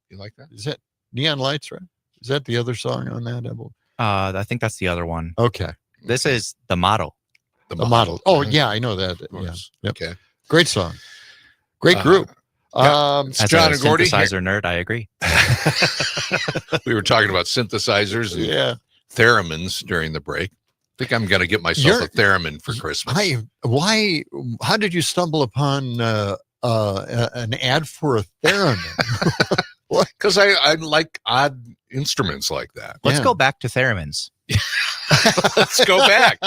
You like that?
Is that Neon Lights, right? Is that the other song on that album?
I think that's the other one.
Okay.
This is The Model.
The model. Oh, yeah, I know that. Yeah. Yep.
Okay.
Great song. Great group.
As
John
a
and Gordy
synthesizer nerd, I agree.
We were talking about synthesizers and theremins during the break. I think I'm going to get myself a theremin for Christmas.
How did you stumble upon an ad for a theremin?
Because I like odd instruments like that.
Let's go back to theremins.
Let's go back.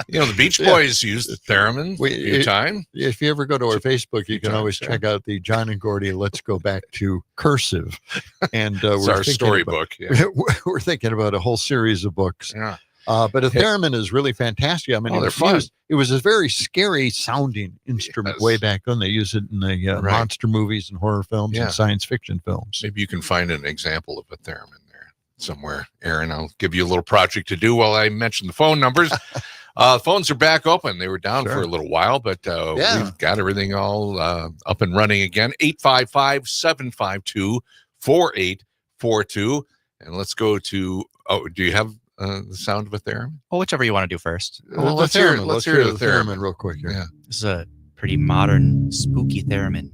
You know, the Beach Boys used the theremin a few times.
If you ever go to our Facebook, you can always check out the John and Gordy Let's Go Back to Cursive. And
it's our storybook.
We're thinking about a whole series of books.
Yeah.
But a theremin is really fantastic. I mean,
they're fun.
It was a very scary sounding instrument way back then. They used it in the monster movies and horror films and science fiction films.
Maybe you can find an example of a theremin there somewhere, Aaron. I'll give you a little project to do while I mention the phone numbers. Phones are back open. They were down for a little while, but we've got everything all up and running again. 855-752-4842. And let's go to, do you have the sound of a theremin?
Well, whichever you want to do first.
Well, let's hear the theremin real quick here.
Yeah.
This is a pretty modern, spooky theremin.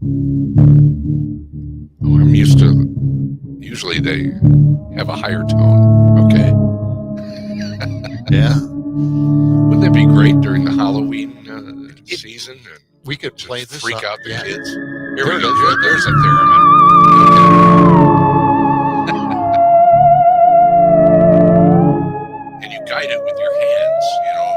Oh, I'm used to, usually they have a higher tone. Okay.
Yeah.
Wouldn't that be great during the Halloween season? And
we could play this.
Freak out the kids. Here
There
we go.
it is.
There's a theremin. And you guide it with your hands. You know,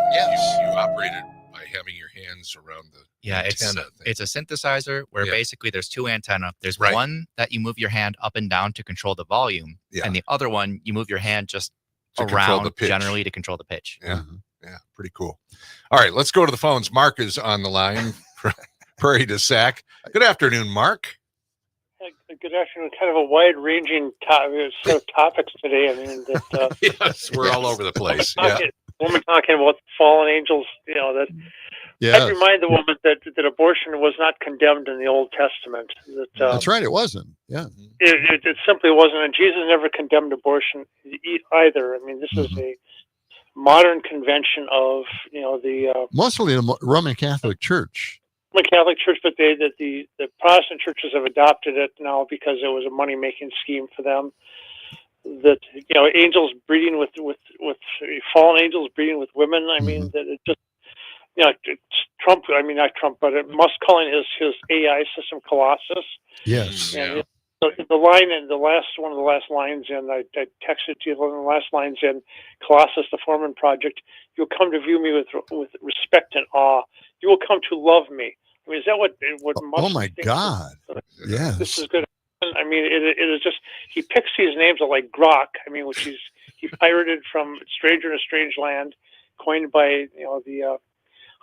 you operate it by having your hands around the antenna.
It's a synthesizer where basically there's two antenna. There's one that you move your hand up and down to control the volume, and the other one you move your hand just around generally to control the pitch.
Yeah. Yeah. Pretty cool. All right, let's go to the phones. Mark is on the line. Prairie to Sac. Good afternoon, Mark.
Good afternoon. Kind of a wide-ranging set of topics today. I mean, that
yes, we're all over the place.
Woman talking about fallen angels. You know that.
Yeah.
I'd remind the woman that abortion was not condemned in the Old Testament.
That's right. It wasn't. Yeah.
It simply wasn't, and Jesus never condemned abortion either. I mean, this is a modern convention of the
mostly the Roman Catholic Church.
Roman Catholic Church, but the Protestant churches have adopted it now because it was a money making scheme for them. That angels breeding with fallen angels breeding with women. I mean that it just. Trump. I mean, not Trump, but Musk calling his AI system Colossus.
Yes.
And the line in one of the last lines in, I texted you one of the last lines in Colossus, the Foreman Project. You'll come to view me with respect and awe. You will come to love me. I mean, is that what Musk?
Oh my God! Yes.
This is good. I mean, it is just he picks these names like Grok. I mean, which he pirated from Stranger in a Strange Land, coined by the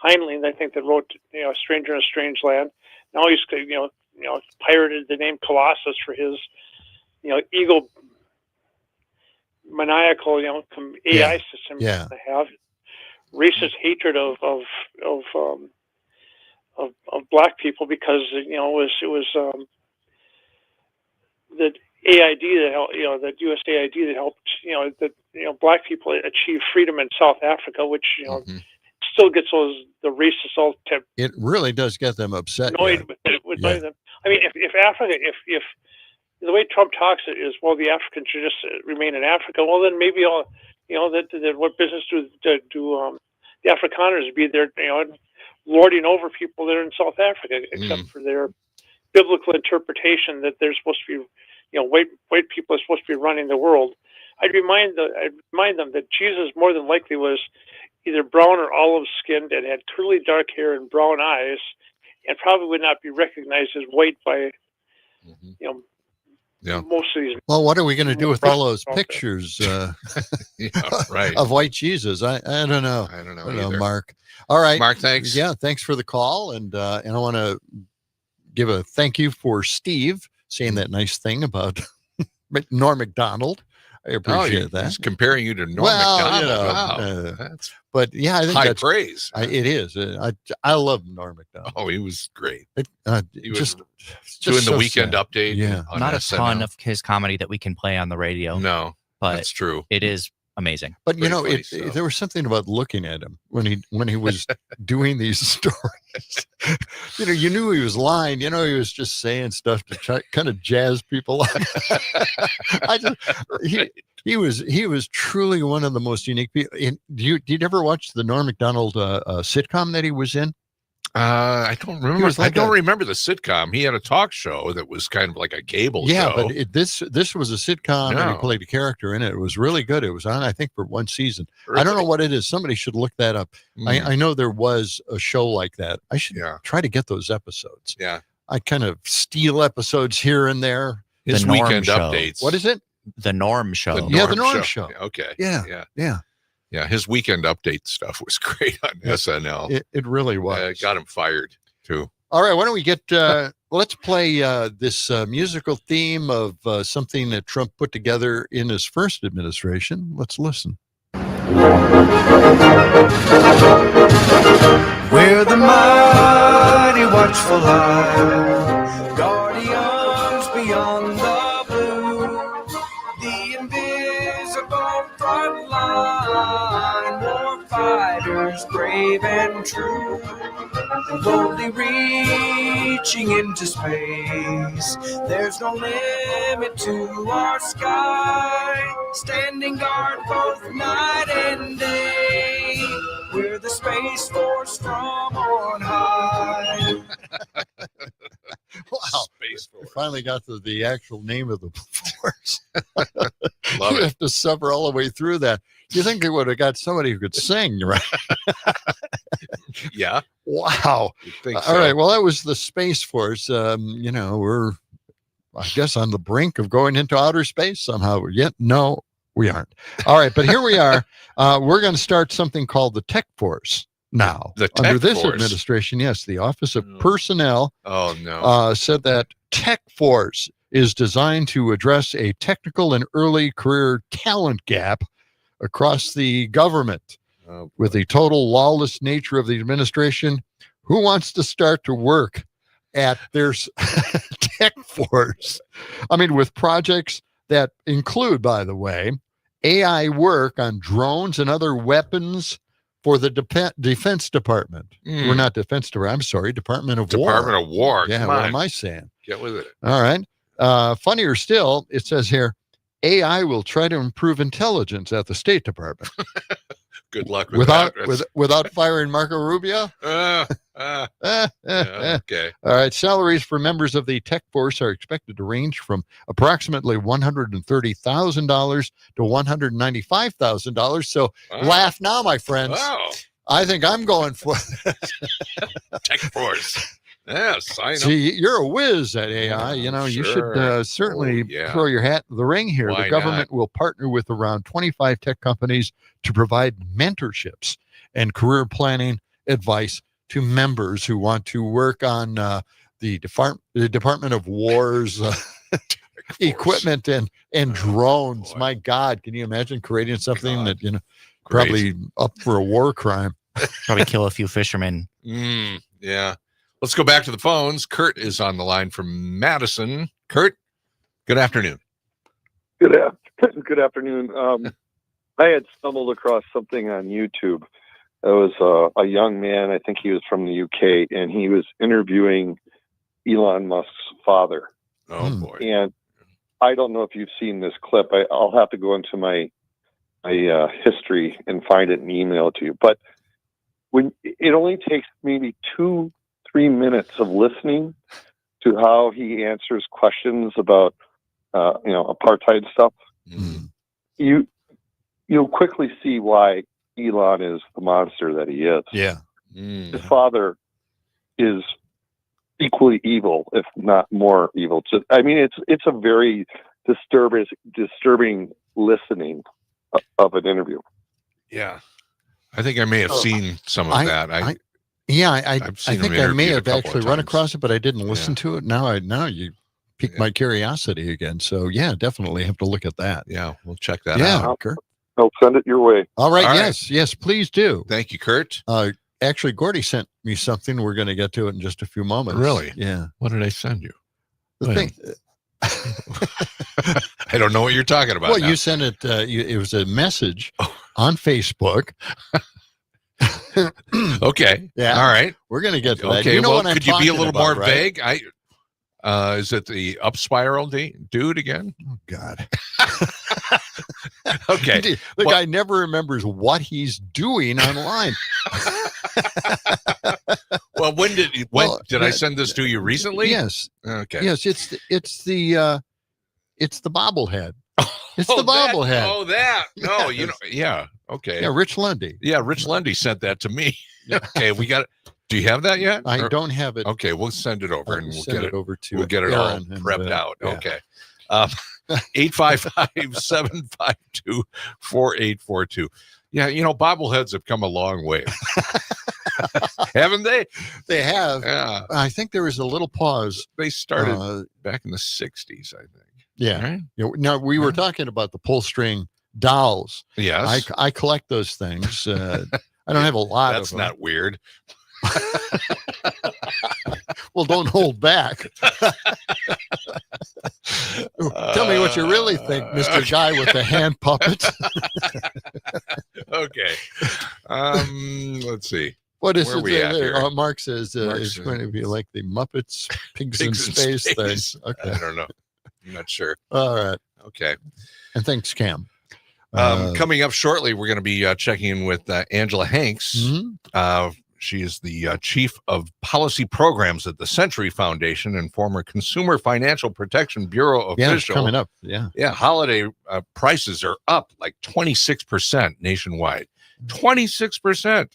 Heinlein, I think, that wrote, A Stranger in a Strange Land. Now he's, pirated the name Colossus for his, ego maniacal, AI system to have. Racist hatred of black people because it was the AID that helped, that USAID that helped black people achieve freedom in South Africa, which still gets the racists all
It really does get them upset.
Annoyed with them. I mean, if Africa, if the way Trump talks it is, well, the Africans should just remain in Africa. Well, then maybe all, that what business do the Afrikaners be there, lording over people that are in South Africa, except for their biblical interpretation that they're supposed to be, white people are supposed to be running the world. I'd remind them that Jesus more than likely was either brown or olive skinned and had curly dark hair and brown eyes, and probably would not be recognized as white by, most of these.
Well, what are we going to do with all those pictures of white Jesus? I don't know.
I don't know,
Mark. All right,
Mark. Thanks.
Yeah, thanks for the call, and I want to give a thank you for Steve saying that nice thing about Norm Macdonald. I appreciate that.
He's comparing you to Norm Macdonald. Wow.
But yeah, I think
high
that's
praise.
It is. I love Norm Macdonald.
Oh, he was great.
He was
doing the weekend update.
Yeah,
not
SNL.
a ton of his comedy that we can play on the radio.
No,
but
that's true.
It is amazing.
But there was something about looking at him when he was doing these stories. You knew he was lying. He was just saying stuff to try, kind of jazz people up. He was truly one of the most unique people. Did you ever watch the Norm Macdonald sitcom that he was in?
I don't remember. I don't remember the sitcom. He had a talk show that was kind of like a cable show.
Yeah, but this was a sitcom, and he played a character in it. It was really good. It was on, I think, for one season. Really? I don't know what it is. Somebody should look that up. I know there was a show like that. I should try to get those episodes.
Yeah.
I kind of steal episodes here and there.
His weekend updates.
What is it?
The Norm Show.
The Norm Show.
Okay.
Yeah.
His weekend update stuff was great on SNL.
It really was.
Got him fired too.
All right, why don't we get? Let's play this musical theme of something that Trump put together in his first administration. Let's listen.
We're the mighty watchful eye, guardians beyond the blue, the invisible front line, war fighters brave and true, boldly reaching into space. There's no limit to our sky, standing guard both night and day. We're the Space Force from on high.
Wow.
Space Force.
We finally got to the actual name of the force.
Love
You
it.
have to suffer all the way through that. You think they would have got somebody who could sing, right?
Yeah.
Wow.
You'd think
All
so.
right. Well, that was the Space Force. We're, I guess, on the brink of going into outer space somehow. Yet, no, we aren't. All right. But here we are. We're going to start something called the Tech Force now.
The Tech
Under this
Force.
administration, yes, the Office of Personnel
Oh no.
said that Tech Force is designed to address a technical and early career talent gap across the government. With the total lawless nature of the administration, who wants to start to work at their Tech Force? I mean, with projects that include, by the way, AI work on drones and other weapons for the Defense Department. We're not Defense Department. I'm sorry, Department of War.
Department of War.
Yeah,
Come
what
on.
am I saying?
Get with it.
All right. Funnier still, it says here, AI will try to improve intelligence at the State Department.
Good luck with
without
that.
without firing Marco Rubio.
Okay.
All right. Salaries for members of the Tech Force are expected to range from approximately $130,000 to $195,000. So laugh now, my friends.
Wow.
I think I'm going for
Tech Force. Yeah, sign up.
See, you're a whiz at AI. You should certainly throw your hat in the ring here.
Why
the government will partner with around 25 tech companies to provide mentorships and career planning advice to members who want to work on the Department of War's equipment and drones. My God, can you imagine creating something that, probably up for a war crime?
Probably kill a few fishermen.
Yeah. Let's go back to the phones. Kurt is on the line from Madison. Kurt, good afternoon.
Good afternoon. I had stumbled across something on YouTube. It was a young man, I think he was from the UK, and he was interviewing Elon Musk's father.
Oh, boy.
And I don't know if you've seen this clip. I'll have to go into my history and find it and email it to you. But when it only takes maybe 2-3 minutes of listening to how he answers questions about apartheid stuff, you'll quickly see why Elon is the monster that he is.
Yeah.
His father is equally evil, if not more evil. It's a very disturbing listening of an interview.
Yeah. I think I may have seen some of that.
I think I may have actually run across it, but I didn't listen to it. Now you piqued my curiosity again. So yeah, definitely have to look at that.
Yeah, we'll check that out.
Yeah, I'll send it your way.
All right. Yes, please do.
Thank you, Kurt.
Actually, Gordy sent me something. We're going to get to it in just a few moments.
Really?
Yeah.
What did I send you?
The thing.
I don't know what you're talking about.
Well,
now.
you sent it. It was a message on Facebook.
Okay.
Yeah.
All right.
We're going to get to that.
Okay. Could you be a little
about,
more
right?
vague? Is it the up spiral dude again?
Oh God.
Okay.
The guy never remembers what he's doing online.
Well, when did I send this to you recently?
Yes.
Okay.
Yes, it's the bobblehead. It's the bobblehead.
No, yeah. Okay.
Yeah, Rich Lundy.
Yeah, Rich Lundy sent that to me. Okay, we got it. Do you have that yet?
I don't have it.
Okay, we'll send it over and we'll get it
over to
We'll get it all prepped out. Yeah. Okay. 855-752-4842. Yeah, bobbleheads have come a long way. Haven't they?
They have.
Yeah.
I think there was a little pause.
They started back in the 60s, I think.
Yeah.
Right?
Now, we were talking about the pull string dolls.
Yes.
I collect those things. I don't have a lot of them.
That's not weird.
Well, don't hold back. Tell me what you really think, Mr. Guy with the hand puppets.
Okay. Let's see.
What is
Where
it
we at here?
Mark says it's going to be like the Muppets Pigs in Space thing. Okay.
I don't know. I'm not sure.
All right.
Okay.
And thanks, Cam.
Coming up shortly, we're going to be checking in with Angela Hanks.
Mm-hmm.
She is the chief of policy programs at the Century Foundation and former Consumer Financial Protection Bureau official.
Yeah, coming up. Yeah.
Yeah. Holiday prices are up like 26% nationwide. 26%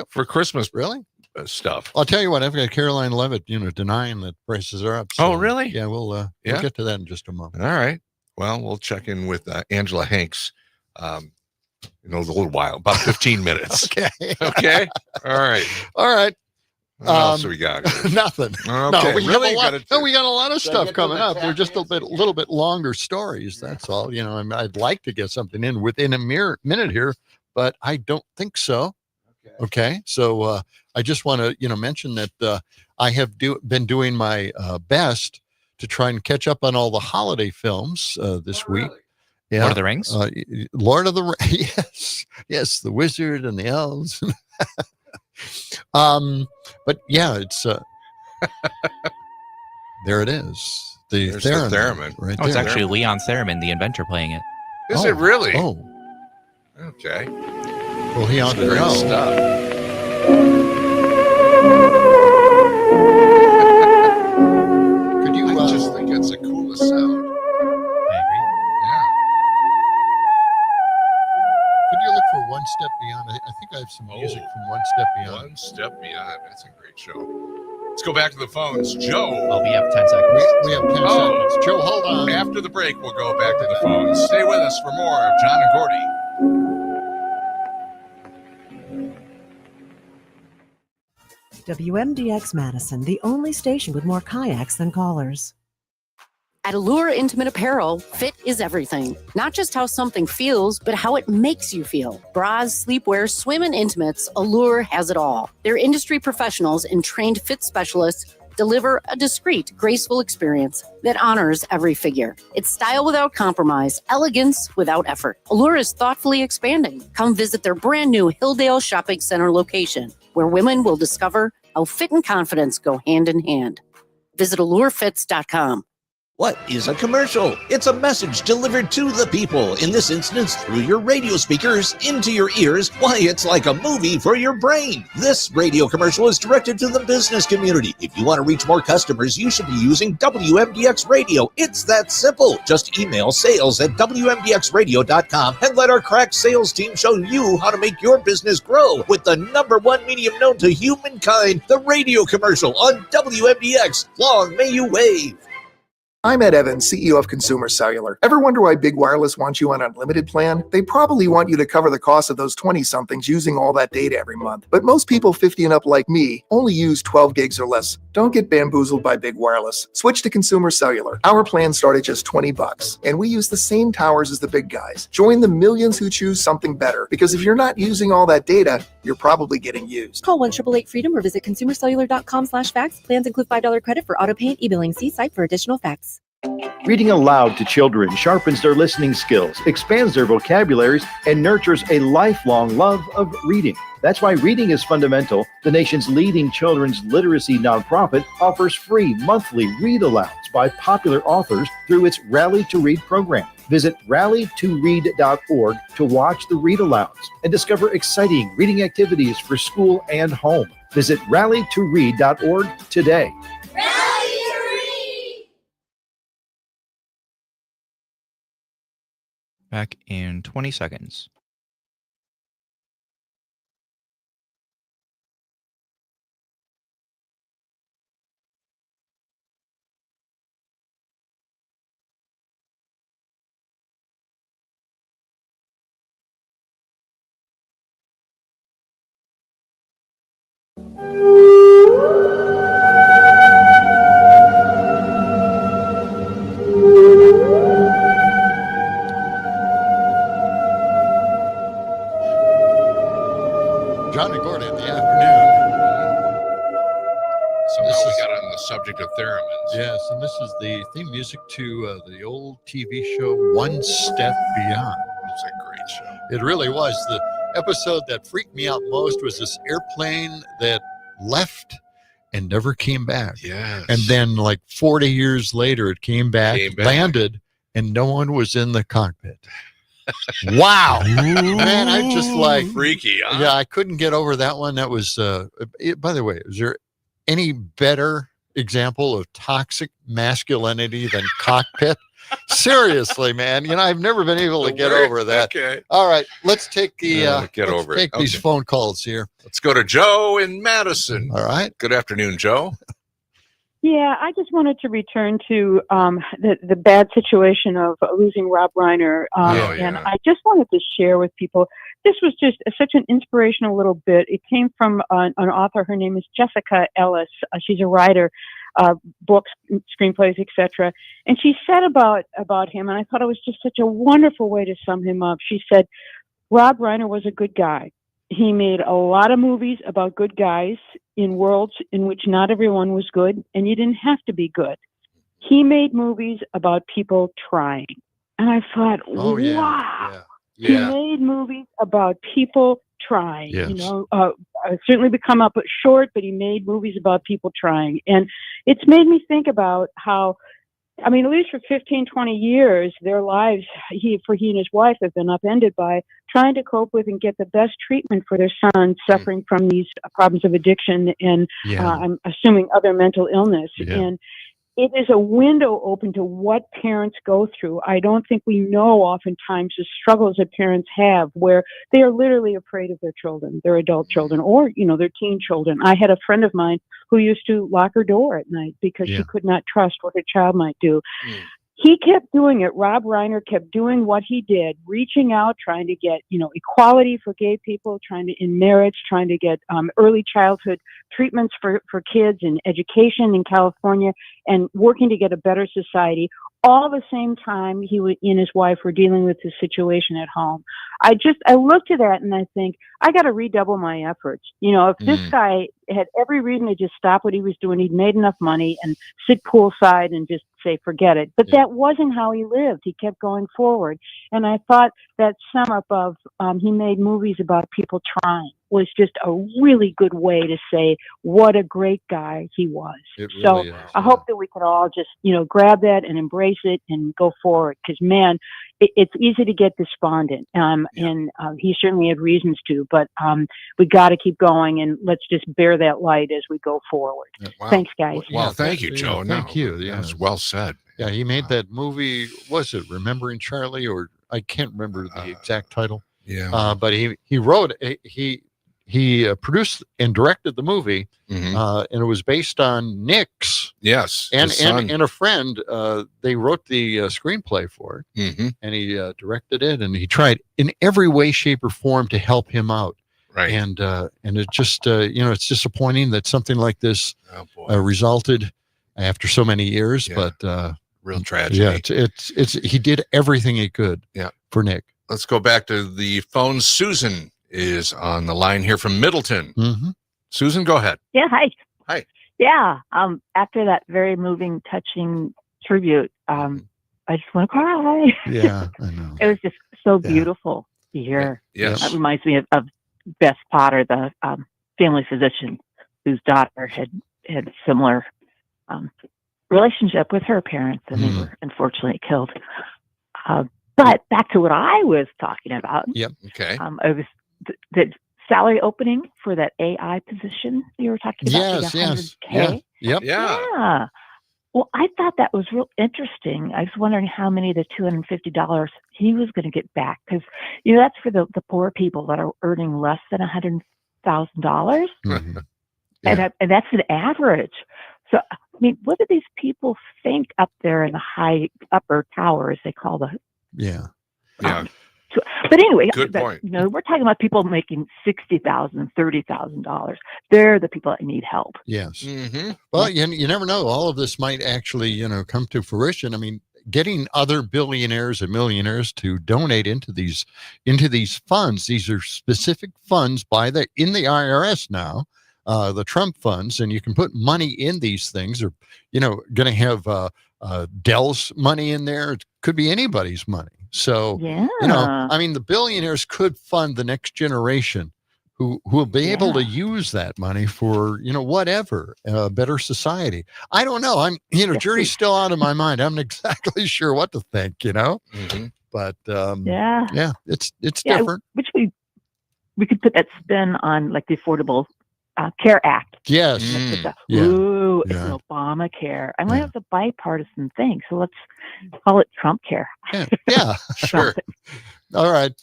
for Christmas.
Really?
Stuff.
I'll tell you what, I've got Caroline Levitt, denying that prices are up.
Oh, really?
Yeah, we'll get to that in just a moment.
All right. Well, we'll check in with Angela Hanks in a little while, about 15 minutes.
Okay.
Okay. All right.
All right.
What else do we got?
Nothing.
Okay.
No, we
really?
we got a lot of stuff coming up. They're just a little bit longer stories. That's all. I'd like to get something in within a minute here, but I don't think so. Okay. So I just want to, mention that I have been doing my best to try and catch up on all the holiday films this week. Yeah.
Lord of the Rings?
Lord of the Rings. Yes. The Wizard and the Elves. But yeah, it's there it is.
There's the theremin.
Right
it's
there.
actually Leon Theremin, the inventor, playing it.
Is it really?
Oh.
Okay.
Well, he ought to
Great
know.
stuff. I just think it's the coolest sound.
I agree.
Yeah.
Could you look for One Step Beyond? I think I have some music from One Step Beyond.
One Step Beyond. That's a great show. Let's go back to the phones. Joe.
Oh, we have 10 seconds.
We have 10 seconds. Joe, hold on.
After the break, we'll go back to the phones. Stay with us for more of John and Gordy.
WMDX Madison, the only station with more kayaks than callers.
At Allure Intimate Apparel, fit is everything. Not just how something feels, but how it makes you feel. Bras, sleepwear, swim, and intimates, Allure has it all. Their industry professionals and trained fit specialists deliver a discreet, graceful experience that honors every figure. It's style without compromise, elegance without effort. Allure is thoughtfully expanding. Come visit their brand new Hilldale Shopping Center location, where women will discover how fit and confidence go hand in hand. Visit allurefits.com.
What is a commercial? It's a message delivered to the people, in this instance through your radio speakers into your ears. Why, it's like a movie for your brain. This radio commercial is directed to the business community. If you want to reach more customers, you should be using WMDX Radio. It's that simple. Just email sales@WMDXradio.com and let our crack sales team show you how to make your business grow with the #1 medium known to humankind, the radio commercial on WMDX. Long may you wave.
I'm Ed Evans, CEO of Consumer Cellular. Ever wonder why Big Wireless wants you on an unlimited plan? They probably want you to cover the cost of those 20-somethings using all that data every month. But most people 50 and up like me only use 12 gigs or less. Don't get bamboozled by Big Wireless. Switch to Consumer Cellular. Our plans start at just $20, and we use the same towers as the big guys. Join the millions who choose something better, because if you're not using all that data, you're probably getting used.
Call 1-888-FREEDOM or visit consumercellular.com/facts. Plans include $5 credit for auto pay and e-billing. See site for additional facts.
Reading aloud to children sharpens their listening skills, expands their vocabularies, and nurtures a lifelong love of reading. That's why Reading is Fundamental, the nation's leading children's literacy nonprofit, offers free monthly read-alouds by popular authors through its Rally to Read program. Visit rallytoread.org to watch the read-alouds and discover exciting reading activities for school and home. Visit rallytoread.org today.
Back in 20 seconds.
John and Gordy in the afternoon.
Somehow we got on the subject of theremins.
Yes, and this is the theme music to the old TV show One Step Beyond.
It was a great show.
It really was. The episode that freaked me out most was this airplane that left and never came back.
Yes.
And then like 40 years later, it came back, landed, and no one was in the cockpit. Wow. Man, I just like
freaky, huh?
Yeah, I couldn't get over that one. That was by the way, is there any better example of toxic masculinity than cockpit? Seriously, man. You know, I've never been able to get over that.
Okay.
All right, let's take the
take
these phone calls here.
Let's go to Joe in Madison.
All right.
Good afternoon, Joe.
Yeah, I just wanted to return to the bad situation of losing Rob Reiner. And I just wanted to share with people, this was just such an inspirational little bit. It came from an author. Her name is Jessica Ellis. She's a writer, books, screenplays, etc. And she said about him, and I thought it was just such a wonderful way to sum him up. She said, Rob Reiner was a good guy. He made a lot of movies about good guys in worlds in which not everyone was good, and you didn't have to be good. He made movies about people trying. And I thought, wow.
Yeah.
He made movies about people trying.
Yes.
You know, certainly become up short, but he made movies about people trying. And it's made me think about how, I mean, at least for 15, 20 years, their lives, he and his wife have been upended by trying to cope with and get the best treatment for their son suffering from these problems of addiction and I'm assuming other mental illness. And it is a window open to what parents go through. I don't think we know oftentimes the struggles that parents have where they are literally afraid of their children, their adult children, or, you know, their teen children. I had a friend of mine who used to lock her door at night because she could not trust what her child might do. he kept doing it. Rob Reiner kept doing what he did, reaching out, trying to get, equality for gay people, in marriage, trying to get early childhood treatments for kids and education in California, and working to get a better society. All the same time, he and his wife were dealing with the situation at home. I look to that and I think, I got to redouble my efforts. If this guy had every reason to just stop what he was doing, he'd made enough money and sit poolside and just say, forget it. But that wasn't how he lived. He kept going forward. And I thought that sum up of, he made movies about people trying was just a really good way to say what a great guy he was. I hope that we could all just, grab that and embrace it and go forward. Because, man, it's easy to get despondent. And he certainly had reasons to. But we got to keep going, and let's just bear that light as we go forward.
Wow.
Thanks, guys.
Well, thank you, Joe.
Thank you. Yeah,
that's well said.
Yeah, he made that movie. Was it Remembering Charlie, or I can't remember the exact title.
Yeah,
but he wrote he produced and directed the movie, and it was based on Nick's.
Yes,
and a friend. They wrote the screenplay for it, and he directed it, and he tried in every way, shape, or form to help him out.
Right,
and it just it's disappointing that something like this resulted after so many years, but
real tragedy.
Yeah, it's he did everything he could. For Nick.
Let's go back to the phone. Susan is on the line here from Middleton. Susan, go ahead.
Yeah, hi.
Hi.
Yeah, after that very moving, touching tribute, I just want to cry.
Yeah, I know.
It was just so beautiful to hear.
Yes.
That reminds me of Beth Potter, the family physician whose daughter had similar relationship with her parents, and they were unfortunately killed. But back to what I was talking about.
Yep. Okay.
It was the salary opening for that AI position you were talking about.
Yes.
$100K.
Yep.
Yeah. Well, I thought that was real interesting. I was wondering how many of the $250 he was going to get back, because that's for the poor people that are earning less than $100,000, and that's an average. So, I mean, what do these people think up there in the upper tower, as they call the but anyway,
good point.
We're talking about people making $60,000, $30,000. They're the people that need help.
Yes. Well, you never know. All of this might actually, come to fruition. I mean, getting other billionaires and millionaires to donate into these funds. These are specific funds in the IRS now, the Trump funds, and you can put money in these things. Or, going to have Dell's money in there. It could be anybody's money. So, I mean, the billionaires could fund the next generation who will be able to use that money for, whatever, a better society. I don't know. I'm, jury's still out of my mind. I'm not exactly sure what to think, but, it's different.
Which we could put that spin on, like the Affordable Care Act.
Yes.
It's an Obamacare. I mean, it's a bipartisan thing, so let's call it Trump care.
Yeah, sure. All right.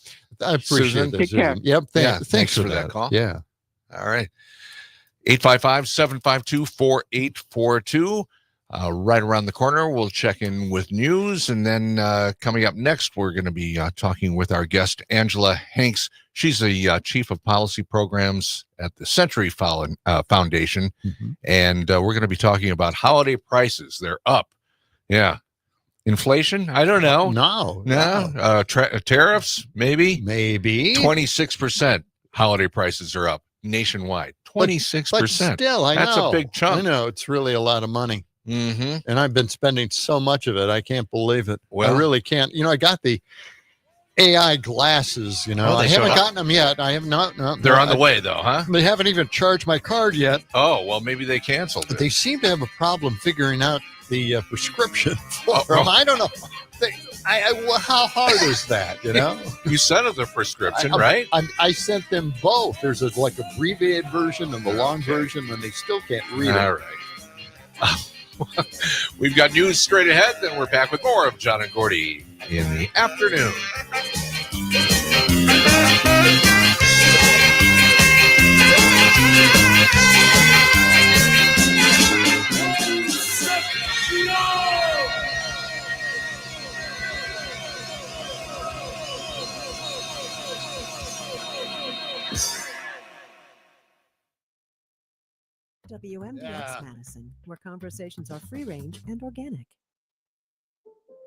I appreciate
Susan,
that.
Take care.
Yep.
Thanks for that call.
Yeah.
All right. 855-752-4842. Right around the corner, we'll check in with news. And then coming up next, we're going to be talking with our guest, Angela Hanks. She's the Chief of Policy Programs at the Century Foundation. And we're going to be talking about holiday prices. They're up. Yeah. Inflation? I don't know.
No.
Tariffs? Maybe.
26%
holiday prices are up nationwide. 26%.
But still,
That's a big chunk.
I know. It's really a lot of money. And I've been spending so much of it. I can't believe it.
Well,
I really can't. I got the AI glasses, I haven't gotten them yet. I have not. No,
they're on the way, though, huh?
They haven't even charged my card yet.
Oh, well, maybe they canceled it.
They seem to have a problem figuring out the prescription for them. I don't know. How hard is that,
You sent them the prescription, right?
I sent them both. There's a abbreviated version and the long version, and they still can't read it.
All right. We've got news straight ahead, then we're back with more of John and Gordy in the afternoon.
WMDX Madison, where conversations are free range and organic.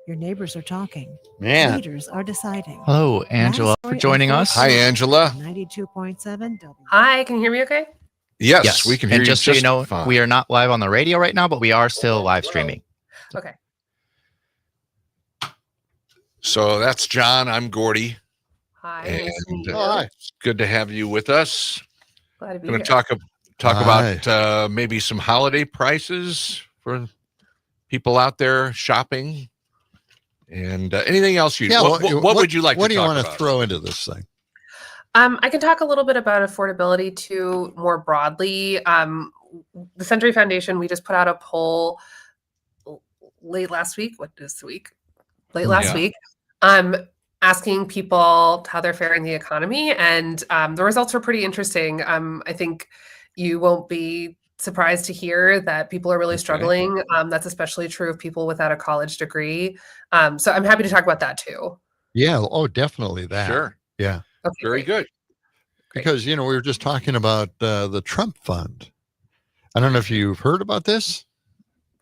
Your neighbors are talking.
Man.
Leaders are deciding.
Hello, Angela, for joining us.
Hi, Angela.
92.7 W.
Hi, can you hear me okay?
Yes, we can hear
and
you
just so you know,
fine.
we are not live on the radio right now, but we are still live streaming.
Okay.
So that's John. I'm Gordy.
Hi.
And
Nice to meet you.
it's good to have you with us.
Glad to be
Going to
here.
talk about maybe some holiday prices for people out there shopping, and anything else you. What would you like to talk about?
What do you want to throw into this thing?
I can talk a little bit about affordability too, more broadly. The Century Foundation, we just put out a poll late last week. What is the week? Late last week. Asking people how they're faring in the economy, and the results are pretty interesting. I think you won't be surprised to hear that people are really struggling. That's especially true of people without a college degree. So I'm happy to talk about that too.
Yeah. Oh, definitely that.
Sure.
Yeah.
Okay,
Very good.
Because, we were just talking about the Trump Fund. I don't know if you've heard about this.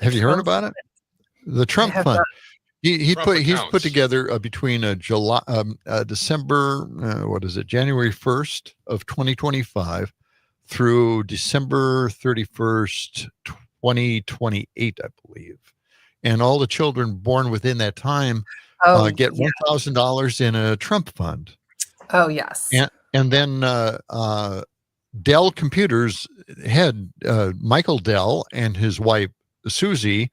Have you heard about it? The Trump Fund. He's put together between December, January 1st of 2025 through December 31st, 2028, I believe. And all the children born within that time get $1,000 in a Trump Fund.
Oh, yes.
And then Dell Computers head Michael Dell and his wife Susie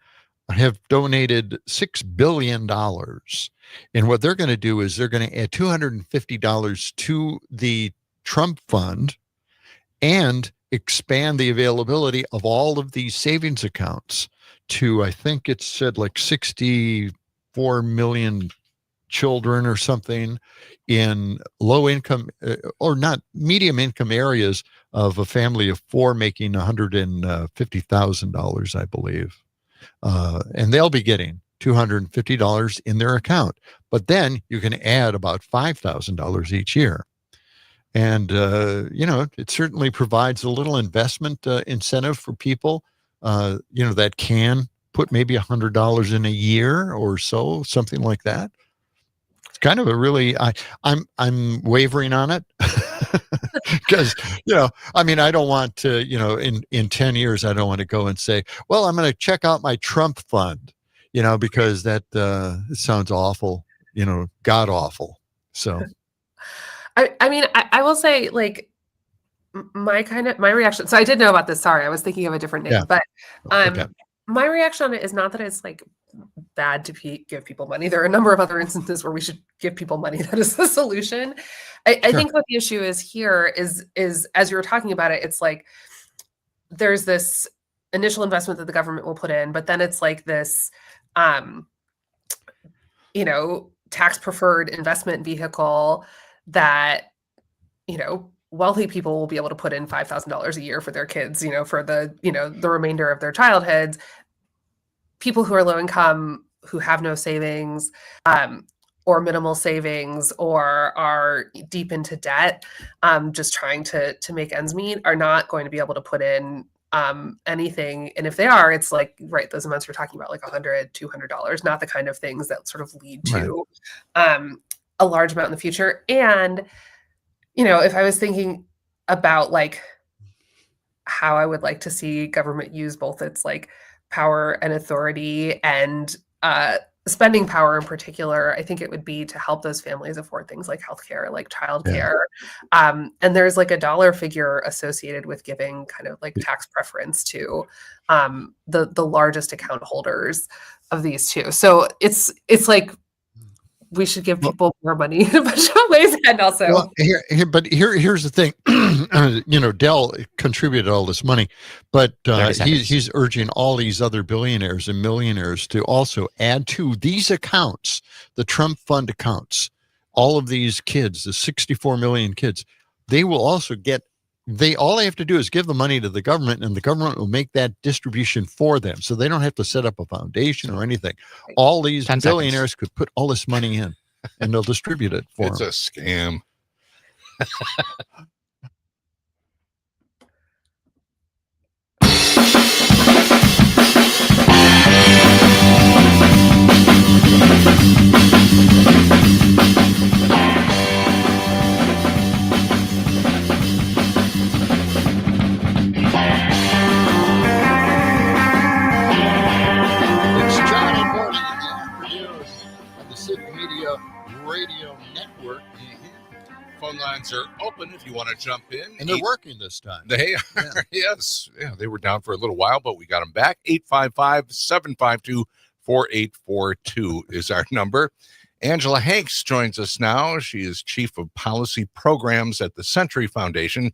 have donated $6 billion. And what they're going to do is they're going to add $250 to the Trump Fund and expand the availability of all of these savings accounts to, I think it said like 64 million children or something in low income or not medium income areas of a family of four making $150,000, I believe. And they'll be getting $250 in their account, but then you can add about $5,000 each year. And, it certainly provides a little investment incentive for people, that can put maybe $100 in a year or so, something like that. It's kind of a really, I'm wavering on it because, I don't want to, in 10 years, I don't want to go and say, well, I'm going to check out my Trump Fund, because that sounds awful, god awful. So.
I will say, like, my reaction. So I did know about this. Sorry, I was thinking of a different name, but my reaction on it is not that it's like bad to give people money. There are a number of other instances where we should give people money. That is the solution. I think what the issue is here is as you were talking about it, it's like there's this initial investment that the government will put in, but then it's like this, tax preferred investment vehicle that, wealthy people will be able to put in $5,000 a year for their kids, for the remainder of their childhoods. People who are low income, who have no savings, or minimal savings, or are deep into debt, just trying to make ends meet, are not going to be able to put in anything. And if they are, it's like, right, those amounts you're talking about, like $100, $200, not the kind of things that sort of lead to a large amount in the future. And, if I was thinking about like how I would like to see government use both its like power and authority and spending power in particular, I think it would be to help those families afford things like healthcare, like childcare. And there's like a dollar figure associated with giving kind of like tax preference to the largest account holders of these two. So it's like we should give people more money in a bunch of ways, and also
here's the thing. Dell contributed all this money, but he's urging all these other billionaires and millionaires to also add to these accounts, the Trump Fund accounts. All of these kids, the 64 million kids, they will also get. All they have to do is give the money to the government, and the government will make that distribution for them. So they don't have to set up a foundation or anything. All these billionaires could put all this money in, and they'll distribute it for them.
It's a scam. open if you want to jump in.
And they're working this time.
They are, yes. Yeah, they were down for a little while, but we got them back. 855-752-4842 is our number. Angela Hanks joins us now. She is Chief of Policy Programs at the Century Foundation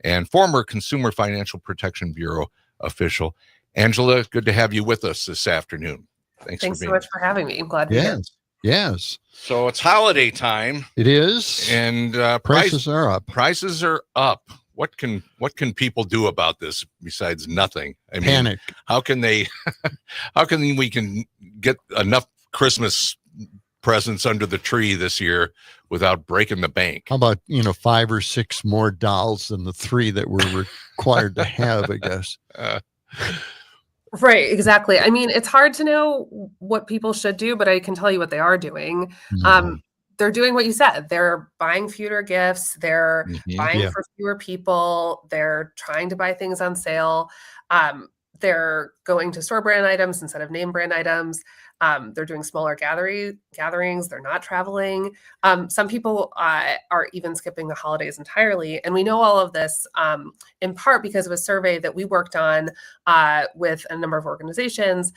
and former Consumer Financial Protection Bureau official. Angela, good to have you with us this afternoon. Thanks
so much for having me. I'm glad to be here.
Yes.
So it's holiday time.
It is.
And
prices are up.
Prices are up. What can people do about this besides nothing? I mean,
panic.
How can we get enough Christmas presents under the tree this year without breaking the bank?
How about 5 or 6 more dolls than the 3 that we're required to have, I guess.
Right, exactly. I mean, it's hard to know what people should do, but I can tell you what they are doing. They're doing what you said. They're buying fewer gifts. They're buying for fewer people. They're trying to buy things on sale. They're going to store brand items instead of name brand items. They're doing smaller gatherings. They're not traveling. Some people are even skipping the holidays entirely. And we know all of this in part because of a survey that we worked on with a number of organizations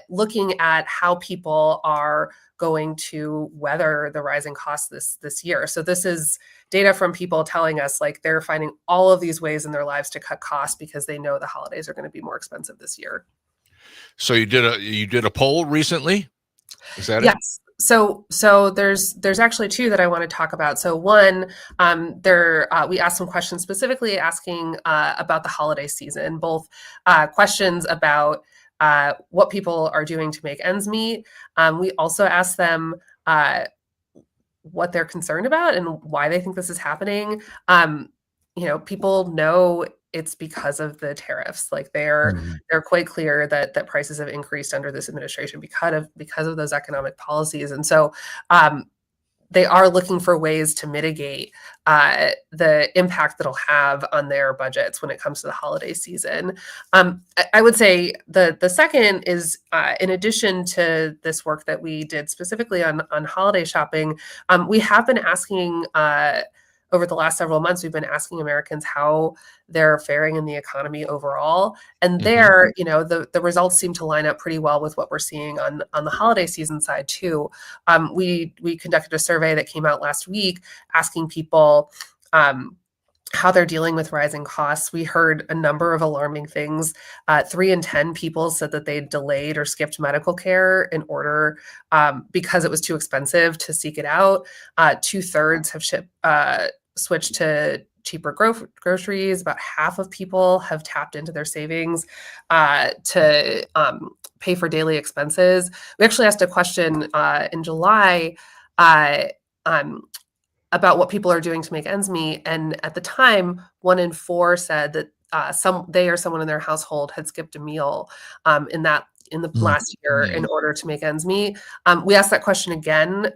looking at how people are going to weather the rising costs this year. So this is data from people telling us like they're finding all of these ways in their lives to cut costs because they know the holidays are going to be more expensive this year.
So you did a poll recently? Is that
yes. So there's actually 2 that I want to talk about. So one, we asked some questions specifically asking about the holiday season, both questions about what people are doing to make ends meet. We also asked them what they're concerned about and why they think this is happening. People know it's because of the tariffs. Like they're quite clear that prices have increased under this administration because of those economic policies. And so they are looking for ways to mitigate the impact that'll have on their budgets when it comes to the holiday season. I would say the second is, in addition to this work that we did specifically on holiday shopping, we have been asking over the last several months, we've been asking Americans how they're faring in the economy overall. And there, the results seem to line up pretty well with what we're seeing on the holiday season side too. We conducted a survey that came out last week asking people how they're dealing with rising costs. We heard a number of alarming things. 3 in 10 people said that they delayed or skipped medical care in order because it was too expensive to seek it out. 2/3 have switched to cheaper groceries. About half of people have tapped into their savings to pay for daily expenses. We actually asked a question in July about what people are doing to make ends meet. And at the time, 1 in 4 said that they or someone in their household had skipped a meal in the last year in order to make ends meet. We asked that question again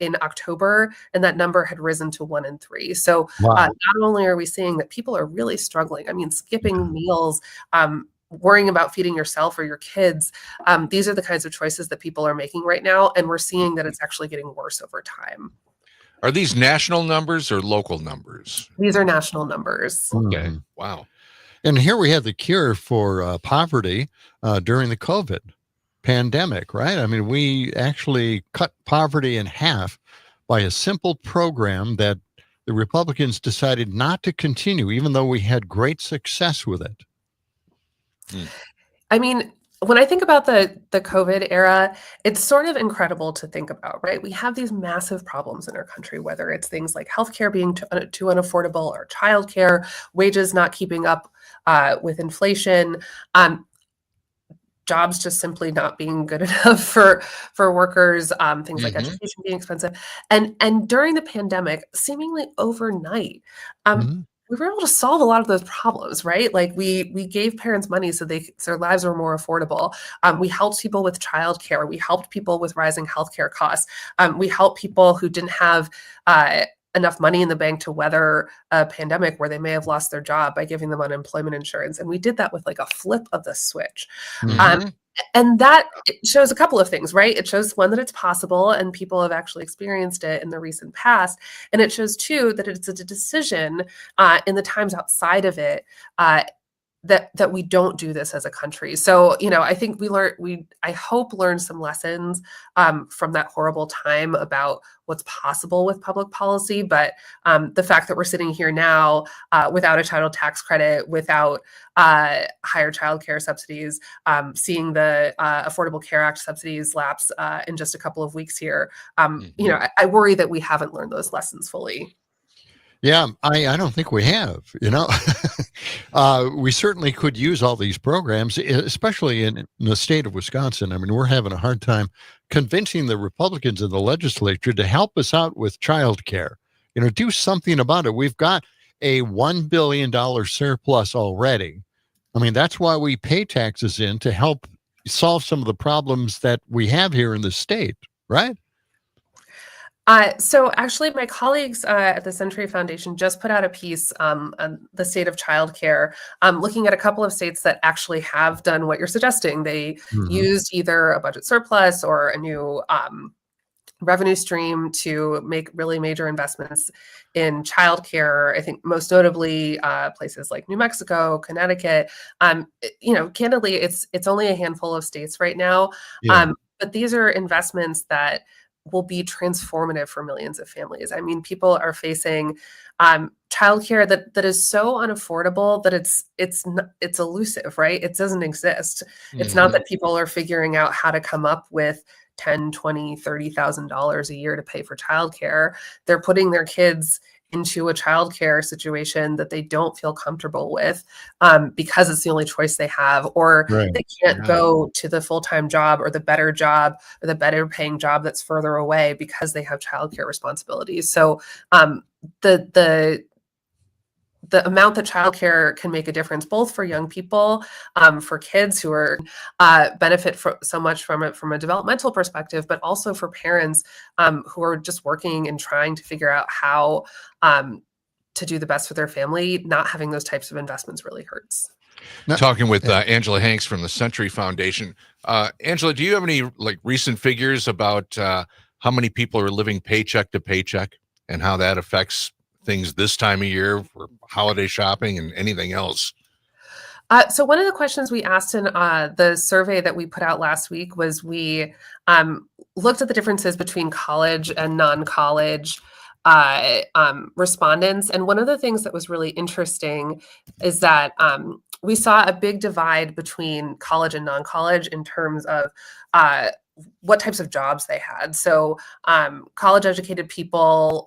in October, and that number had risen to 1 in 3. So not only are we seeing that people are really struggling, I mean, skipping meals, worrying about feeding yourself or your kids, these are the kinds of choices that people are making right now. And we're seeing that it's actually getting worse over time.
Are these national numbers or local numbers?
These are national numbers.
Okay. Wow.
And here we have the cure for poverty during the COVID pandemic, right? I mean, we actually cut poverty in half by a simple program that the Republicans decided not to continue, even though we had great success with it.
I mean, when I think about the COVID era, it's sort of incredible to think about, right? We have these massive problems in our country, whether it's things like healthcare being too unaffordable or childcare, wages not keeping up with inflation, jobs just simply not being good enough for workers, things like education being expensive. And during the pandemic, seemingly overnight, we were able to solve a lot of those problems, right? Like we gave parents money so their lives were more affordable. We helped people with childcare. We helped people with rising healthcare costs. We helped people who didn't have enough money in the bank to weather a pandemic where they may have lost their job by giving them unemployment insurance. And we did that with like a flip of the switch. And that it shows a couple of things, right? It shows, one, that it's possible and people have actually experienced it in the recent past. And it shows, two, that it's a decision in the times outside of it that we don't do this as a country. So, I think I hope learn some lessons from that horrible time about what's possible with public policy. But the fact that we're sitting here now without a child tax credit, without higher childcare subsidies, seeing the Affordable Care Act subsidies lapse in just a couple of weeks here, I worry that we haven't learned those lessons fully.
Yeah, I don't think we have, we certainly could use all these programs, especially in the state of Wisconsin. I mean, we're having a hard time convincing the Republicans in the legislature to help us out with childcare. Do something about it. We've got a $1 billion surplus already. I mean, that's why we pay taxes in, to help solve some of the problems that we have here in the state, right?
So actually, my colleagues at the Century Foundation just put out a piece on the state of childcare, looking at a couple of states that actually have done what you're suggesting. They used either a budget surplus or a new revenue stream to make really major investments in childcare. I think most notably places like New Mexico, Connecticut. Candidly, it's only a handful of states right now, but these are investments that will be transformative for millions of families. I mean, people are facing childcare that is so unaffordable that it's elusive, right? It doesn't exist. It's not that people are figuring out how to come up with $10,000, $20,000, $30,000 a year to pay for childcare. They're putting their kids into a childcare situation that they don't feel comfortable with because it's the only choice they have, or they can't go to the full-time job or the better paying job that's further away because they have childcare responsibilities. So the amount that childcare can make a difference, both for young people, for kids who are benefit so much from it from a developmental perspective, but also for parents who are just working and trying to figure out how to do the best for their family. Not having those types of investments really hurts.
Talking with Angela Hanks from the Century Foundation. Angela, do you have any recent figures about how many people are living paycheck to paycheck and how that affects things this time of year for holiday shopping and anything else?
So one of the questions we asked in the survey that we put out last week was we looked at the differences between college and non-college respondents. And one of the things that was really interesting is that we saw a big divide between college and non-college in terms of what types of jobs they had. So college educated people,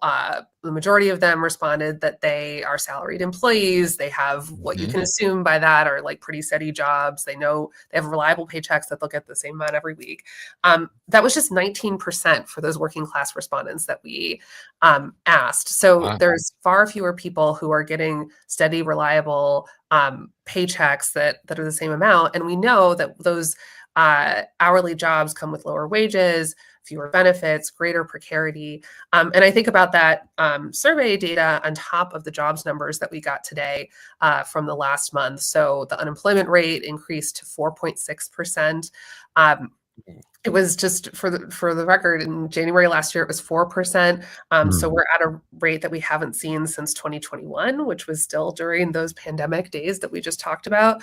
the majority of them responded that they are salaried employees. They have what you can assume by that are pretty steady jobs. They know they have reliable paychecks that they'll get the same amount every week. That was just 19% for those working class respondents that we asked. So there's far fewer people who are getting steady, reliable paychecks that are the same amount. And we know that those hourly jobs come with lower wages, fewer benefits, greater precarity. And I think about that survey data on top of the jobs numbers that we got today from the last month. So the unemployment rate increased to 4.6%. It was just for the record, in January last year, it was 4%. So we're at a rate that we haven't seen since 2021, which was still during those pandemic days that we just talked about.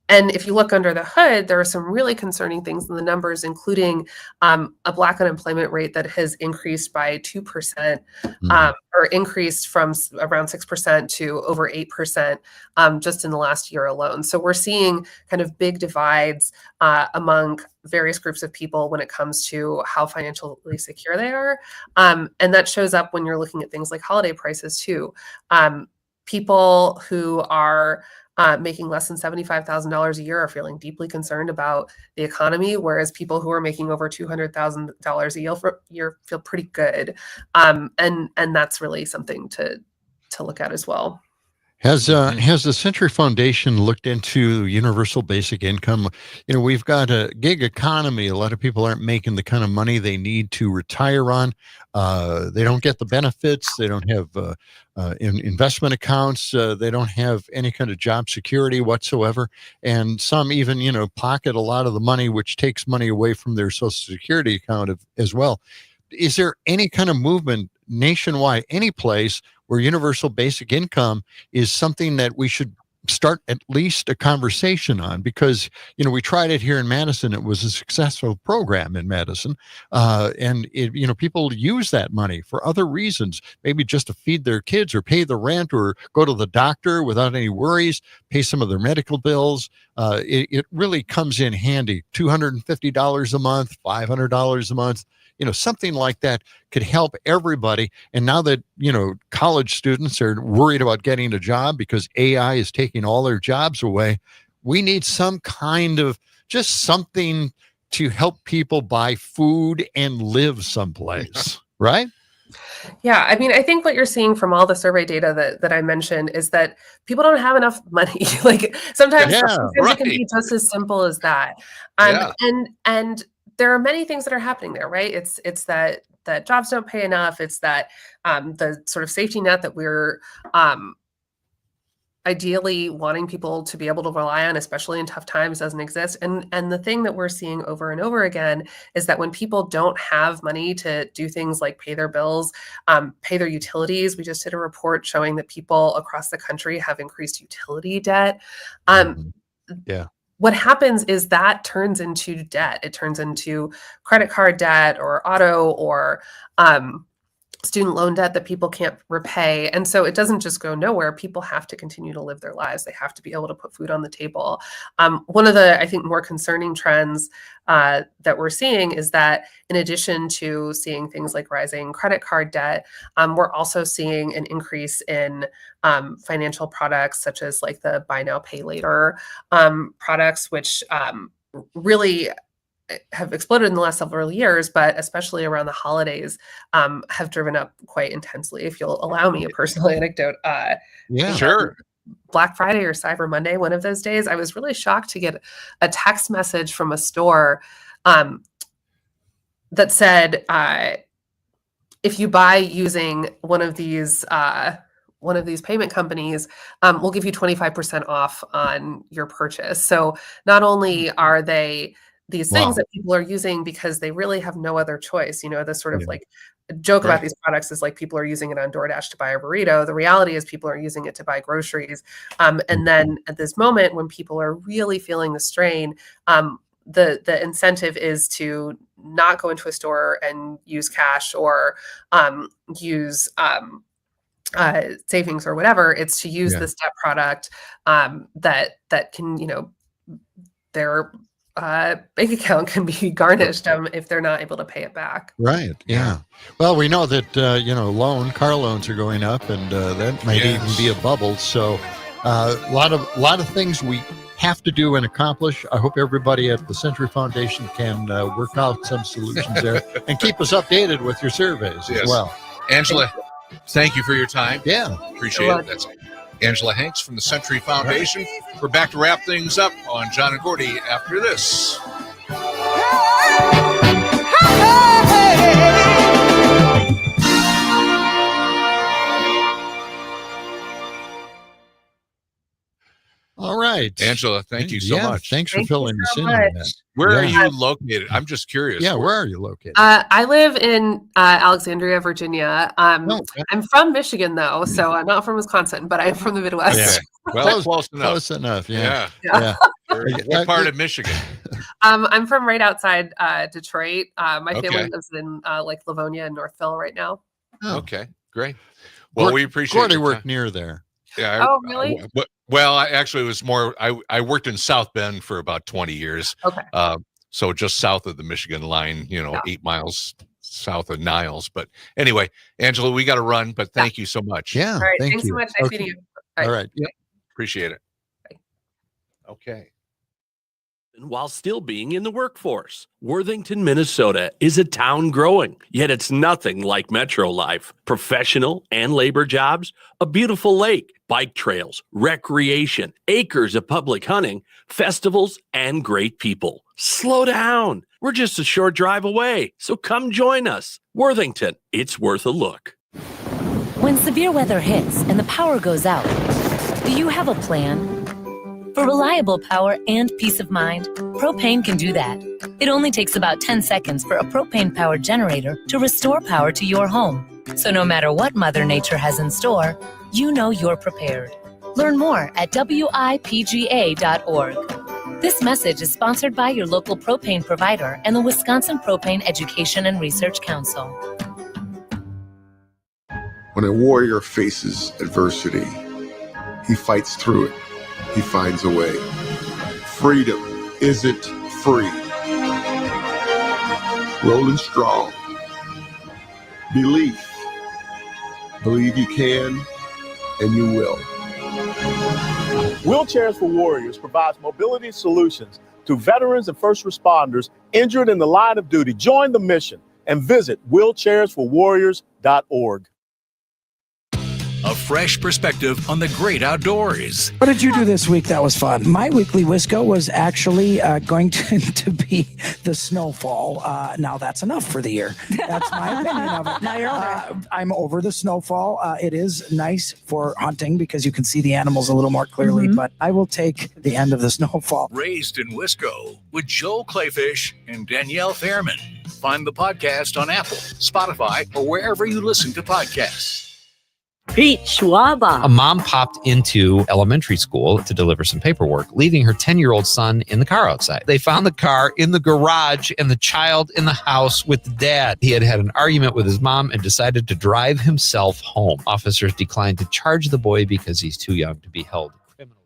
And if you look under the hood, there are some really concerning things in the numbers, including a Black unemployment rate that has increased by 2%, or increased from around 6% to over 8% just in the last year alone. So we're seeing kind of big divides among various groups of people when it comes to how financially secure they are. And that shows up when you're looking at things like holiday prices too. People who are making less than $75,000 a year are feeling deeply concerned about the economy, whereas people who are making over $200,000 a year feel pretty good. And that's really something to look at as well.
Has the Century Foundation looked into universal basic income? We've got a gig economy. A lot of people aren't making the kind of money they need to retire on. They don't get the benefits. They don't have investment accounts. They don't have any kind of job security whatsoever. And some even, pocket a lot of the money, which takes money away from their Social Security account as well. Is there any kind of movement nationwide, any place where universal basic income is something that we should start at least a conversation on? Because, we tried it here in Madison. It was a successful program in Madison. And people use that money for other reasons, maybe just to feed their kids or pay the rent or go to the doctor without any worries, pay some of their medical bills. It really comes in handy. $250 a month, $500 a month. Something like that could help everybody. And now that, college students are worried about getting a job because AI is taking all their jobs away, we need some kind of just something to help people buy food and live someplace, right?
Yeah, I mean, I think what you're seeing from all the survey data that I mentioned is that people don't have enough money. Like sometimes it can be just as simple as that. And there are many things that are happening there, right? It's that jobs don't pay enough. It's that the sort of safety net that we're ideally wanting people to be able to rely on, especially in tough times, doesn't exist. And the thing that we're seeing over and over again is that when people don't have money to do things like pay their bills, pay their utilities, we just did a report showing that people across the country have increased utility debt. What happens is that turns into debt. It turns into credit card debt or auto or student loan debt that people can't repay. And so it doesn't just go nowhere. People have to continue to live their lives. They have to be able to put food on the table. One of the, I think, more concerning trends that we're seeing is that in addition to seeing things like rising credit card debt, we're also seeing an increase in financial products such as like the buy now, pay later products, which really have exploded in the last several years, but especially around the holidays, have driven up quite intensely. If you'll allow me a personal anecdote.
Sure.
Black Friday or Cyber Monday, one of those days, I was really shocked to get a text message from a store that said, if you buy using one of these payment companies, we'll give you 25% off on your purchase. So not only are they these things that people are using because they really have no other choice. The sort of like joke about these products is like people are using it on DoorDash to buy a burrito. The reality is people are using it to buy groceries. And then at this moment when people are really feeling the strain, the incentive is to not go into a store and use cash or use savings or whatever. It's to use this debt product that can, their bank account can be garnished if they're not able to pay it back.
Right. Yeah. Well, we know that car loans are going up, and that might even be a bubble. So, a lot of things we have to do and accomplish. I hope everybody at the Century Foundation can work out some solutions there and keep us updated with your surveys as well.
Angela, thank you for your time.
Yeah.
Appreciate it. That's Angela Hanks from the Century Foundation. We're back to wrap things up on John and Gordy after this.
All right.
Angela, thank you so much.
Thanks for filling us in on that.
Where are you located? I'm just curious.
Yeah, where are you located?
I live in Alexandria, Virginia. I'm from Michigan, though, so I'm not from Wisconsin, but I'm from the Midwest.
Yeah. Well, close enough.
Close enough, yeah.
What part of Michigan?
I'm from right outside Detroit. My family lives in Livonia and Northville right now.
Oh.
Okay, great. Well, we appreciate
Gordy worked near there.
Yeah.
Oh, really?
Well, actually, it was more. I worked in South Bend for about 20 years.
Okay.
So just south of the Michigan line, 8 miles south of Niles. But anyway, Angela, we got to run. But thank you so much.
Yeah.
All right.
Thank
Thanks
you.
so much. Nice meeting you.
All right.
Yep. Appreciate it.
Bye.
Okay.
While still being in the workforce, Worthington, Minnesota is a town growing, yet it's nothing like metro life. Professional and labor jobs, a beautiful lake, bike trails, recreation, acres of public hunting, festivals, and great people. Slow down. We're just a short drive away, so come join us. Worthington, it's worth a look.
When severe weather hits and the power goes out, do you have a plan? For reliable power and peace of mind, propane can do that. It only takes about 10 seconds for a propane-powered generator to restore power to your home. So no matter what Mother Nature has in store, you know you're prepared. Learn more at WIPGA.org. This message is sponsored by your local propane provider and the Wisconsin Propane Education and Research Council.
When a warrior faces adversity, he fights through it. He finds a way. Freedom isn't free. Rolling strong. Belief. Believe you can, and you will.
Wheelchairs for Warriors provides mobility solutions to veterans and first responders injured in the line of duty. Join the mission and visit wheelchairsforwarriors.org.
A fresh perspective on the great outdoors.
What did you do this week that was fun? My weekly Wisco was actually going to be the snowfall. Now that's enough for the year. That's my opinion of it.
Now you're over.
I'm over the snowfall. It is nice for hunting because you can see the animals a little more clearly, but I will take the end of the snowfall.
Raised in Wisco with Joe Clayfish and Danielle Fairman. Find the podcast on Apple, Spotify, or wherever you listen to podcasts.
Pete Schwaba.
A mom popped into elementary school to deliver some paperwork, leaving her 10-year-old son in the car outside. They found the car in the garage and the child in the house with the dad. He had had an argument with his mom and decided to drive himself home. Officers declined to charge the boy because he's too young to be held criminally.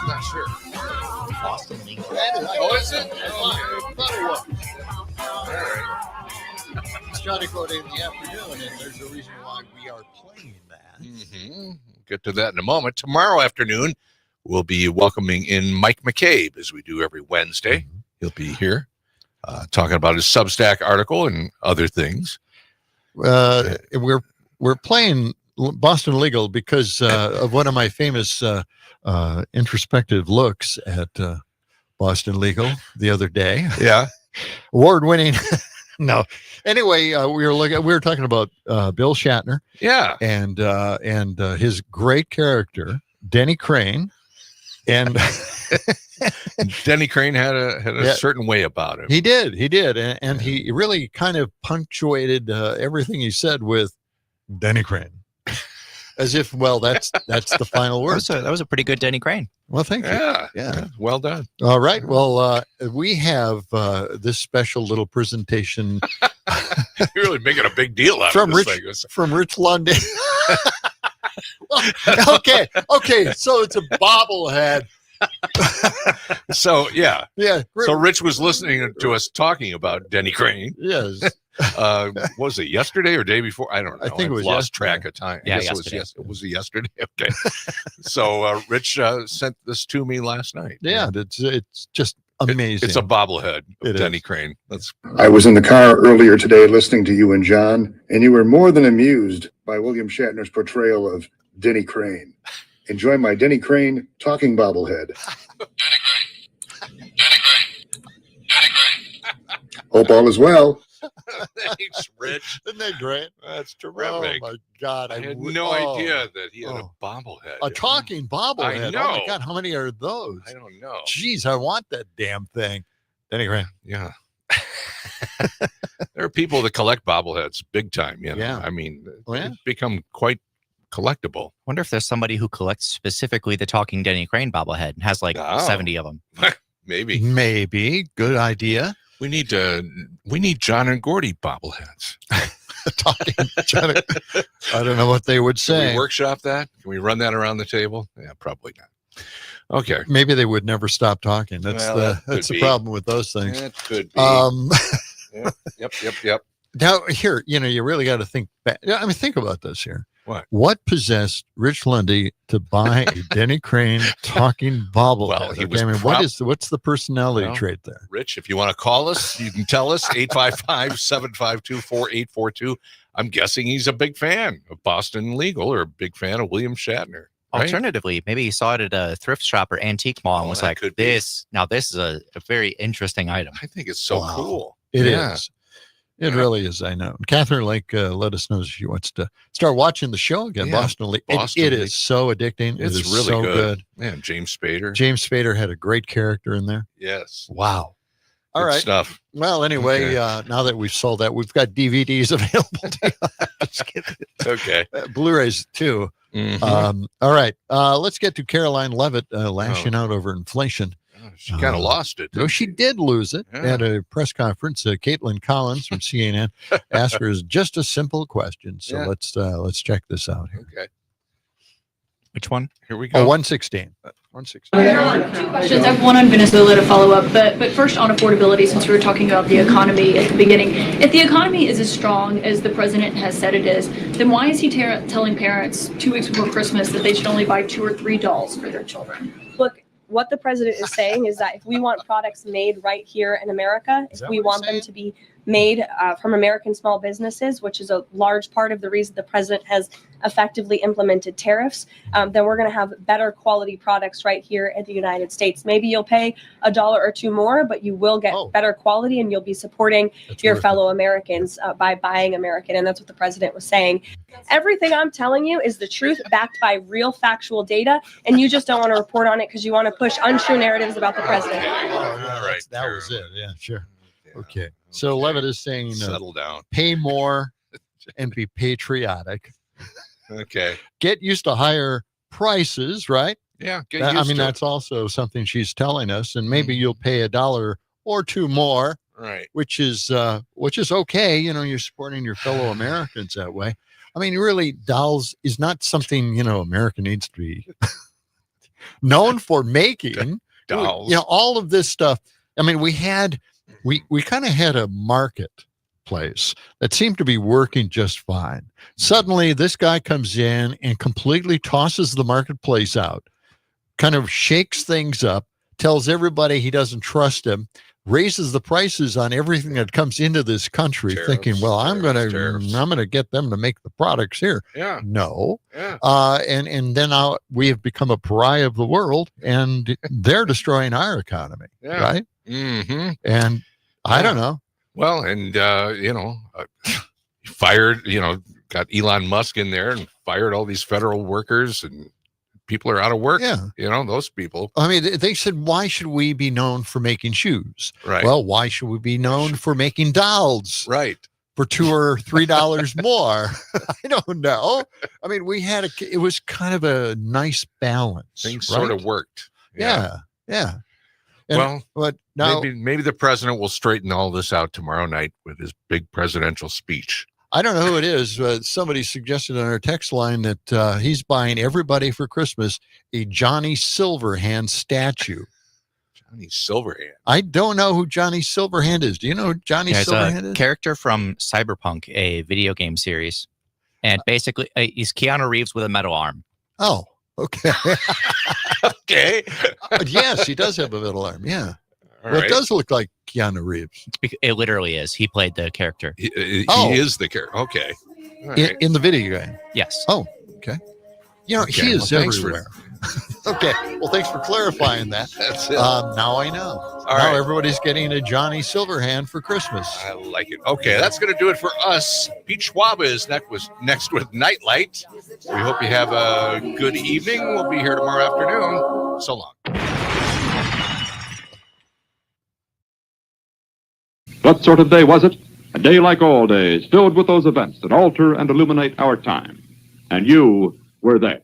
Not sure. Boston Legal.
Oh, is it?
I thought it was. All right. It's John and Gordy in the afternoon, and there's a reason why we are playing that.
Mm-hmm. Get to that in a moment. Tomorrow afternoon, we'll be welcoming in Mike McCabe, as we do every Wednesday. He'll be here talking about his Substack article and other things.
We're playing Boston Legal because of one of my famous introspective looks at Boston Legal the other day.
Yeah.
Award-winning. No. Anyway, we were talking about Bill Shatner.
Yeah.
And his great character, Denny Crane. And
Denny Crane had a certain way about him.
He did. And he really kind of punctuated everything he said with Denny Crane. As if, well, that's the final word.
That was a pretty good Denny Crane.
Well, thank you.
Yeah. Well done.
All right. Well, we have this special little presentation.
You're really making a big deal out of this thing.
From Rich London. Okay. So it's a bobblehead.
So, yeah.
Yeah.
So Rich was listening to us talking about Denny Crane.
Yes.
Was it yesterday or day before? I don't know.
I think it was
lost track of time.
Yeah,
yesterday. It was yesterday. Okay. So Rich sent this to me last night.
Yeah, it's just amazing.
It's a bobblehead of Denny Crane.
I was in the car earlier today listening to you and John, and you were more than amused by William Shatner's portrayal of Denny Crane. Enjoy my Denny Crane talking bobblehead. Denny Crane. Hope all is well.
Thanks, Rich.
Isn't that great?
That's terrific.
Oh, my God.
I had no idea that he had a bobblehead.
A talking bobblehead.
I know.
Oh, my God. How many are those?
I don't know.
Jeez, I want that damn thing. Denny Crane.
Yeah. There are people that collect bobbleheads big time. You know?
Yeah.
I mean, it's become quite collectible.
Wonder if there's somebody who collects specifically the talking Denny Crane bobblehead and has like 70 of them.
Maybe. Good idea. We need John and Gordy bobbleheads.
Talking. I don't know what they would say.
Can we workshop that? Can we run that around the table? Yeah, probably not. Okay.
Maybe they would never stop talking. That's
that's
the problem with those things.
That could be. Yep.
Now, here, you really got to think back. I mean, think about this here.
What
possessed Rich Lundy to buy a Denny Crane talking bobblehead?
Well,
what's the personality trait there?
Rich, if you want to call us, you can tell us 855-752-4842. I'm guessing he's a big fan of Boston Legal or a big fan of William Shatner. Right?
Alternatively, maybe he saw it at a thrift shop or antique mall and was like, this is a very interesting item.
I think it's so cool.
It is. It really is, I know. Catherine Lake let us know if she wants to start watching the show again.
Yeah,
Boston League.
Boston
It
League.
is so addicting.
It's
it is
really
so
good. Man, James Spader.
James Spader had a great character in there.
Yes.
Wow. All
Good
right.
stuff.
Well, anyway, now that we've sold that, we've got DVDs available. Just kidding.
Okay.
Blu-rays too.
Mhm.
All right. Let's get to Caroline Leavitt lashing out over inflation.
She kind of lost it.
No, she did lose it
Yeah.
at a press conference. Caitlin Collins from CNN asked her just a simple question. So let's check this out here.
Okay.
Which one?
Here we go.
116. 116.
Two questions. I have one on Venezuela to follow up, but first on affordability, since we were talking about the economy at the beginning. If the economy is as strong as the president has said it is, then why is he telling parents 2 weeks before Christmas that they should only buy 2 or 3 dolls for their children?
Look, what the president is saying is that if we want products made right here in America, if we want them to be made from American small businesses, which is a large part of the reason the president has effectively implemented tariffs, then we're going to have better quality products right here in the United States. Maybe you'll pay $1 or $2 more, but you will get better quality and you'll be supporting your fellow Americans by buying American. And that's what the president was saying. Everything I'm telling you is the truth backed by real factual data. And you just don't want to report on it because you want to push untrue narratives about the president.
All right.
That was it. Yeah, sure. Okay. So Levitt is saying,
settle down,
pay more, and be patriotic.
Okay.
Get used to higher prices, right?
Yeah.
That's also something she's telling us, and maybe you'll pay $1 or $2 more,
right?
Which is okay. You're supporting your fellow Americans that way. I mean, really, dolls is not something America needs to be known for making.
Dolls.
All of this stuff. I mean, we kind of had a marketplace that seemed to be working just fine. Suddenly, this guy comes in and completely tosses the marketplace out, kind of shakes things up, tells everybody he doesn't trust him, raises the prices on everything that comes into this country, thinking, well, I'm going to get them to make the products here.
Yeah.
No.
Yeah.
And then now we have become a pariah of the world, and they're destroying our economy.
Yeah.
Right.
Mm-hmm.
And I don't know.
Well, and fired, got Elon Musk in there and fired all these federal workers, and people are out of work.
Yeah.
Those people.
I mean, they said, why should we be known for making shoes?
Right.
Well, why should we be known for making dolls?
Right.
For $2 or $3 more? I don't know. I mean, it was kind of a nice balance.
Things sort of worked.
Yeah. And,
well,
but now
maybe the president will straighten all this out tomorrow night with his big presidential speech.
I don't know who it is. Somebody suggested on our text line that he's buying everybody for Christmas a Johnny Silverhand statue.
Johnny Silverhand.
I don't know who Johnny Silverhand is. Do you know who Johnny Silverhand is?
A character from Cyberpunk, a video game series. And basically, he's Keanu Reeves with a metal arm.
Oh, okay.
Okay.
Yes, he does have a metal arm. Yeah.
All right.
It does look like Keanu Reeves.
It literally is. He played the character.
He is the character. Okay. All right.
In the video game?
Yes.
Oh, okay. He is everywhere. Okay. Well, thanks for clarifying that.
That's it.
Now I know.
All
now
right.
everybody's getting a Johnny Silverhand for Christmas.
I like it. Okay, that's going to do it for us. Pete Schwab is next with Nightlight. We hope you have a good evening. We'll be here tomorrow afternoon. So long.
What sort of day was it? A day like all days, filled with those events that alter and illuminate our time. And you were there.